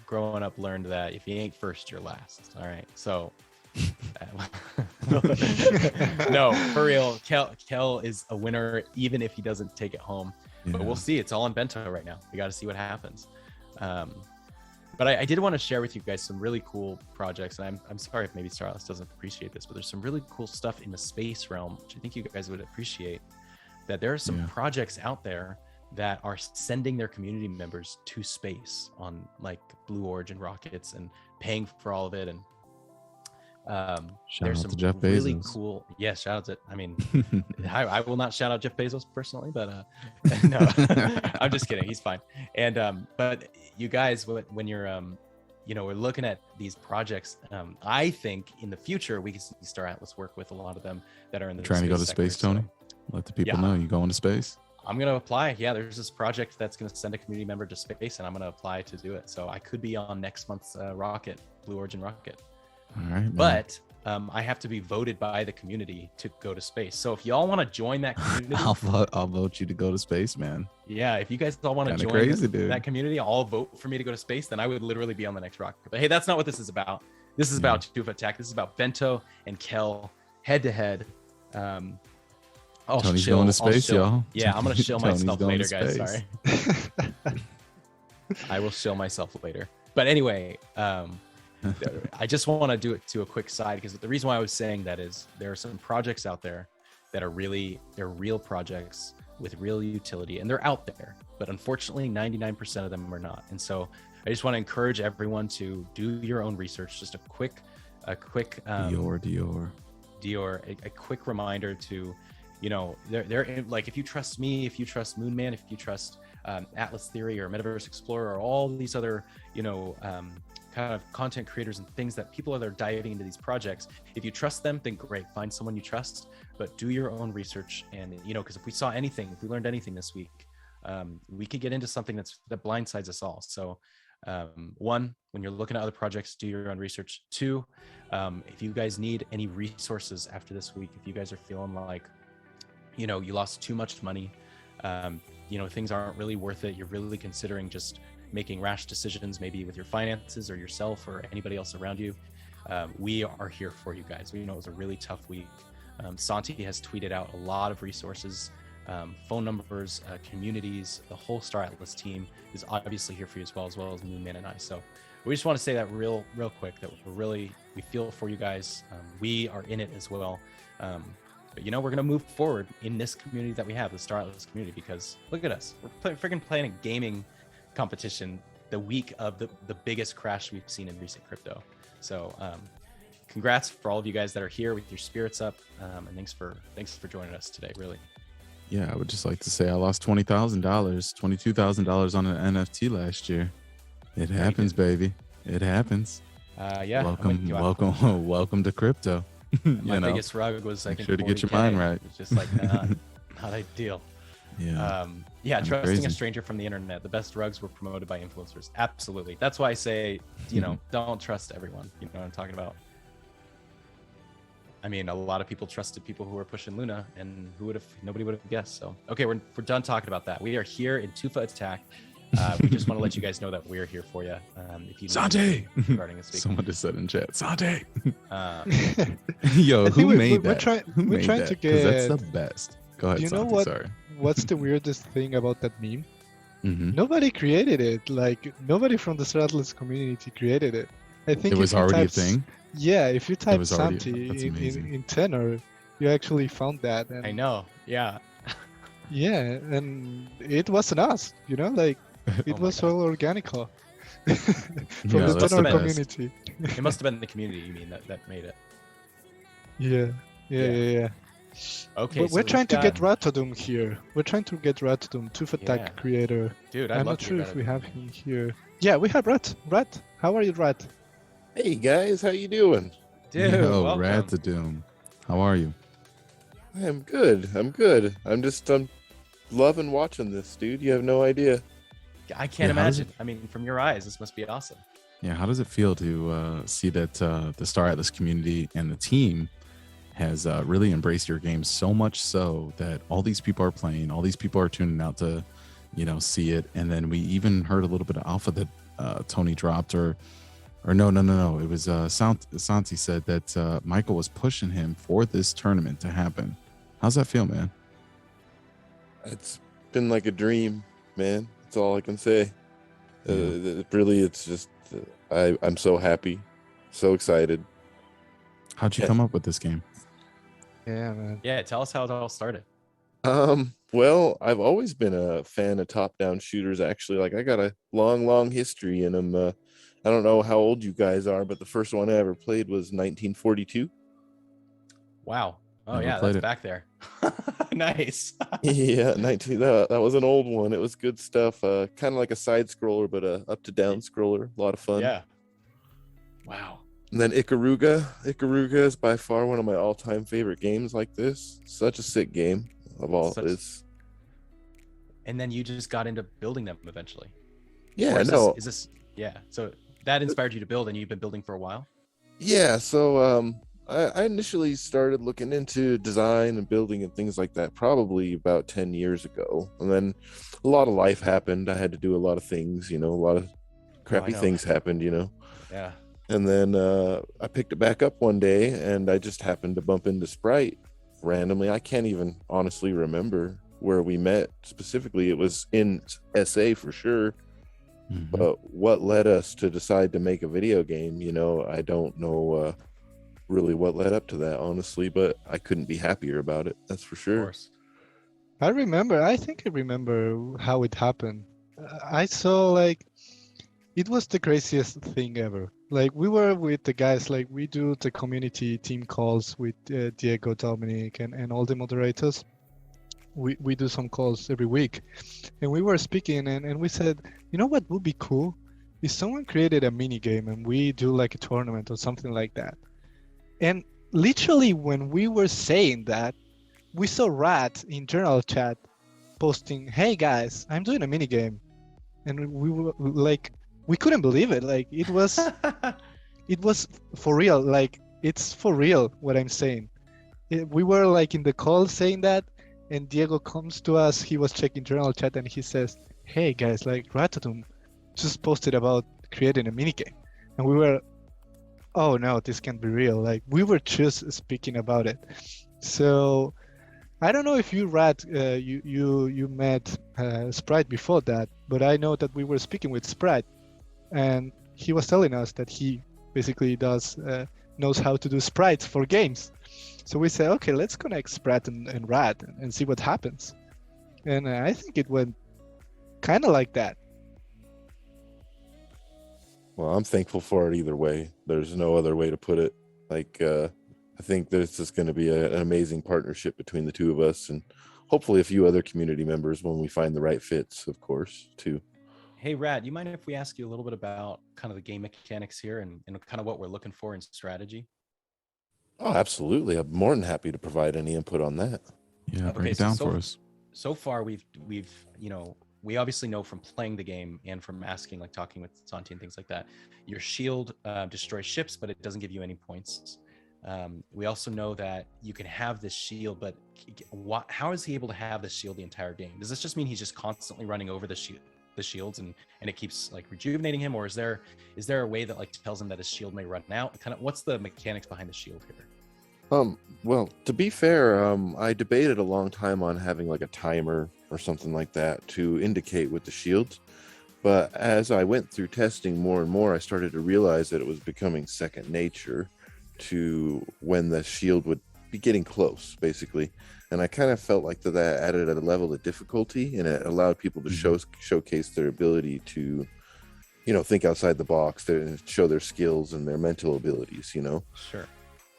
growing up, learned that if you ain't first, you're last. All right, so no, for real, Kel is a winner even if he doesn't take it home. But we'll see. It's all on Bento right now. We got to see what happens. But I did want to share with you guys some really cool projects, and I'm sorry if maybe Star Atlas doesn't appreciate this, but there's some really cool stuff in the space realm, which I think you guys would appreciate. That there are some projects out there that are sending their community members to space on like Blue Origin rockets and paying for all of it. And there's some really cool. Yeah, shout out to. I mean, I will not shout out Jeff Bezos personally, but no, I'm just kidding. He's fine. And but you guys, when you're we're looking at these projects. I think in the future we can see Star Atlas work with a lot of them that are in the trying to go to space, Tony. Let the people know you going to space. I'm going to apply. Yeah, there's this project that's going to send a community member to space, and I'm going to apply to do it. So I could be on next month's rocket, Blue Origin rocket. All right, man. But I have to be voted by the community to go to space. So if y'all want to join that community, I'll vote you to go to space, man. Yeah, if you guys all want to join that community, all vote for me to go to space, then I would literally be on the next rocket. But hey, that's not what this is about. This is about Tufa Attack. This is about Bento and Kel head to head. Tony's going to space, y'all. Yeah, I'm gonna shill myself later, guys. Sorry. I will shill myself later. But anyway, I just want to do it to a quick side, because the reason why I was saying that is there are some projects out there that are they're real projects with real utility, and they're out there. But unfortunately, 99% of them are not. And so I just want to encourage everyone to do your own research. Just a quick Dior. A quick reminder to. They're like, if you trust me, if you trust Moonman, if you trust Atlas Theory or Metaverse Explorer or all these other, kind of content creators and things that people are diving into these projects, if you trust them, then great, find someone you trust, but do your own research. And, because if we learned anything this week, we could get into something that blindsides us all. So one, when you're looking at other projects, do your own research. Two, if you guys need any resources after this week, if you guys are feeling like, you lost too much money, things aren't really worth it, you're really considering just making rash decisions, maybe with your finances or yourself or anybody else around you, we are here for you guys. We know it was a really tough week. Santi has tweeted out a lot of resources, phone numbers, communities. The whole Star Atlas team is obviously here for you as well as Moonman and I. So we just want to say that real quick, that we feel for you guys. We are in it as well. But we're going to move forward in this community that we have, the Star Atlas community, because look at us. We're freaking playing a gaming competition the week of the biggest crash we've seen in recent crypto. So congrats for all of you guys that are here with your spirits up. And thanks for joining us today. Really. Yeah, I would just like to say I lost $20,000, $22,000 on an NFT last year. It happens, baby. It happens. Yeah. Welcome to crypto. My biggest rug was, I think, sure to get your 40K. mind right. It's just like not ideal. Yeah. Trusting crazy. a stranger from the internet. The best rugs were promoted by influencers. Absolutely. That's why I say, don't trust everyone. You know what I'm talking about? I mean, a lot of people trusted people who were pushing Luna, and nobody would have guessed. So, okay, we're done talking about that. We are here in Tufa Attack. We just want to let you guys know that we're here for you. If you Santi! regarding this week. Someone just said in chat, Santi! Yo, who made that? We're trying to 'Cause get. that's the best. Go ahead, You know Santi, what? sorry. What's the weirdest thing about that meme? Mhm. Nobody created it. Like nobody from the Star Atlas community created it. I think It was if you already a type thing? Yeah, if you type was already- Santi that's amazing. in tenor, you actually found that. And I know. Yeah. Yeah, and it wasn't us. Like it Oh my was God. all organic from Yeah, the that's tenor the best. community. It must have been the community, you mean, that made it. Yeah. Okay. But so we're we've trying to get got- RatOdoom here. We're trying to get RatOdoom, Tufa Attack Yeah. creator. Dude, I'd I'm love not to sure get if we that. have him here. Yeah, we have Rat. Rat, how are you, Rat? Hey guys, how you doing? Dude, Yo, welcome. RatOdoom. How are you? I'm good. I'm loving watching this, dude. You have no idea. I can't Yeah, how does imagine. I mean, from your eyes, this must be awesome. Yeah, how does it feel to see that the Star Atlas community and the team has really embraced your game so much so that all these people are playing, all these people are tuning out to, see it, and then we even heard a little bit of alpha that Tony dropped, or no, it was Santi said that Michael was pushing him for this tournament to happen. How's that feel, man? It's been like a dream, man. That's all I can say. It's just, I'm so happy, so excited. How'd you Yeah. come up with this game? Yeah, man. Yeah, tell us how it all started. Well, I've always been a fan of top-down shooters, actually. Like, I got a long history in them. I don't know how old you guys are, but the first one I ever played was 1942. Wow. Oh, Never yeah, played that's it. back there. Nice. Yeah, 19. That was an old one. It was good stuff. Kind of like a side scroller, but a up to down scroller. A lot of fun. Yeah. Wow. And then Ikaruga. Ikaruga is by far one of my all-time favorite games like this. Such a sick game of all Such- this. And then you just got into building them eventually. Yeah, Or is no. this yeah. So that inspired you to build, and you've been building for a while? Yeah, so I initially started looking into design and building and things like that probably about 10 years ago. And then a lot of life happened. I had to do a lot of things, a lot of crappy know. things happened, Yeah. And then I picked it back up one day, and I just happened to bump into Sprite randomly. I can't even honestly remember where we met specifically. It was in SA for sure. Mhm. But what led us to decide to make a video game, I don't know really what led up to that, honestly, but I couldn't be happier about it. That's for Of sure. course. I think I remember how it happened. I saw it was the craziest thing ever. We were with the guys, we do the community team calls with Diego, Dominic, and all the moderators. We do some calls every week, and we were speaking, and we said, you know what would be cool? If someone created a mini game and we do a tournament or something like that. And literally when we were saying that, we saw Rat in general chat posting, hey guys, I'm doing a mini game. And we were we couldn't believe it. It was for real. It's for real what I'm saying. We were in the call saying that, and Diego comes to us. He was checking general chat and he says, hey guys, RatOdoom just posted about creating a mini game. And we were, oh no, this can't be real. We were just speaking about it. So I don't know if you you met Sprite before that, but I know that we were speaking with Sprite, and he was telling us that he basically knows how to do sprites for games. So we said, okay, let's connect Sprite and Rat and see what happens. And I think it went kind of like that. Well, I'm thankful for it either way. There's no other way to put it. Like, I think this is going to be an amazing partnership between the two of us, and hopefully a few other community members when we find the right fits, of course, too. Hey, Rad, you mind if we ask you a little bit about kind of the game mechanics here and kind of what we're looking for in strategy? Oh, absolutely. I'm more than happy to provide any input on that. Yeah, break it down for us. So far, we've we obviously know from playing the game and from asking, like talking with Santi and things like that, your shield destroys ships, but it doesn't give you any points. We also know that you can have this shield, but how is he able to have this shield the entire game? Does this just mean he's just constantly running over the shields and it keeps like rejuvenating him, or is there a way that like tells him that his shield may run out? Kind of what's the mechanics behind the shield here? Well, to be fair, I debated a long time on having like a timer or something like that to indicate with the shields. But as I went through testing more and more, I started to realize that it was becoming second nature to when the shield would be getting close, basically. And I kind of felt like that added a level of difficulty, and it allowed people to showcase their ability to, think outside the box, to show their skills and their mental abilities, Sure.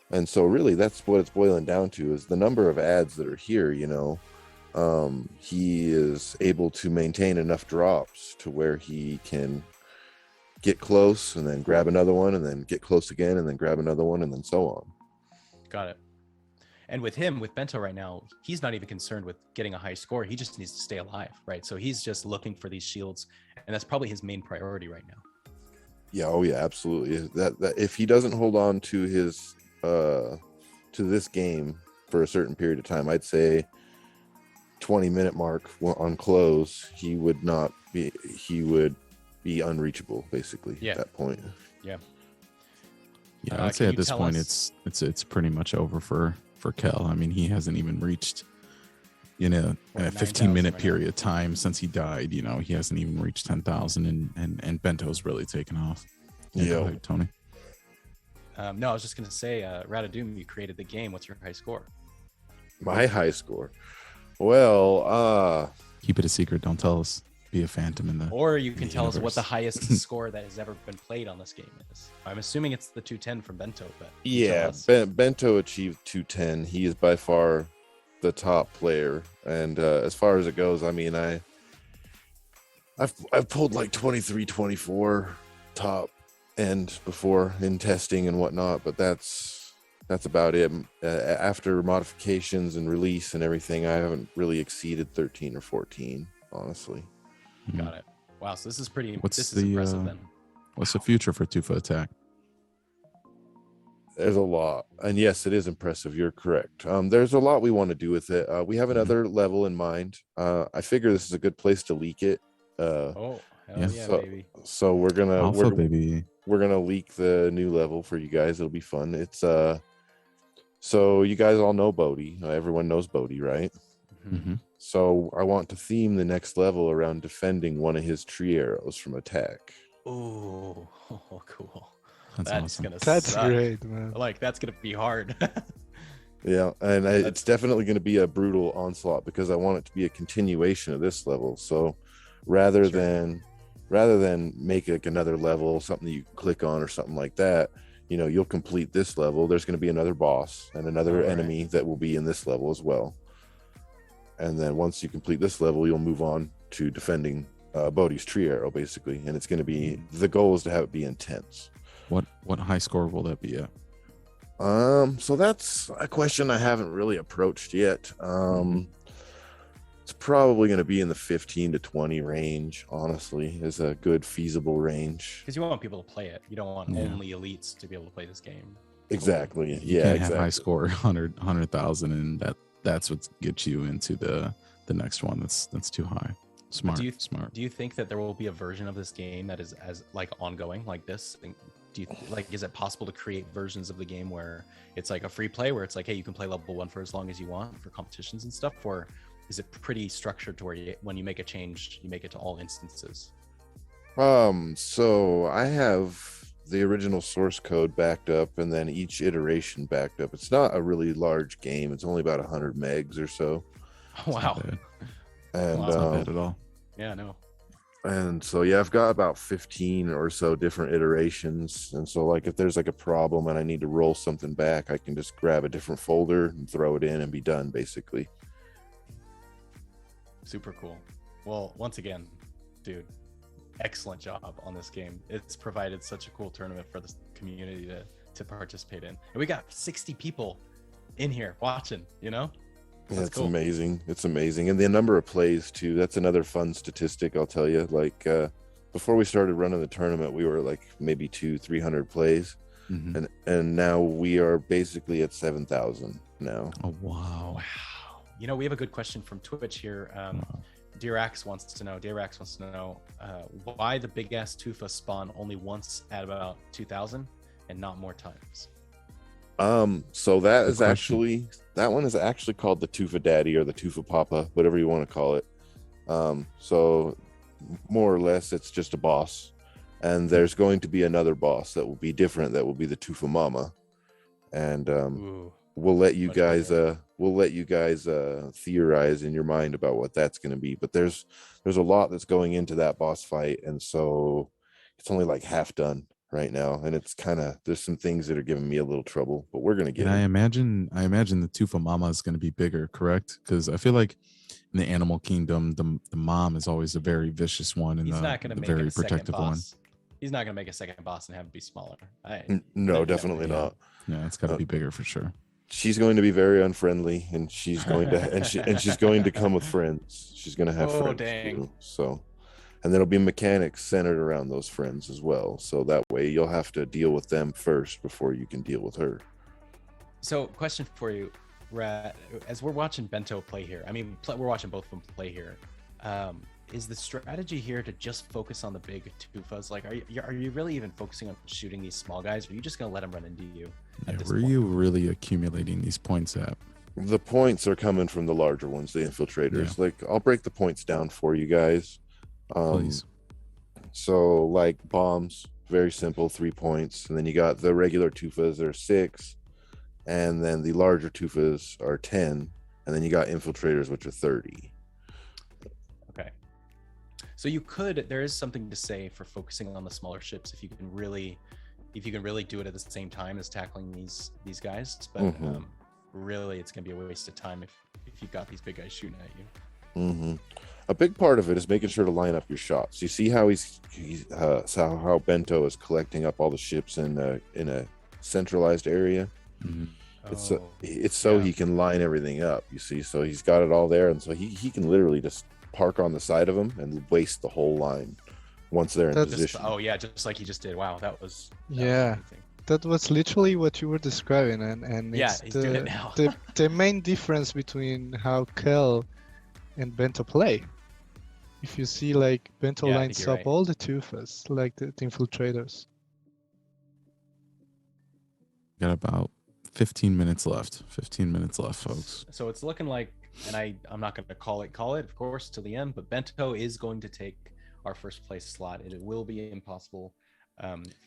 And so really that's what it's boiling down to, is the number of ads that are here. He is able to maintain enough drops to where he can get close and then grab another one and then get close again and then grab another one and then so on. Got it. And with Bento right now, he's not even concerned with getting a high score. He just needs to stay alive, right? So he's just looking for these shields, and that's probably his main priority right now. Yeah, oh yeah, absolutely. That if he doesn't hold on to his to this game for a certain period of time, I'd say 20-minute mark on close, he would be unreachable, basically. At that point. Yeah, I'd say at this point it's pretty much over for Kel. I mean, he hasn't even reached a 15-minute period of time since he died. He hasn't even reached 10,000, and Bento's really taken off. Yeah, Tony. No, I was just gonna say, RatOdoom, you created the game. What's your high score? My high score, well, keep it a secret. Don't tell us. Be a phantom in the. Or you can tell us what the highest score that has ever been played on this game is. I'm assuming it's the 210 from Bento, but yeah, Bento achieved 210. He is by far the top player, and as far as it goes, I mean, I've pulled like 23, 24 top end before in testing and whatnot, but that's about it. After modifications and release and everything, I haven't really exceeded 13 or 14, honestly. Got it. Wow, so this is pretty. What's this is impressive then. What's the future for Tufa Attack? There's a lot, and yes, it is impressive. You're correct. There's a lot we want to do with it. We have another level in mind. I figure this is a good place to leak it. Hell yeah, baby. So we're gonna leak the new level for you guys. It'll be fun. It's so you guys all know Bodhi. Everyone knows Bodhi, right? Mm-hmm. So I want to theme the next level around defending one of his tree arrows from attack. Oh, cool. That's awesome. That's suck. great, man. That's gonna be hard. Yeah, and it's definitely going to be a brutal onslaught because I want it to be a continuation of this level. So rather than make like another level, something that you can click on or something like that, you'll complete this level. There's going to be another boss and another enemy that will be in this level as well. And then once you complete this level, you'll move on to defending Bodhi's tree arrow, basically. And it's going to be, the goal is to have it be intense. What high score will that be at? So that's a question I haven't really approached yet. It's probably going to be in the 15 to 20 range, honestly, is a good feasible range. Because you want people to play it. You don't want only elites to be able to play this game. Exactly. You can't have high score 100,000, and that's what gets you into the next one. That's too high. Smart. Do you think that there will be a version of this game that is as like ongoing like this? Do you is it possible to create versions of the game where it's like a free play, where it's like, hey, you can play level 1 for as long as you want for competitions and stuff, or is it pretty structured to where when you make a change, you make it to all instances? So I have the original source code backed up and then each iteration backed up. It's not a really large game. It's only about 100 megs or so. Wow. And not bad at all. Yeah, no. And so yeah, I've got about 15 or so different iterations. And so like if there's like a problem and I need to roll something back, I can just grab a different folder and throw it in and be done basically. Super cool. Well, once again, dude, excellent job on this game. It's provided such a cool tournament for the community to participate in. And we got 60 people in here watching, you know? Yeah, it's cool. amazing. It's amazing. And the number of plays too. That's another fun statistic, I'll tell you. Like before we started running the tournament, we were like maybe 200-300 plays. Mm-hmm. And now we are basically at 7,000 now. Oh wow. Wow. You know, we have a good question from Twitch here. Dirax wants to know why the big ass Tufa spawn only once at about 2,000 and not more times. So that one is actually called the Tufa Daddy or the Tufa Papa, whatever you want to call it. So more or less it's just a boss, and there's going to be another boss that will be different, that will be the Tufa Mama. And we'll let you guys theorize in your mind about what that's going to be, but there's a lot that's going into that boss fight, and so it's only like half done right now, and it's kind of, there's some things that are giving me a little trouble, but we're gonna get And it. I imagine the Tufa Mama is going to be bigger, correct? Because I feel like in the animal kingdom, the mom is always a very vicious one, and He's not the going to make very a second protective one. boss. He's not going to make a second boss and have it be smaller. No, definitely not. Yeah, it's got to be bigger for sure. She's going to be very unfriendly, and she's going to and she's going to come with friends. She's going to have friends too. So, and there'll be mechanics centered around those friends as well. So that way you'll have to deal with them first before you can deal with her. So, question for you, Rat. As we're watching Bento play here, I mean, we're watching both of them play here. Is the strategy here to just focus on the big Tufas? Like, are you really even focusing on shooting these small guys? Or are you just going to let them run into you? Yeah, where are you really accumulating these points at? The points are coming from the larger ones, the infiltrators. Yeah. Like, I'll break the points down for you guys. Please. So like bombs, very simple, 3 points, and then you got the regular Tufas are 6, and then the larger Tufas are 10, and then you got infiltrators, which are 30. Okay. So there is something to say for focusing on the smaller ships if you can really do it at the same time as tackling these guys, but really it's gonna be a waste of time if you've got these big guys shooting at you. A big part of it is making sure to line up your shots. You see how how Bento is collecting up all the ships in a centralized area. It's so he can line everything up, you see. So he's got it all there, and so he can literally just park on the side of them and waste the whole line once they're in position. Just like he just did. Wow, that was that was literally what you were describing, and he's doing it now. the main difference between how Kel and Bento play. If you see, like, Bento lines up all the Tufas, like the infiltrators. Got about 15 minutes left. 15 minutes left, folks. So it's looking like, and I'm not going to call it, of course, to the end, but Bento is going to take our first place slot. It will be impossible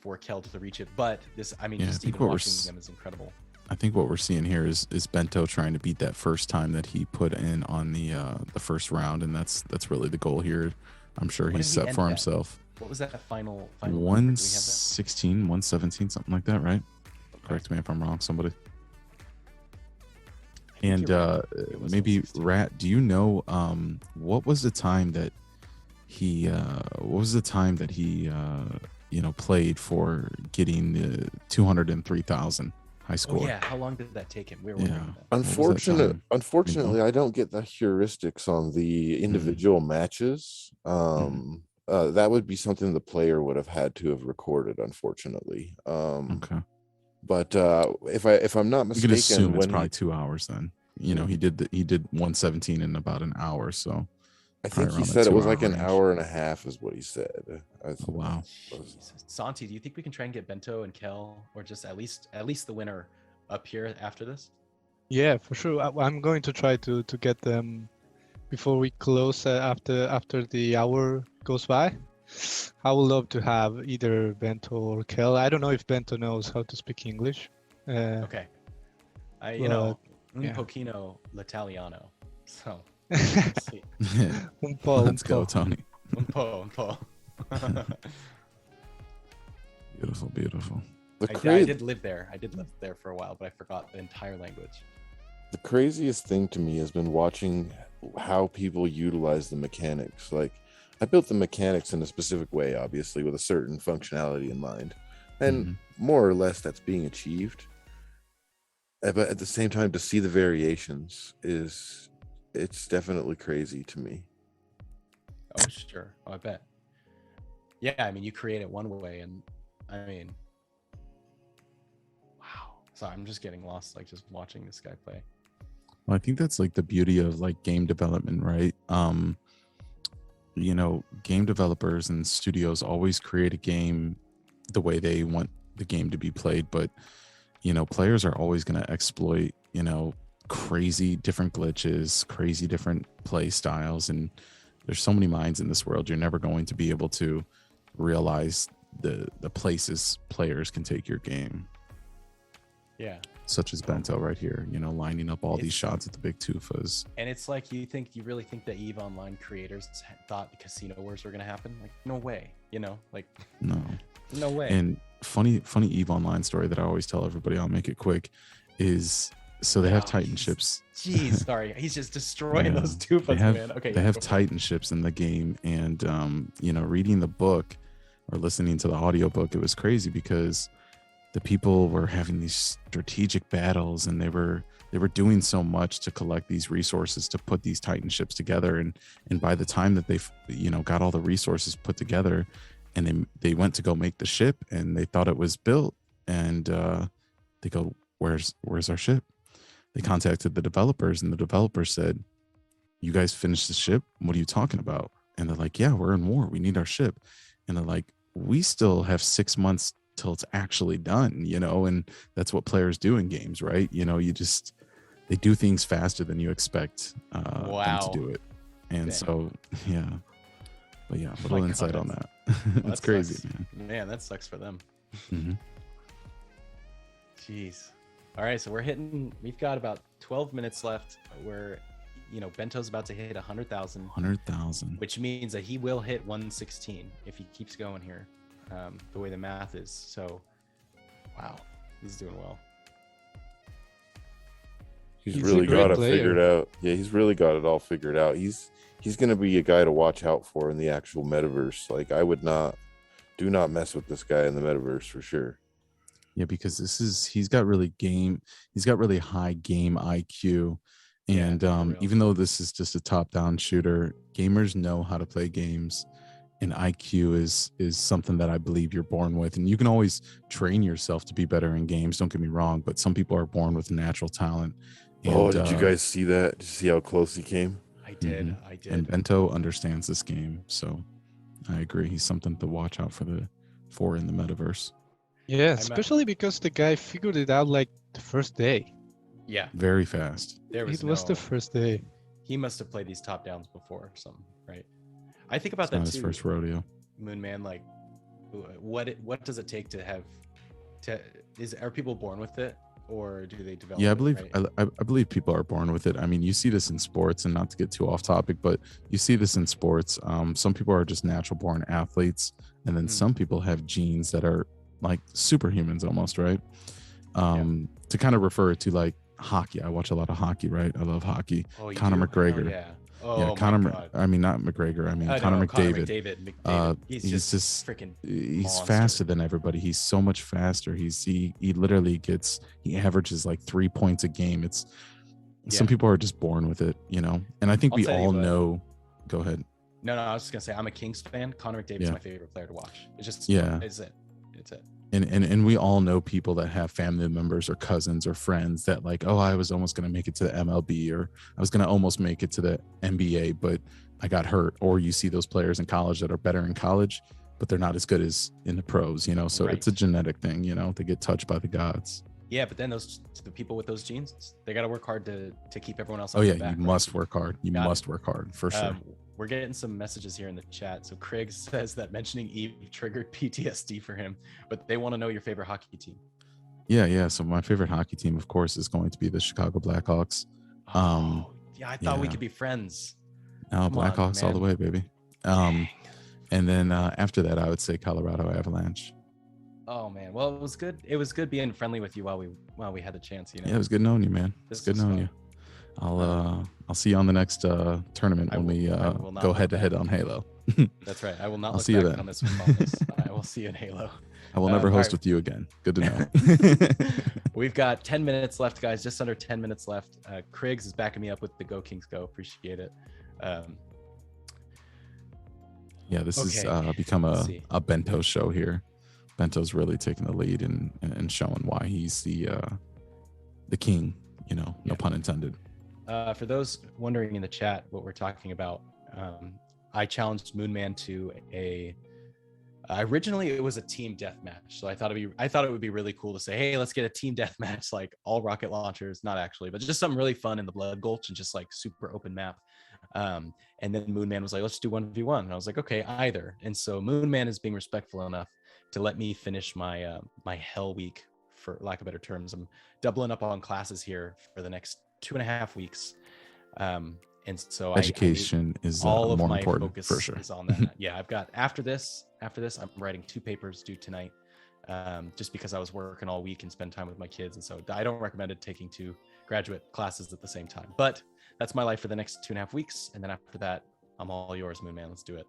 for Kel to reach it, but just even watching them is incredible. I think what we're seeing here is Bento trying to beat that first time that he put in on the first round, and that's really the goal here. I'm sure he's set for himself. What was that final 116, 117, something like that, right? Okay. Correct me if I'm wrong, somebody. And maybe Rat, do you know what was the time that he played for getting the 203,000 high score? Oh, yeah, how long did that take him? We were wondering that. Unfortunately, I don't get the heuristics on the individual matches. That would be something the player would have had to have recorded, unfortunately. Okay. But if I'm not mistaken, you can assume it's probably 2 hours then. You know, he did 117 in about an hour, so I think he said it was like an hour and a half is what he said. Wow. Santi, do you think we can try and get Bento and Kel, or just at least the winner up here after this? Yeah, for sure. I'm going to try to get them before we close after the hour goes by. I would love to have either Bento or Kel. I don't know if Bento knows how to speak English. Okay. Un pochino l'italiano. So let's see. Let's go, Tony. Un po. Beautiful. I did live there. I did live there for a while, but I forgot the entire language. The craziest thing to me has been watching how people utilize the mechanics. Like, I built the mechanics in a specific way, obviously, with a certain functionality in mind. And more or less that's being achieved. But at the same time, to see the variations it's definitely crazy to me. Oh, sure. Oh, I bet. Yeah, I mean, you create it one way, and I mean, wow. Sorry, I'm just getting lost, like, just watching this guy play. Well, I think that's like the beauty of like game development, right? You know, game developers and studios always create a game the way they want the game to be played, but you know, players are always going to exploit, you know, crazy different glitches, crazy different play styles, and there's so many minds in this world. You're never going to be able to realize the places players can take your game. Yeah. Such as Bento right here, you know, lining up all these shots at the big Tufas. And it's like, you really think that EVE Online creators thought the Casino Wars were going to happen? Like, no way, you know, like, no way. And funny EVE Online story that I always tell everybody, I'll make it quick, is so they have Titan ships. Jeez, sorry. He's just destroying those Tufas, man. Okay. They have Titan ships in the game. And, you know, reading the book or listening to the audiobook, it was crazy because the people were having these strategic battles and they were doing so much to collect these resources to put these Titan ships together. And by the time that they, you know, got all the resources put together and they went to go make the ship and they thought it was built and they go, where's our ship? They contacted the developers and the developers said, you guys finished the ship? What are you talking about? And they're like, yeah, we're in war. We need our ship. And they're like, we still have 6 months till it's actually done, you know, and that's what players do in games, right? You know, they do things faster than you expect them to do it. And so, yeah. But yeah, a little insight on that. It's crazy, sucks. Man, that sucks for them. Mm-hmm. Jeez. All right, so we've got about 12 minutes left where, you know, Bento's about to hit 100,000. 100,000. Which means that he will hit 116 if he keeps going here, the way the math is. So, wow, he's doing well. He's really got it figured out. Yeah, he's really got it all figured out. He's going to be a guy to watch out for in the actual metaverse. Like, do not mess with this guy in the metaverse for sure. Yeah, because he's got really high game IQ. And even though this is just a top-down shooter, gamers know how to play games, and IQ is something that I believe you're born with. And you can always train yourself to be better in games, don't get me wrong, but some people are born with natural talent. And, did you guys see that? Did you see how close he came? I did. And Bento understands this game, so I agree. He's something to watch out for in the metaverse. Yeah, especially because the guy figured it out like the first day. Yeah. Very fast. It was the first day. He must have played these top downs before or something, right? I think about It's that not too. his first rodeo. Moonman, like, what does it take to have? Are people born with it, or do they develop? Yeah, I believe right? I believe people are born with it. I mean, you see this in sports, and not to get too off topic, but you see this in sports. Some people are just natural born athletes, and then some people have genes that are like superhumans almost, right? To kind of refer to like hockey. I watch a lot of hockey, right? I love hockey. Conor McGregor. Oh, yeah. Yeah, I mean, not McGregor. I mean, Conor McDavid. He's just freaking. He's faster than everybody. He's so much faster. He literally he averages like 3 points a game. Some people are just born with it, you know. And I think we all know. Go ahead. No, I was just gonna say I'm a Kings fan. Conor McDavid's my favorite player to watch. It's just it's it. And we all know people that have family members or cousins or friends that like, oh, I was almost going to make it to the MLB, or I was going to almost make it to the NBA, but I got hurt. Or you see those players in college that are better in college, but they're not as good as in the pros, you know? So it's a genetic thing, you know, they get touched by the gods. Yeah, but then the people with those genes, they got to work hard to keep everyone else. Oh yeah, you must work hard. You must work hard for sure. We're getting some messages here in the chat. So Craig says that mentioning EVE triggered PTSD for him, but they want to know your favorite hockey team. Yeah. So my favorite hockey team, of course, is going to be the Chicago Blackhawks. I thought we could be friends. No, Blackhawks all the way, baby. And then after that, I would say Colorado Avalanche. Oh man, well it was good. It was good being friendly with you while we had the chance. You know. Yeah, it was good knowing you, man. It's This good was knowing fun. you. I'll see you on the next tournament when we will not go look head to head back. on Halo. That's right. I will not I'll look see you back then. on this with fondness. I will see you in Halo. I will never all host right. with you again. Good to know. We've got 10 minutes left, guys. Just under 10 minutes left. Kriggs is backing me up with the Go Kings Go. Appreciate it. Yeah, this has Okay. become Let's a see. Bento show here. Bento's really taking the lead and showing why he's the king, you know, no Yeah. pun intended. For those wondering in the chat what we're talking about, I challenged Moonman to originally it was a team deathmatch. So I thought it would be really cool to say, hey, let's get a team deathmatch, like all rocket launchers, not actually, but just something really fun in the Blood Gulch and just like super open map. And then Moonman was like, let's do 1v1. And I was like, okay, either. And so Moonman is being respectful enough to let me finish my my hell week, for lack of better terms. I'm doubling up on classes here for the next 2.5 weeks. And so Education is all of more my important focus for sure. is on that. Yeah, I've got after this, I'm writing 2 papers due tonight. Just because I was working all week and spend time with my kids. And so I don't recommend it taking 2 graduate classes at the same time, but that's my life for the next 2.5 weeks. And then after that, I'm all yours, Moonman. Let's do it.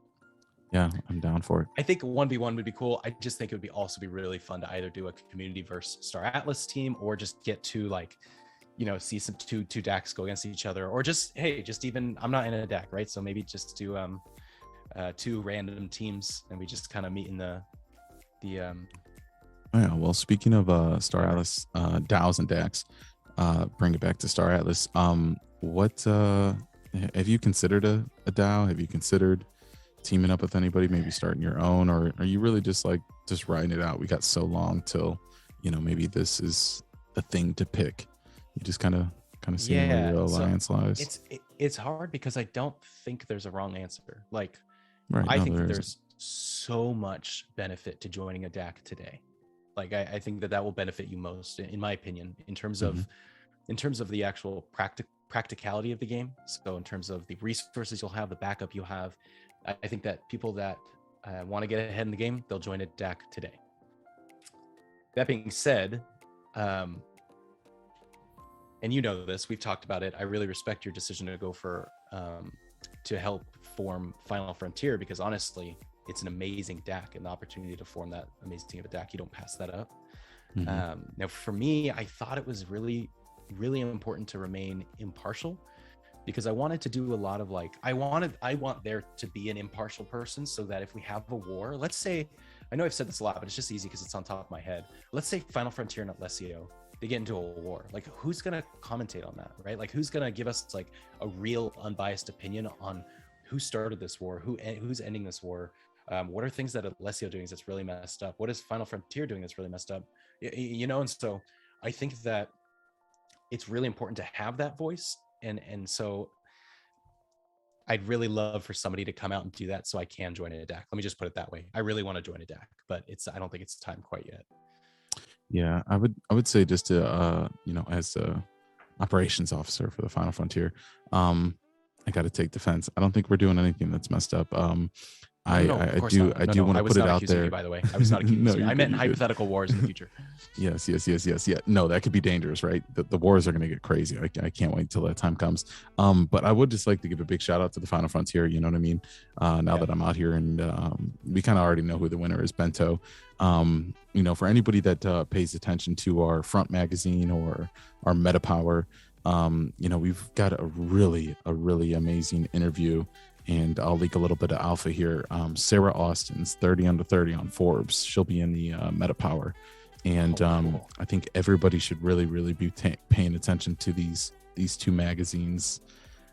Yeah, I'm down for it. I think 1v1 would be cool. I just think it would also be really fun to either do a community versus Star Atlas team, or just get to like, you know, see some two DACs go against each other, or just, hey, just even, I'm not in a DAC, right? So maybe just do 2 random teams and we just kind of meet in the Oh, yeah, well, speaking of Star Atlas DAOs and DACs, bring it back to Star Atlas. What have you considered a DAO? Have you considered teaming up with anybody, maybe starting your own, or are you really just riding it out? We got so long till, you know, maybe this is the thing to pick. You just kind of seeing where your alliance lies. It's hard because I don't think there's a wrong answer. Like, Right, I no, think there that there's so much benefit to joining a DAC today. Like, I think that will benefit you most, in my opinion, in terms of the actual practicality of the game. So in terms of the resources you'll have, the backup you'll have, I think that people that want to get ahead in the game, they'll join a DAC today. That being said, and you know this, we've talked about it, I really respect your decision to go for to help form Final Frontier, because honestly, it's an amazing DAC, and the opportunity to form that amazing of a DAC, you don't pass that up. Now for me, I thought it was really, really important to remain impartial, because I wanted to do a lot of like, I want there to be an impartial person, so that if we have a war, let's say, I know I've said this a lot, but it's just easy because it's on top of my head. Let's say Final Frontier and Alessio, they get into a war. Like, who's going to commentate on that, right? Like, who's going to give us like a real unbiased opinion on who started this war, who's ending this war? What are things that Alessio doing that's really messed up? What is Final Frontier doing that's really messed up? You know, and so I think that it's really important to have that voice. And so I'd really love for somebody to come out and do that, so I can join a DAC. Let me just put it that way. I really want to join a DAC, but I don't think it's time quite yet. Yeah, I would say, just to you know, as a operations officer for the Final Frontier, I got to take defense. I don't think we're doing anything that's messed up. I do want to put it out there. You, by the way, I was not accusing No, you. I meant hypothetical wars in the future. Yes. Yeah. No, that could be dangerous, right? The wars are going to get crazy. I can't wait until that time comes. But I would just like to give a big shout out to the Final Frontier. You know what I mean? Now that I'm out here, and we kind of already know who the winner is, Bento. You know, for anybody that pays attention to our front magazine or our Meta Power, you know, we've got a really amazing interview. And I'll leak a little bit of alpha here. Sarah Austin's 30 under 30 on Forbes. She'll be in the Meta Power. And cool. I think everybody should really be paying attention to these 2 magazines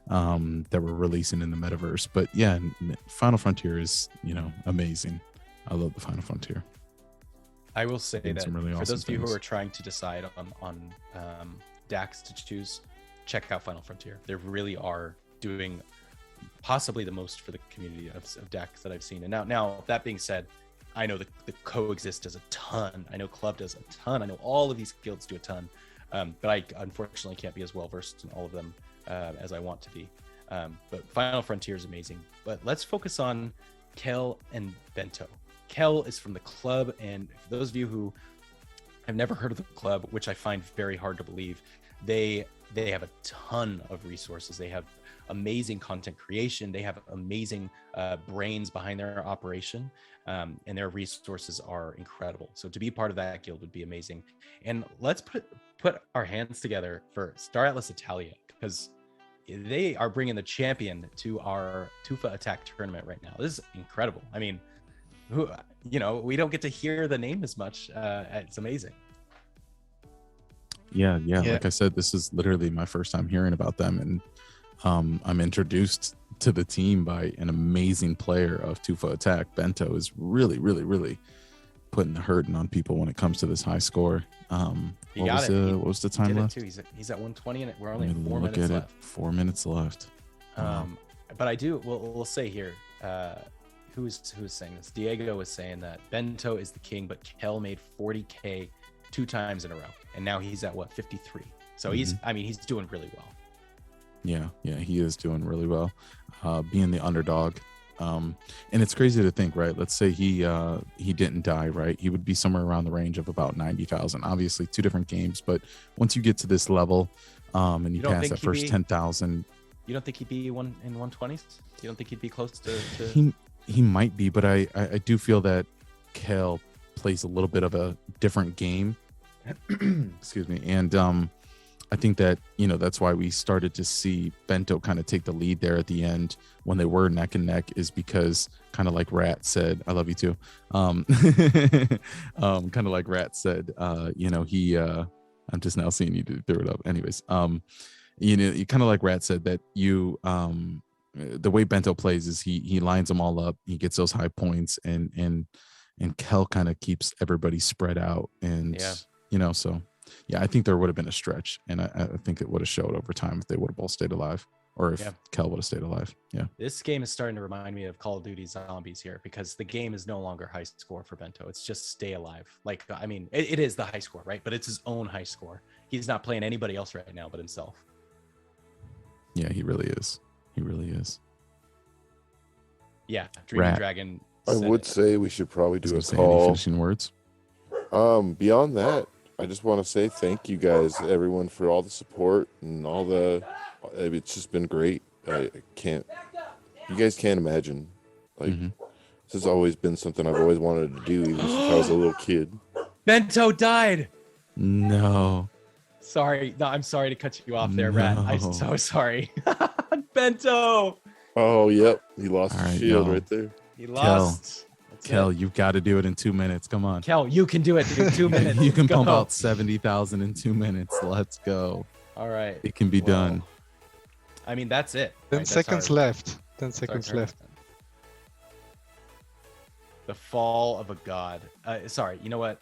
that we're releasing in the metaverse. But yeah, Final Frontier is, you know, amazing. I love the Final Frontier. I will say that really for awesome those of you things. who are trying to decide on DACs to choose, check out Final Frontier. They really are doing possibly the most for the community of DACs that I've seen. And now that being said, I know the Coexist does a ton. I know Club does a ton. I know all of these guilds do a ton. But I unfortunately can't be as well versed in all of them as I want to be. But Final Frontier is amazing. But let's focus on Kel and Bento. Kel is from the club, and for those of you who have never heard of the club, which I find very hard to believe, they have a ton of resources. They have amazing content creation. They have amazing brains behind their operation, and their resources are incredible. So to be part of that guild would be amazing. And let's put our hands together for Star Atlas Italia, because they are bringing the champion to our Tufa Attack Tournament right now. This is incredible. I mean, we don't get to hear the name as much. It's amazing. Yeah. Like I said, this is literally my first time hearing about them, and I'm introduced to the team by an amazing player of Tufa Attack. Bento is really, really, really putting the hurting on people when it comes to this high score. What was the time left? He's at 120, and we're only 4 look minutes at left. it. 4 minutes left. But I do. We'll say here. Who's saying this? Diego was saying that Bento is the king, but Kel made 40K 2 times in a row, and now he's at 53. So he's doing really well. Yeah, he is doing really well, being the underdog. And it's crazy to think, right? Let's say he didn't die, right? He would be somewhere around the range of about 90,000. Obviously, 2 different games, but once you get to this level, and you pass that first 10,000, you don't think he'd be in 120s? You don't think he'd be close to... He might be, but I do feel that Kel plays a little bit of a different game. Excuse me. And I think that, that's why we started to see Bento kind of take the lead there at the end when they were neck and neck, is because kind of like Rat said, I love you too. Kind of like Rat said, he, I'm just now seeing you throw it up. Anyways, you kind of like Rat said that the way Bento plays is he lines them all up. He gets those high points, and Kel kind of keeps everybody spread out. And, so yeah, I think there would have been a stretch, and I think it would have showed over time if they would have both stayed alive, or if Kel would have stayed alive. Yeah. This game is starting to remind me of Call of Duty Zombies here, because the game is no longer high score for Bento. It's just stay alive. Like, I mean, it is the high score, right? But it's his own high score. He's not playing anybody else right now but himself. Yeah, he really is. He really is. Yeah, Dreaming Dragon. I would say we should probably do a any call. finishing words? Beyond that, I just want to say thank you guys, everyone, for all the support and all the. It's just been great. You guys can't imagine. Like, this has always been something I've always wanted to do, even since I was a little kid. Bento died. No. Sorry. No, I'm sorry to cut you off there, Rat. I'm so sorry. Bento. Oh, yep. He lost his shield right there. He lost. Kel, you've got to do it in 2 minutes. Come on. Kel, you can do it in 2 minutes. You can pump out 70,000 in 2 minutes. Let's go. All right. It can be done. I mean, that's it. 10 seconds left. 10 seconds left. The fall of a god. Sorry. You know what?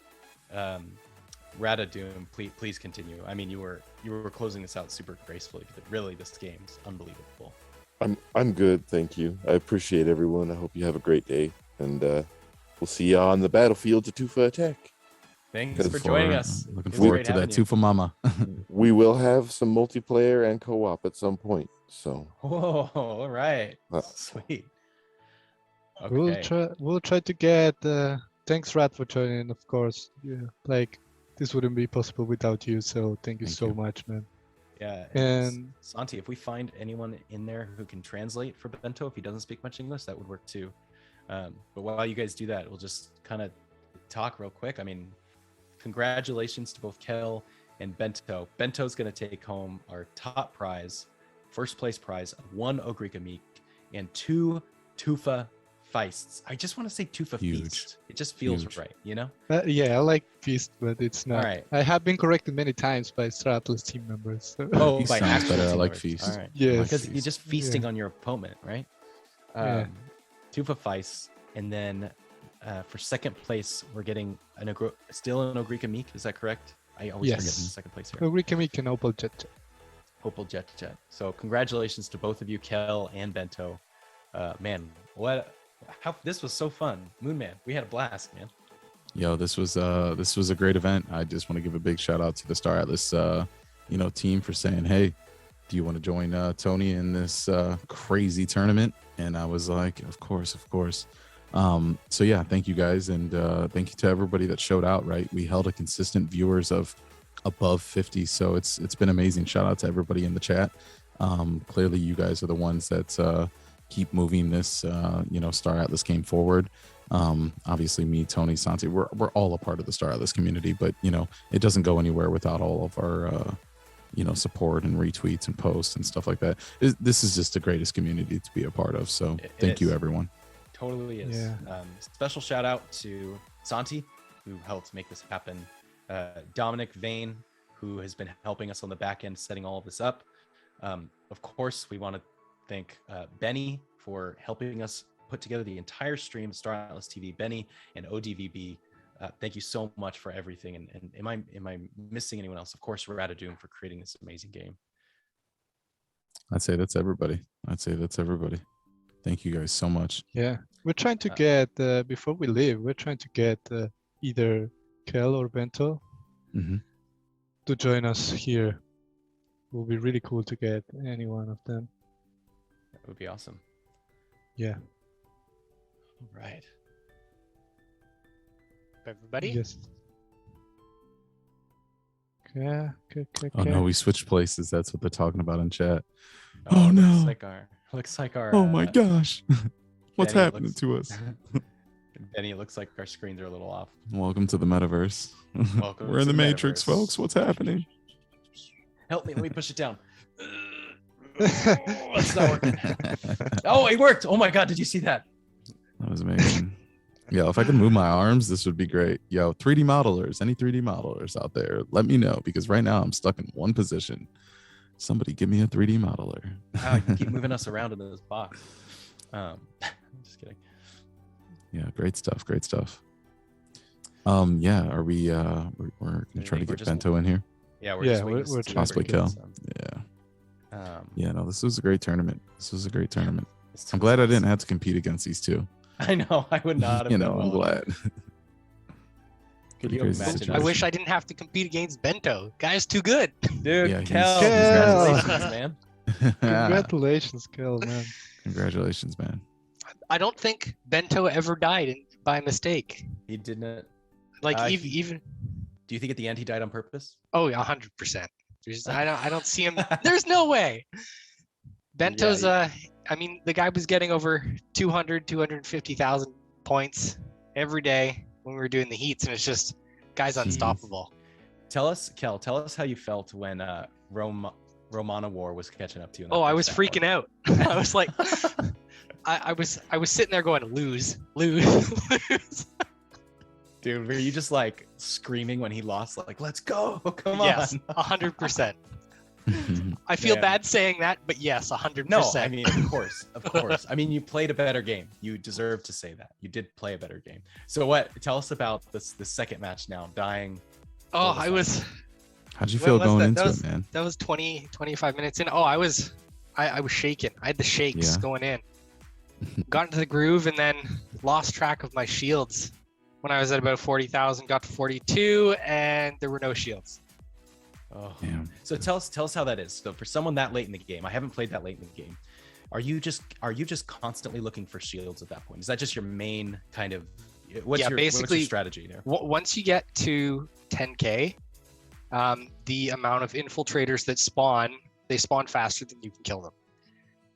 RatOdoom, please continue. I mean, you were closing this out super gracefully, but really, this game's unbelievable. I'm good, thank you. I appreciate everyone. I hope you have a great day, and we'll see you on the battlefield to Tufa Attack. Thanks for joining us. Looking forward to that Tufa Mama. We will have some multiplayer and co-op at some point. So. Oh, all right. Sweet. Okay. We'll try to get. Thanks, Rat, for joining. Of course, like this wouldn't be possible without you. So thank you so much, man. Yeah, and Santi, if we find anyone in there who can translate for Bento, if he doesn't speak much English, that would work too. But while you guys do that, we'll just kind of talk real quick. I mean, congratulations to both Kel and Bento. Bento's going to take home our top prize, first place prize of 1 Ogrika Meek and 2 Tufa Feists. I just want to say Tufa Feast. It just feels right, you know? Yeah, I like Feast, but it's not. All right. I have been corrected many times by Star Atlas team members. So. Oh, by sounds actual better. I team like members. Feast. All right. Yes. Because you're just feasting on your opponent, right? Tufa Feists. And then for second place, we're getting still an Ogrika Meek. Is that correct? I always forget in second place here. Ogrika Meek and Opal Jet. Opal Jet. So congratulations to both of you, Kel and Bento. Man, this was so fun. Moonman, we had a blast, man. Yo, this was a great event. I just want to give a big shout out to the Star Atlas team for saying, hey, do you want to join Tony in this crazy tournament? And I was like, of course. So yeah, thank you guys, and thank you to everybody that showed out. Right, we held a consistent viewers of above 50, so it's been amazing. Shout out to everybody in the chat. Clearly, you guys are the ones that keep moving this Star Atlas game forward. Obviously, me, Tony, Santi, we're all a part of the Star Atlas community, but it doesn't go anywhere without all of our support and retweets and posts and stuff like that. This is just the greatest community to be a part of. So thank you, everyone. Totally is. Yeah. Special shout out to Santi, who helped make this happen. Dominic Vain, who has been helping us on the back end, setting all of this up. Of course, we want to thank Benny for helping us put together the entire stream, Star Atlas TV, Benny and Odvb. Thank you so much for everything. And am I missing anyone else? Of course, RatOdoom for creating this amazing game. I'd say that's everybody. Thank you guys so much. Yeah, we're trying to get before we leave, we're trying to get either Kel or Bento to join us here. It will be really cool to get any one of them. That would be awesome. Yeah. All right. Everybody? Yes. Okay. Oh no, we switched places. That's what they're talking about in chat. Oh, Oh, no. Looks like our Oh my gosh. What's Benny happening to us? Benny, it looks like our screens are a little off. Welcome to the metaverse. Welcome We're in to the the Matrix, metaverse. folks. What's happening? Help me, let me push it down. It's not working. Oh, it worked. Oh my god, did you see that? That was amazing. Yeah, if I could move my arms, this would be great. Yo, 3D modelers, any 3D modelers out there, let me know, because right now I'm stuck in one position. Somebody give me a 3D modeler. Wow, you keep moving us around in this box. Just kidding. Yeah, great stuff. Yeah, are we we're gonna try to get Bento in here? Yeah, we're Yeah, just waiting we're to possibly get Kel. some. Yeah. Yeah, no, this was a great tournament. This I'm glad I was- didn't have to compete against these two. I know, I would not have. You done know, I'm well. glad. Could Pretty you crazy imagine? situation. I wish I didn't have to compete against Bento. Guy's too good. Dude, Yeah, Kel, he's- congratulations, man. Congratulations, Kel, man. Congratulations, man. I don't think Bento ever died by mistake. He didn't. Like He- even Do you think at the end he died on purpose? oh, 100%. I don't see him. There's no way. Bento's I mean, the guy was getting over 250,000 points every day when we were doing the heats, and it's just guy's Jeez. unstoppable. Tell us, Kel, tell us how you felt when Romana War was catching up to you. in that Oh, I first was hour. freaking out. I was like, I was sitting there going, lose. Dude, were you just like screaming when he lost? Like, let's go! Come Yes, on! 100%. I feel Man. bad saying that, but yes, 100%. No, I mean, of course. I mean, you played a better game. You deserve to say that. You did play a better game. So what? Tell us about the second match now. Dying. oh, what was that? How'd you When feel was going that? into it, man? That was 25 minutes in. Oh, I was shaking. I had the shakes Yeah. going in. Got into the groove and then lost track of my shields. When I was at about 40,000, got to 42, and there were no shields. Oh. Damn. So tell us how that is. So for someone that late in the game, I haven't played that late in the game. Are you just constantly looking for shields at that point? Is that just your main kind of what's your basically strategy there? Once you get to 10k, the amount of infiltrators that spawn, they spawn faster than you can kill them.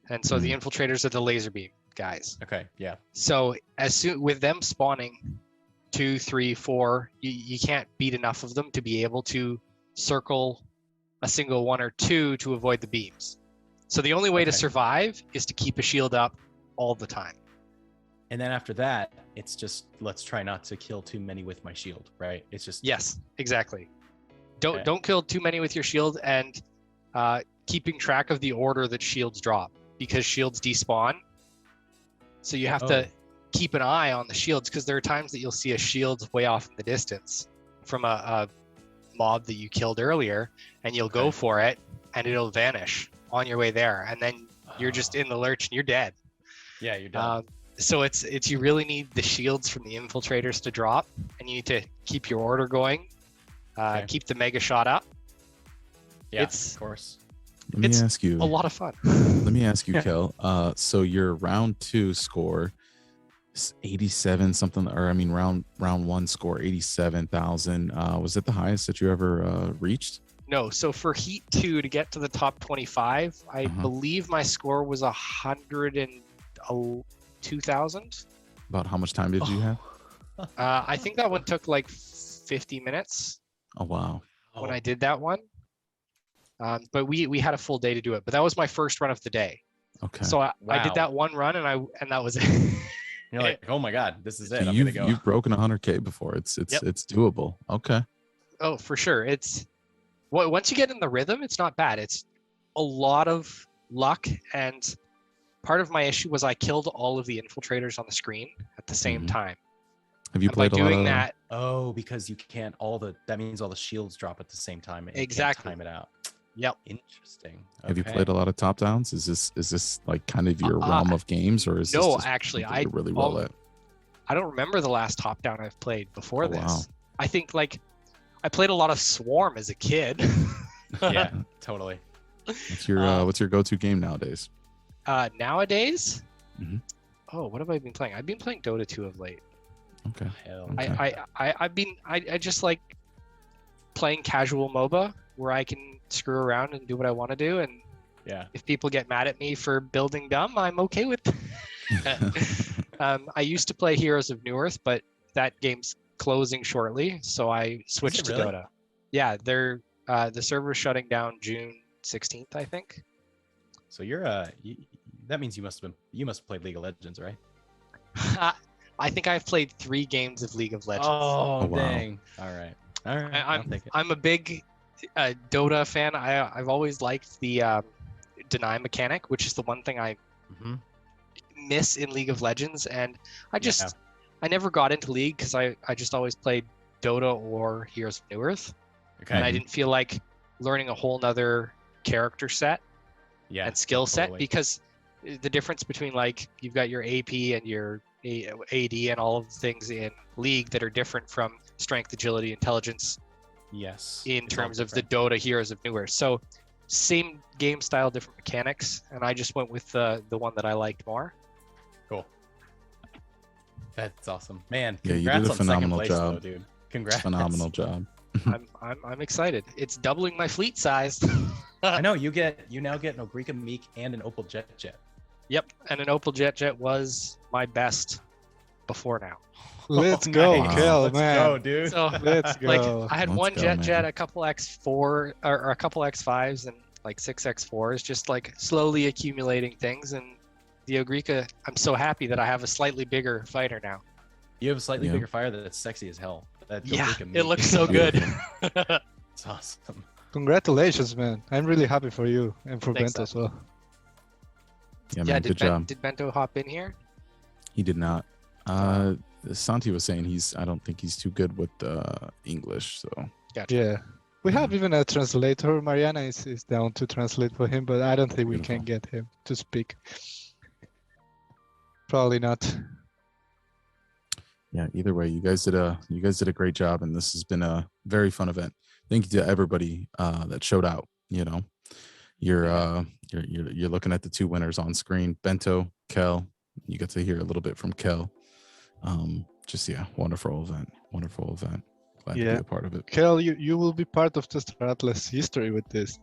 And so the infiltrators are the laser beam guys. Okay, yeah. So as soon with them spawning 2, 3, 4, you can't beat enough of them to be able to circle a single 1 or 2 to avoid the beams. So the only way to Okay. survive is to keep a shield up all the time. And then after that, it's just let's try not to kill too many with my shield, right? It's just Yes, exactly. Okay. Don't kill too many with your shield, and keeping track of the order that shields drop, because shields despawn. So you have to keep an eye on the shields, because there are times that you'll see a shield way off in the distance from a mob that you killed earlier, and you'll go Okay. for it and it'll vanish on your way there, and then you're just in the lurch and you're dead. Yeah, you're done. So it's you really need the shields from the infiltrators to drop, and you need to keep your order going, Okay. keep the mega shot up. Yeah, it's- of course. Let me It's ask you. A lot of fun. Let me ask you, Kel. So your round 2 score, 87 something, or I mean round one score 87,000. Was it the highest that you ever reached? No, so for Heat 2 to get to the top 25, I believe my score was 102,000. About how much time did you have? I think that one took like 50 minutes Oh wow. when I did that one. But we had a full day to do it. But that was my first run of the day. Okay. So I Wow. did that one run and that was it. You're like, oh my God, this is it. So I'm gonna go. you've broken 100K before. It's doable. Okay. Oh, for sure. It's once you get in the rhythm, it's not bad. It's a lot of luck, and part of my issue was I killed all of the infiltrators on the screen at the same time. Have you And by played a lot doing of that? Oh, because you can't that means all the shields drop at the same time. And you can't Exactly. time it out. Yep. Interesting. Have you Okay. played a lot of top downs? Is this like kind of your realm of games, or is No, this just actually, something you're really well at? I don't remember the last top down I've played before Oh, this. wow. I think like I played a lot of Swarm as a kid. Yeah, totally. What's your go-to game nowadays? Nowadays, Mhm. oh, what have I been playing? I've been playing Dota 2 of late. Okay. Hell. Okay. I just like playing casual MOBA where I can screw around and do what I want to do, and Yeah. if people get mad at me for building dumb, I'm okay with I used to play Heroes of New Earth, but that game's closing shortly, so I switched to really? Dota. Yeah, they're the server's shutting down June 16th, I think. So you're that means you must have played League of Legends, right? I think I've played 3 games of League of Legends. Oh, wow. dang. All right. I'll take it. I'm a big Dota fan. I've always liked the deny mechanic, which is the one thing I Mhm. miss in League of Legends, and I just Yeah. I never got into League because I just always played Dota or Heroes of New Earth, Okay. and I didn't feel like learning a whole nother character set Yeah. and skill set totally. because the difference between like you've got your AP and your AD and all of the things in League that are different from strength, agility, intelligence Yes. in it's all terms of the different. Dota Heroes of New Earth. So same game style, different mechanics, and I just went with the one that I liked more. Cool. That's awesome, man. Yeah, you Congrats did a on second phenomenal place, job. though, dude. Congrats. Phenomenal job. I'm excited. It's doubling my fleet size. I know you now get an Obrika Meek and an Opal Jet. Yep, and an Opal Jet was my best before now. Let's Oh, go, nice. Kel, Let's man. go, dude. So Let's go. like I had Let's one go, Jet, man. a couple X4 or a couple X5s, and like 6 X4s, just like slowly accumulating things. And the Obrika, I'm so happy that I have a slightly bigger fighter now. You have a slightly Yeah. bigger fire that's sexy as hell. That Yeah, Obrika it Meek looks is so good. Beautiful. It's awesome. Congratulations, man. I'm really happy for you and for Thanks, Bento as well. Yeah, man. Yeah, Good job. did Bento hop in here? He did not. Santi was saying I don't think he's too good with English. So Gotcha. Yeah. We have even a translator. Mariana is down to translate for him, but I don't think we can Beautiful. get him to speak. Probably not. yeah, either way, you guys did a great job, and this has been a very fun event. Thank you to everybody that showed out. You know, you're looking at the 2 winners on screen. Bento, Kel. You get to hear a little bit from Kel. Just wonderful event. Glad to be a part of it. Kel, you will be part of the Star Atlas history with this.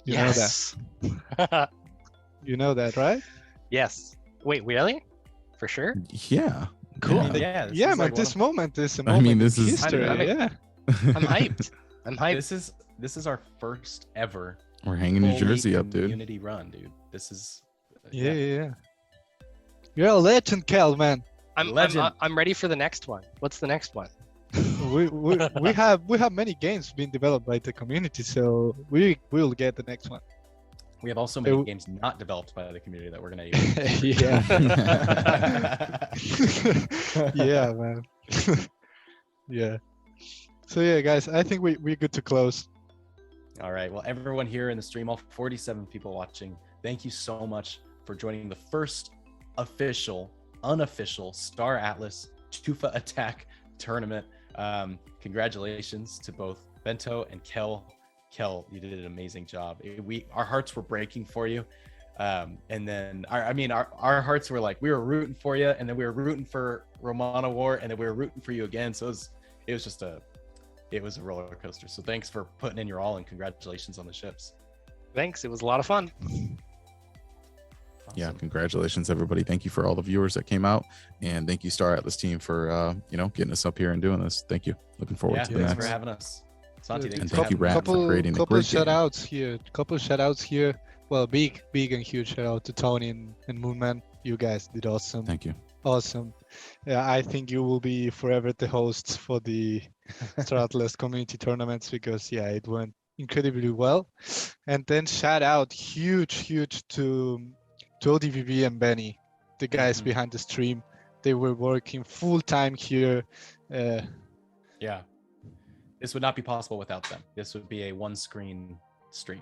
You know that. You know that, right? Yes. Wait, really? For sure? Yeah. Cool. Yeah. This Yeah, is man. like This moment is a I moment mean, this in is- history. I'm- Yeah. I'm hyped. I'm hyped. This is our first ever We're hanging New fully Jersey up, dude. community run, dude. This is Yeah. You're a legend, Kel, man. Legend. I'm ready for the next one. What's the next one? we have many games being developed by the community, so we will get the next one. We have also many It- games not developed by the community that we're gonna use. Yeah, man. Yeah. So yeah, guys, I think we're good to close. All right. Well, everyone here in the stream, all 47 people watching, thank you so much for joining the first unofficial Star Atlas Tufa Attack Tournament. Congratulations to both Bento and Kel. Kel, you did an amazing job. Our hearts were breaking for you. And then our hearts were like, we were rooting for you, and then we were rooting for Romana War, and then we were rooting for you again. So it was a roller coaster. So thanks for putting in your all, and congratulations on the ships. Thanks. It was a lot of fun. Yeah, Awesome. congratulations, everybody. Thank you for all the viewers that came out, and thank you, Star Atlas team, for getting us up here and doing this. Thank you. Looking forward Yeah, to the thanks next. for having us. Santi, And thanks for thank you, having Rat, us. for creating a couple great game. shout outs here. Couple shout outs here. Well, big and huge shout out to Tony and Moonman. You guys did awesome. Thank you. Awesome. Yeah, I think you will be forever the hosts for the Star Atlas community tournaments because it went incredibly well. And then shout out huge to Odvb and Benny, the guys behind the stream. They were working full time here. Yeah, this would not be possible without them. This would be a one screen stream.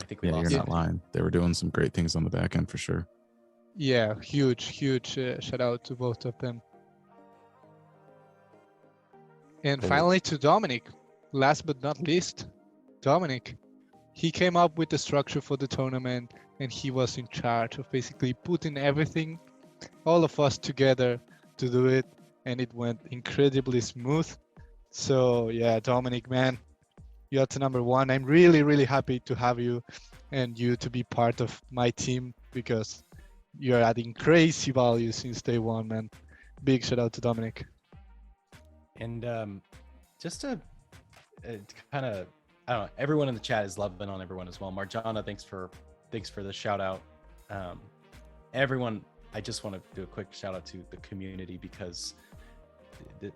I think we Yeah, lost you're not Santi. lying. They were doing some great things on the back end for sure. Yeah, huge shout out to both of them. And finally to Dominic, last but not least, Dominic. He came up with the structure for the tournament, and he was in charge of basically putting everything, all of us together to do it, and it went incredibly smooth. So yeah, Dominic, man, you're the number one. I'm really happy to have you and you to be part of my team because you're adding crazy value since day one, man. Big shout out to Dominic. And just to kind of, I don't know, everyone in the chat is loving on everyone as well. Marjana, thanks for the shout out. Everyone, I just want to do a quick shout out to the community because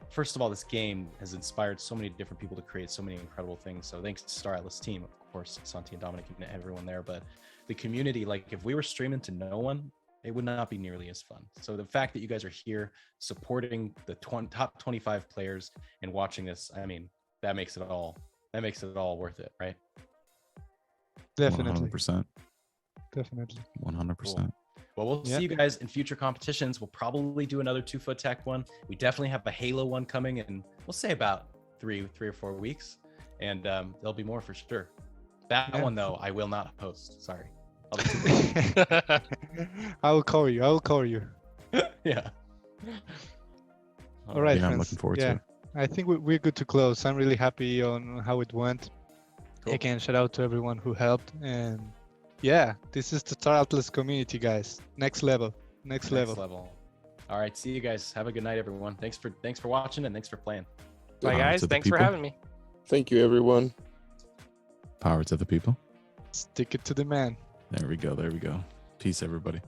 first of all, this game has inspired so many different people to create so many incredible things. So thanks to Star Atlas team, of course, Santi and Dominic and everyone there. But the community, like if we were streaming to no one, it would not be nearly as fun. So the fact that you guys are here supporting the top 25 players and watching this, I mean, that makes it all worth it, right? Definitely. 100%. Definitely. 100%. Cool. Well, we'll see you guys in future competitions. We'll probably do another Tufa Attack one. We definitely have a Halo one coming in, we'll say about three or 4 weeks. And there'll be more for sure. That one, though, I will not host. Sorry. I'll be too busy. I will call you. Yeah. All right, Yeah, I'm friends. looking forward to it. I think we're good to close. I'm really happy on how it went. Cool. Again, shout out to everyone who helped. And yeah, this is the Star Atlas community, guys. Next level. Next level. All right. See you guys. Have a good night, everyone. Thanks for watching and thanks for playing. Bye, Power guys. to the Thanks for people. having me. Thank you, everyone. Power to the people. Stick it to the man. There we go. Peace, everybody.